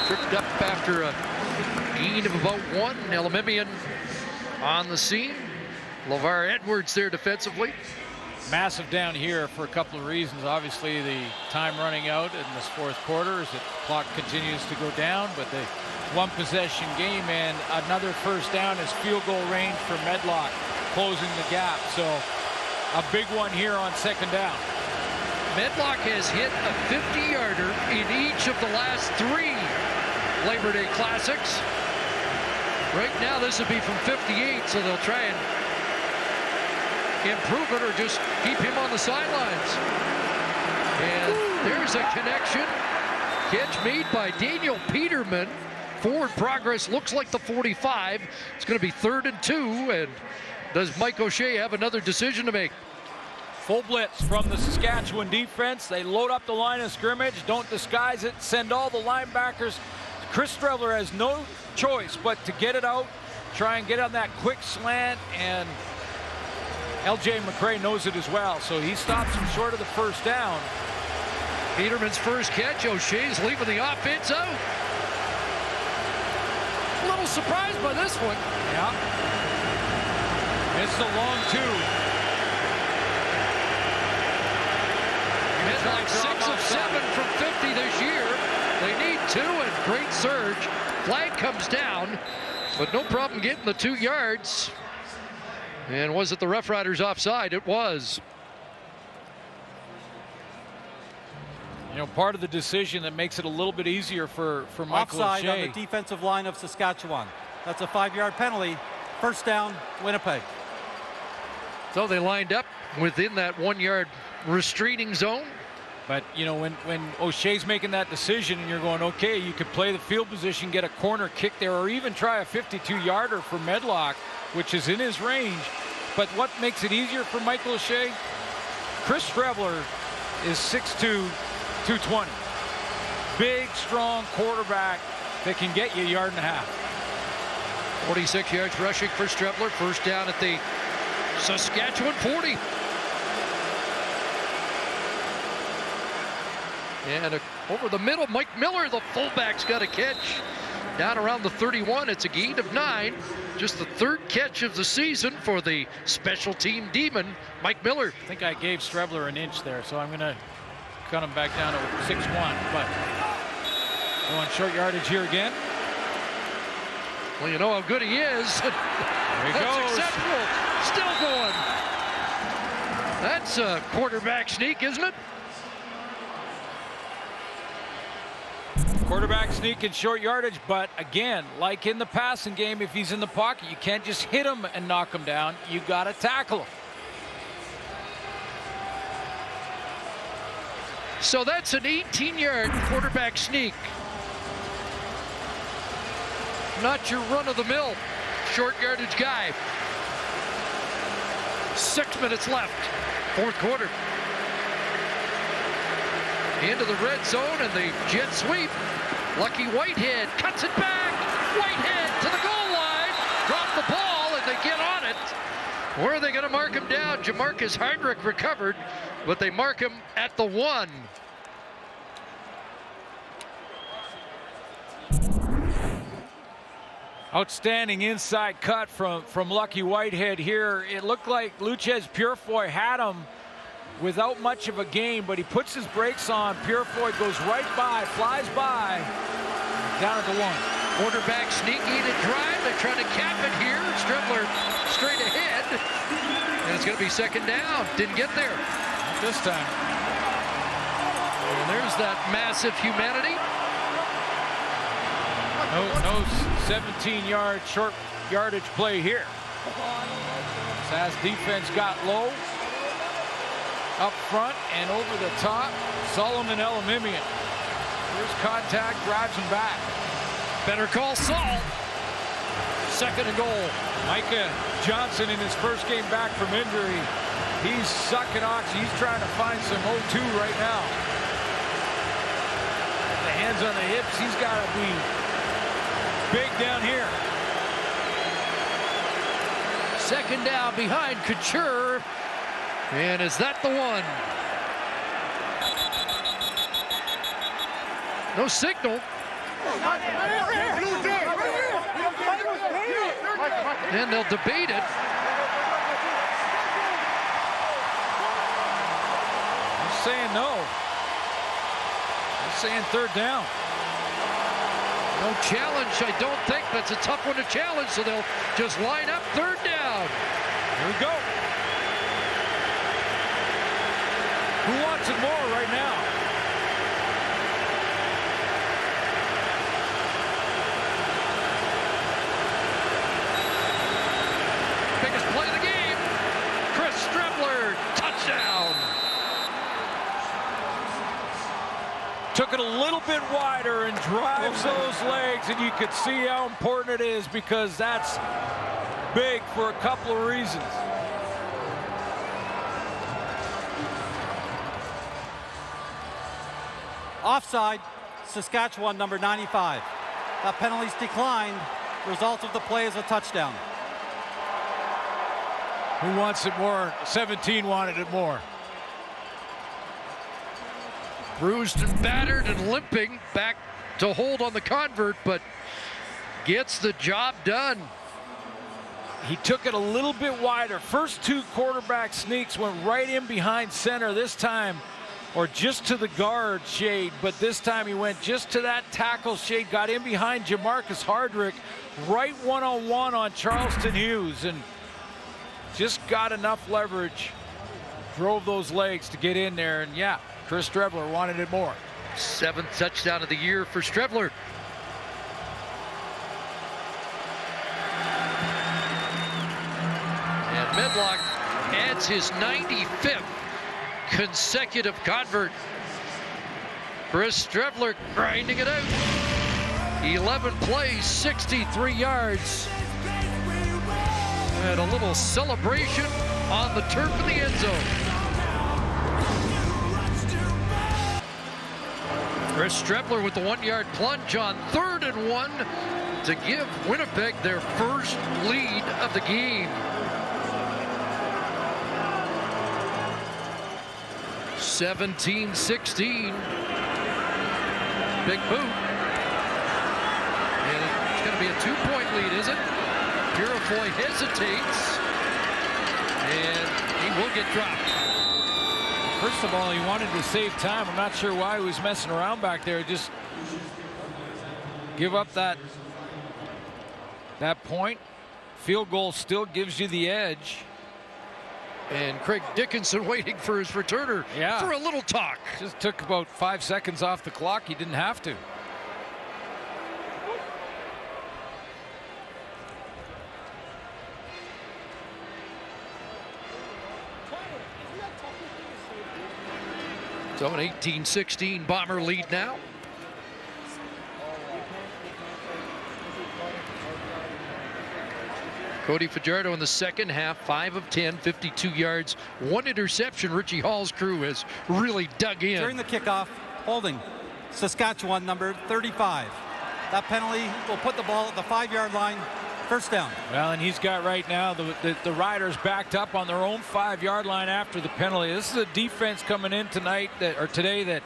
Speaker 2: tripped up after a gain of about 1. Elimimian on the scene. LeVar Edwards there defensively.
Speaker 3: Massive down here for a couple of reasons. Obviously, the time running out in this fourth quarter as the clock continues to go down, but the one possession game, and another first down is field goal range for Medlock, closing the gap. So a big one here on second down.
Speaker 2: Medlock has hit a 50-yarder in each of the last 3 Labor Day Classics. Right now, this would be from 58, so they'll try and improve it or just keep him on the sidelines. And there's a connection. Catch made by Daniel Peterman. Forward progress looks like the 45. It's going to be 3rd and 2. And does Mike O'Shea have another decision to make?
Speaker 3: Full blitz from the Saskatchewan defense. They load up the line of scrimmage, don't disguise it, send all the linebackers. Chris Streveler has no choice but to get it out, try and get on that quick slant, and LJ McCray knows it as well, so he stops him short of the first down.
Speaker 2: Peterman's first catch. O'Shea's leaving the offense out. A little surprised by this one.
Speaker 3: Yeah. It's a long 2.
Speaker 2: Like 6 of 7 from 50 this year. They need 2, and great surge. Flag comes down, but no problem getting the 2 yards. And was it the Roughriders offside? It was.
Speaker 3: You know, part of the decision that makes it a little bit easier for Michael
Speaker 4: Offside
Speaker 3: O'Shea.
Speaker 4: on the defensive line of Saskatchewan. That's a 5-yard penalty. First down, Winnipeg.
Speaker 2: So they lined up within that 1-yard restraining zone.
Speaker 3: But, you know, when O'Shea's making that decision and you're going, okay, you could play the field position, get a corner kick there, or even try a 52-yarder for Medlock, which is in his range. But what makes it easier for Michael O'Shea? Chris Streveler is 6'2", 220. Big, strong quarterback that can get you a yard and a half.
Speaker 2: 46 yards rushing for Streveler. First down at the Saskatchewan 40. And over the middle, Mike Miller, the fullback's got a catch. Down around the 31, it's a gain of 9. Just the 3rd catch of the season for the special team demon, Mike Miller.
Speaker 3: I think I gave Streveler an inch there, so I'm going to cut him back down to 6'1". But going short yardage here again.
Speaker 2: Well, you know how good he is.
Speaker 3: There he
Speaker 2: That's
Speaker 3: goes.
Speaker 2: acceptable. Still going. That's a quarterback sneak, isn't it?
Speaker 3: Quarterback sneak and short yardage, but again, like in the passing game, if he's in the pocket, you can't just hit him and knock him down. You got to tackle him.
Speaker 2: So that's an 18-yard quarterback sneak. Not your run-of-the-mill short yardage guy. 6 minutes left, 4th quarter. Into the red zone and the jet sweep. Lucky Whitehead cuts it back. Whitehead to the goal line. Drop the ball and they get on it. Where are they going to mark him down? Jamarcus Heinrich recovered, but they mark him at the 1.
Speaker 3: Outstanding inside cut from Lucky Whitehead here. It looked like Luchez Purefoy had him without much of a gain, but he puts his brakes on. Purefoy goes right by, flies by, down at the 1.
Speaker 2: Quarterback sneak, needed drive. They're trying to cap it here. Streveler straight ahead. And it's going to be second down. Didn't get there.
Speaker 3: Not this time.
Speaker 2: And there's that massive humanity.
Speaker 3: No 17-yard short yardage play here. Sask defense got low. up front and over the top. Solomon Elamimian. Here's contact, drives him back.
Speaker 2: Better call Saul. Second and goal.
Speaker 3: Micah Johnson in his first game back from injury. He's sucking oxy. He's trying to find some O2 right now. The hands on the hips. He's got to be big down here.
Speaker 2: Second down behind Couture. And is that the one? No signal. And they'll debate it.
Speaker 3: He's saying no. He's saying third down.
Speaker 2: No challenge, I don't think. That's a tough one to challenge, so they'll just line up third down.
Speaker 3: Here we go. Who wants it more right now?
Speaker 2: Biggest play of the game. Chris Strebler, touchdown.
Speaker 3: Took it a little bit wider and drives those legs, and you could see how important it is because that's big for a couple of reasons.
Speaker 4: Offside, Saskatchewan, number 95. That penalty's declined. Result of the play is a touchdown.
Speaker 3: Who wants it more? 17 wanted it more.
Speaker 2: Bruised and battered and limping back to hold on the convert, but gets the job done.
Speaker 3: He took it a little bit wider. First two quarterback sneaks went right in behind center this time, or just to the guard shade, but this time he went just to that tackle shade, got in behind Jamarcus Hardrick, right one-on-one on Charleston Hughes, and just got enough leverage, drove those legs to get in there, and yeah, Chris Strebler wanted it more.
Speaker 2: 7th touchdown of the year for Strebler. And Medlock adds his 95th consecutive convert. Chris Strebler grinding it out. 11 plays, 63 yards. And a little celebration on the turf in the end zone. Chris Strebler with the 1-yard plunge on 3rd and 1 to give Winnipeg their first lead of the game. 17-16. Big boot. And it's going to be a 2-point lead, is it? Purifoy hesitates. And he will get dropped.
Speaker 3: First of all, he wanted to save time. I'm not sure why he was messing around back there. Just give up that point. Field goal still gives you the edge.
Speaker 2: And Craig Dickinson waiting for his returner for a little talk.
Speaker 3: Just took about 5 seconds off the clock. He didn't have to.
Speaker 2: So an 18-16 Bomber lead now. Cody Fajardo in the second half, 5 of 10, 52 yards, 1 interception. Richie Hall's crew has really dug in.
Speaker 4: During the kickoff, holding Saskatchewan, number 35. That penalty will put the ball at the 5-yard line. First down.
Speaker 3: Well, and he's got right now the Riders backed up on their own 5-yard line after the penalty. This is a defense coming in today that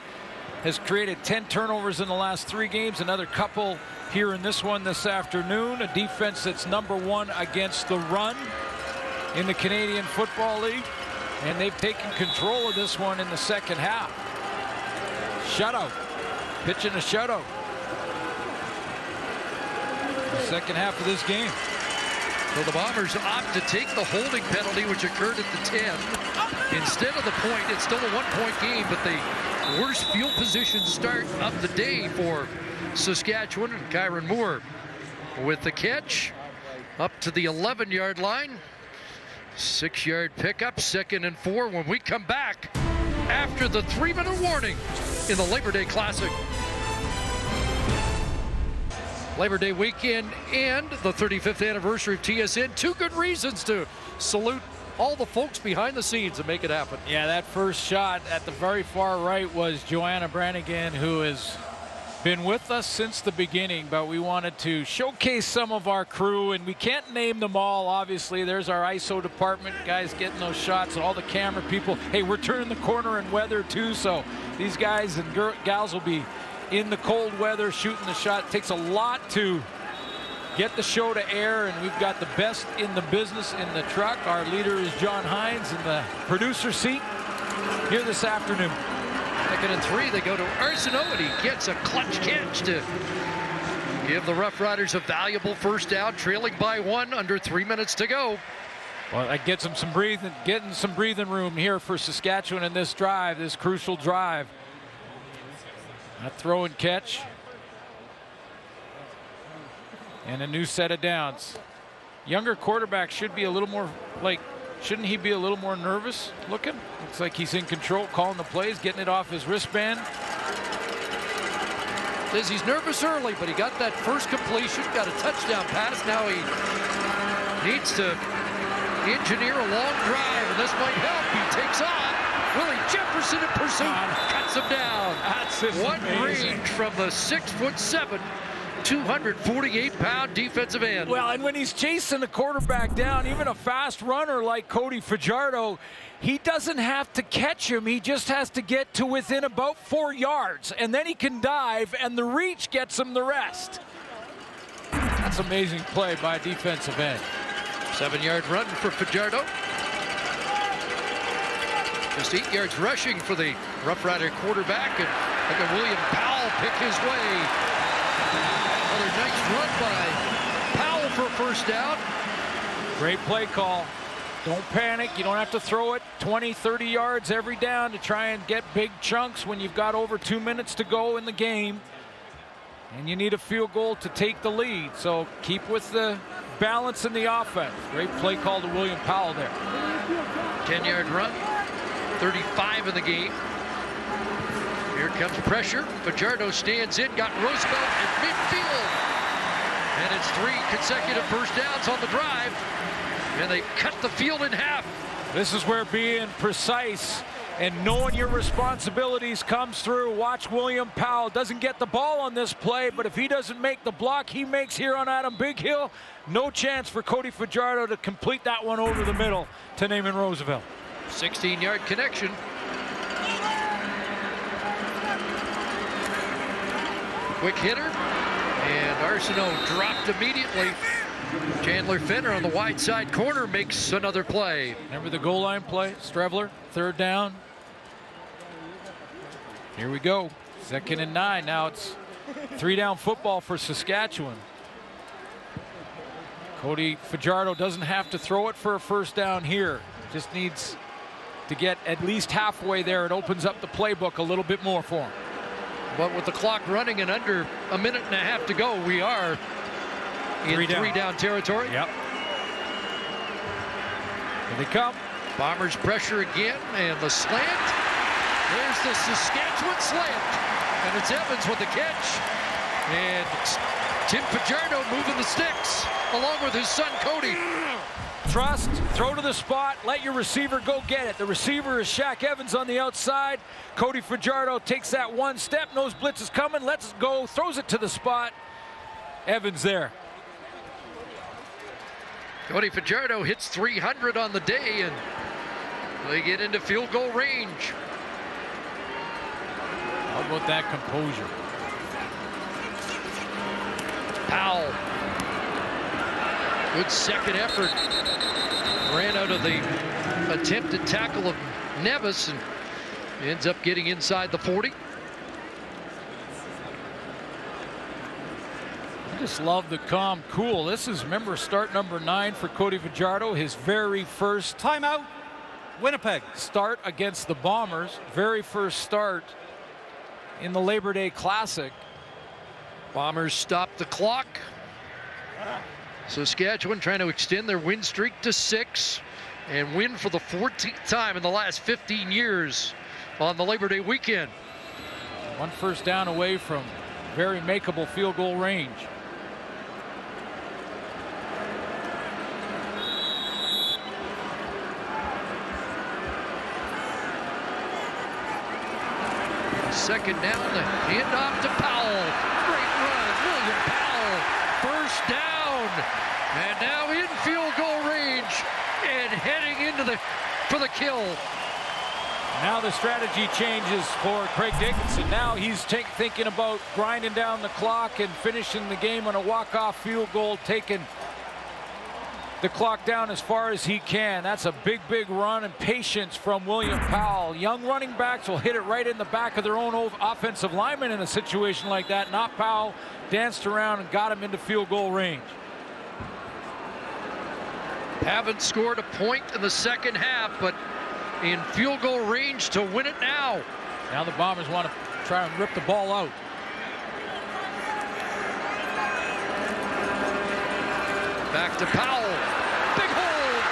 Speaker 3: has created 10 turnovers in the last 3 games, another couple here in this one this afternoon. A defense that's #1 against the run in the Canadian Football League, and they've taken control of this one in the second half. Shutout, pitching a shutout. The second half of this game.
Speaker 2: So the Bombers opt to take the holding penalty, which occurred at the 10. Instead of the point, it's still a 1-point game, but the worst field position start of the day for Saskatchewan, and Kyron Moore with the catch up to the 11-yard line. 6-yard pickup, 2nd and 4. When we come back, after the 3-minute warning in the Labor Day Classic. Labor Day weekend and the 35th anniversary of TSN. Two good reasons to salute all the folks behind the scenes and make it happen.
Speaker 3: Yeah, that first shot at the very far right was Joanna Brannigan, who has been with us since the beginning, but we wanted to showcase some of our crew, and we can't name them all, obviously. There's our ISO department guys getting those shots, all the camera people. Hey, we're turning the corner in weather too, so these guys and gals will be in the cold weather shooting the shot. It takes a lot to get the show to air, and we've got the best in the business in the truck. Our leader is John Hines in the producer seat here this afternoon.
Speaker 2: 2nd and 3, they go to Arsenault, and he gets a clutch catch to give the Roughriders a valuable first down, trailing by 1, under 3 minutes to go.
Speaker 3: Well, that gets them getting some breathing room here for Saskatchewan in this drive, this crucial drive. A throw and catch. And a new set of downs. Younger quarterback should be a little more shouldn't he be a little more nervous looking? Looks like he's in control, calling the plays, getting it off his wristband.
Speaker 2: Says he's nervous early, but he got that first completion, got a touchdown pass. Now he needs to engineer a long drive, and this might help. He takes on Willie Jefferson in pursuit, cuts him down.
Speaker 3: That's just
Speaker 2: one
Speaker 3: amazing.
Speaker 2: range from the 6'7", 248-pound defensive end.
Speaker 3: Well, and when he's chasing the quarterback down, even a fast runner like Cody Fajardo, he doesn't have to catch him. He just has to get to within about 4 yards, and then he can dive, and the reach gets him the rest. That's amazing play by a defensive end.
Speaker 2: 7-yard run for Fajardo. Just 8 yards rushing for the Rough Rider quarterback, and look at William Powell pick his way. Another nice run by Powell for a first down.
Speaker 3: Great play call. Don't panic. You don't have to throw it 20, 30 yards every down to try and get big chunks when you've got over 2 minutes to go in the game. And you need a field goal to take the lead. So keep with the balance in the offense. Great play call to William Powell there.
Speaker 2: 10-yard run. 35 in the game. Here comes pressure. Fajardo stands in, got Roosevelt at midfield. And it's 3 consecutive first downs on the drive. And they cut the field in half.
Speaker 3: This is where being precise and knowing your responsibilities comes through. Watch William Powell. Doesn't get the ball on this play, but if he doesn't make the block he makes here on Adam Bighill, no chance for Cody Fajardo to complete that one over the middle to Naaman Roosevelt.
Speaker 2: 16-yard connection. Quick hitter, and Arsenault dropped immediately. Chandler Fenner on the wide side corner makes another play.
Speaker 3: Remember the goal line play? Strevler, 3rd down. Here we go. 2nd and 9. Now it's 3-down football for Saskatchewan. Cody Fajardo doesn't have to throw it for a first down here. Just needs to get at least halfway there. It opens up the playbook a little bit more for him.
Speaker 2: But with the clock running and under a minute and a half to go, we are in 3-down territory.
Speaker 3: Yep. Here they come.
Speaker 2: Bombers pressure again, and the slant. There's the Saskatchewan slant. And it's Evans with the catch. And Tim Fajardo moving the sticks, along with his son, Cody.
Speaker 3: Trust, throw to the spot, let your receiver go get it. The receiver is Shaq Evans on the outside. Cody Fajardo takes that one step, knows blitz is coming, lets it go, throws it to the spot. Evans there.
Speaker 2: Cody Fajardo hits 300 on the day, and they get into field goal range.
Speaker 3: How about that composure?
Speaker 2: Powell. Good second effort. Ran out of the attempted tackle of Nevis and ends up getting inside the 40.
Speaker 3: I just love the calm, cool. This is, remember, start number 9 for Cody Fajardo, his very first
Speaker 4: timeout. Winnipeg
Speaker 3: start against the Bombers, very first start in the Labor Day Classic.
Speaker 2: Bombers stop the clock. Saskatchewan trying to extend their win streak to 6 and win for the 14th time in the last 15 years. on the Labor Day weekend.
Speaker 3: One first down away from very makeable field goal range.
Speaker 2: Second down, the handoff to Powell. Great run, William Powell. First down, and now in field goal range and heading into for the kill.
Speaker 3: Now the strategy changes for Craig Dickinson. Now he's thinking about grinding down the clock and finishing the game on a walk-off field goal, taking the clock down as far as he can. That's a big, big run and patience from William Powell. Young running backs will hit it right in the back of their own offensive lineman in a situation like that. Not Powell, danced around and got him into field goal range.
Speaker 2: Haven't scored a point in the second half, but in field goal range to win it now.
Speaker 3: Now the Bombers want to try and rip the ball out.
Speaker 2: Back to Powell. Big hold.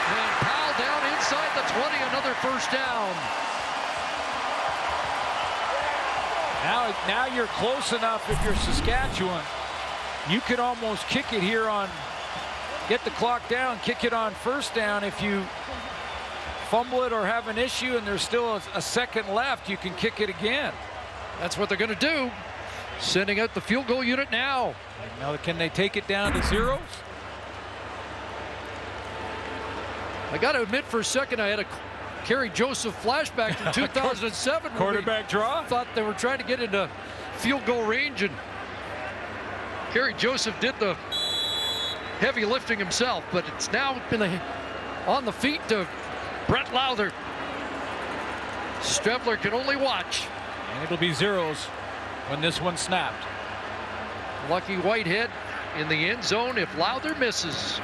Speaker 2: And Powell down inside the 20. Another first down.
Speaker 3: Now you're close enough if you're Saskatchewan. You could almost kick it here on, get the clock down, kick it on first down. If you fumble it or have an issue and there's still a second left, you can kick it again.
Speaker 2: That's what they're going to do. Sending out the field goal unit now.
Speaker 3: Now can they take it down to zeros?
Speaker 2: I got to admit, for a second, I had a Kerry Joseph flashback from 2007.
Speaker 3: Quarterback draw?
Speaker 2: Thought they were trying to get into field goal range, and Kerry Joseph did the heavy lifting himself, but it's now on the feet to Brett Lowther. Strebler can only watch.
Speaker 3: And it'll be zeros when this one snapped.
Speaker 2: Lucky Whitehead in the end zone if Lowther misses.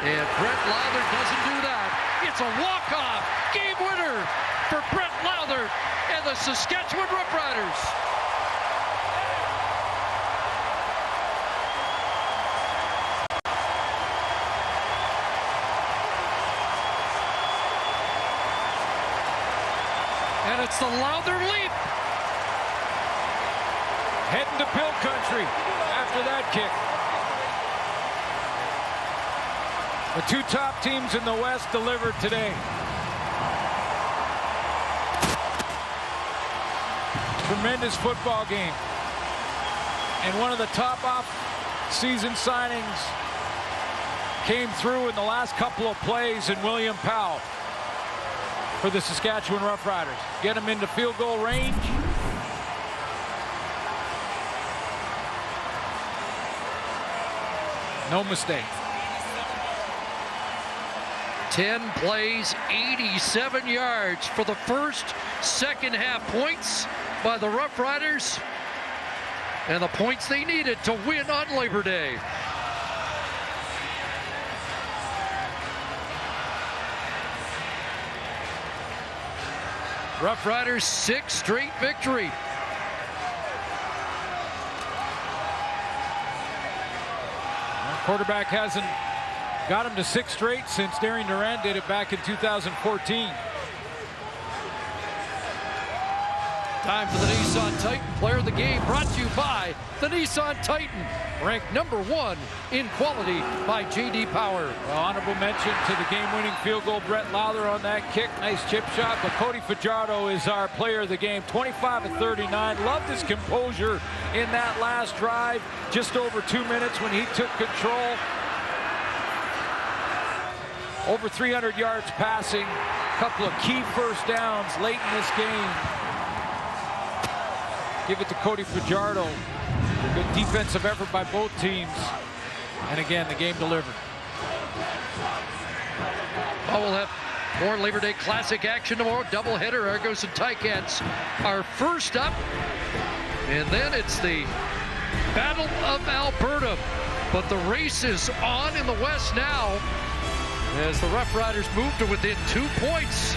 Speaker 2: And Brett Lowther doesn't do that. It's a walk-off game winner for Brett Lowther and the Saskatchewan Roughriders. And it's the Lowther leap.
Speaker 3: Heading to Pill Country after that kick. The two top teams in the West delivered today. Tremendous football game. And one of the top off-season signings came through in the last couple of plays in William Powell for the Saskatchewan Roughriders. Get him into field goal range. No mistake.
Speaker 2: 10 plays, 87 yards for the first second half points by the Roughriders, and the points they needed to win on Labor Day. Roughriders' 6th straight victory.
Speaker 3: Quarterback hasn't got him to 6 straight since Darian Durant did it back in 2014.
Speaker 2: Time for the Nissan Titan Player of the Game, brought to you by the Nissan Titan, ranked #1 in quality by J.D. Power.
Speaker 3: Well, honorable mention to the game-winning field goal, Brett Lowther on that kick. Nice chip shot, but Cody Fajardo is our player of the game, 25 of 39. Loved his composure in that last drive, just over 2 minutes when he took control. Over 300 yards passing, a couple of key first downs late in this game. Give it to Cody Fajardo. Good defensive effort by both teams. And again, the game delivered.
Speaker 2: Oh, we'll have more Labor Day Classic action tomorrow. Doubleheader, Argos and Ticats are first up. And then it's the Battle of Alberta. But the race is on in the West now, as the Roughriders move to within 2 points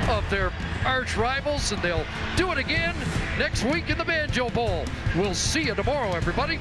Speaker 2: of their arch rivals, and they'll do it again next week in the Banjo Bowl. We'll see you tomorrow, everybody.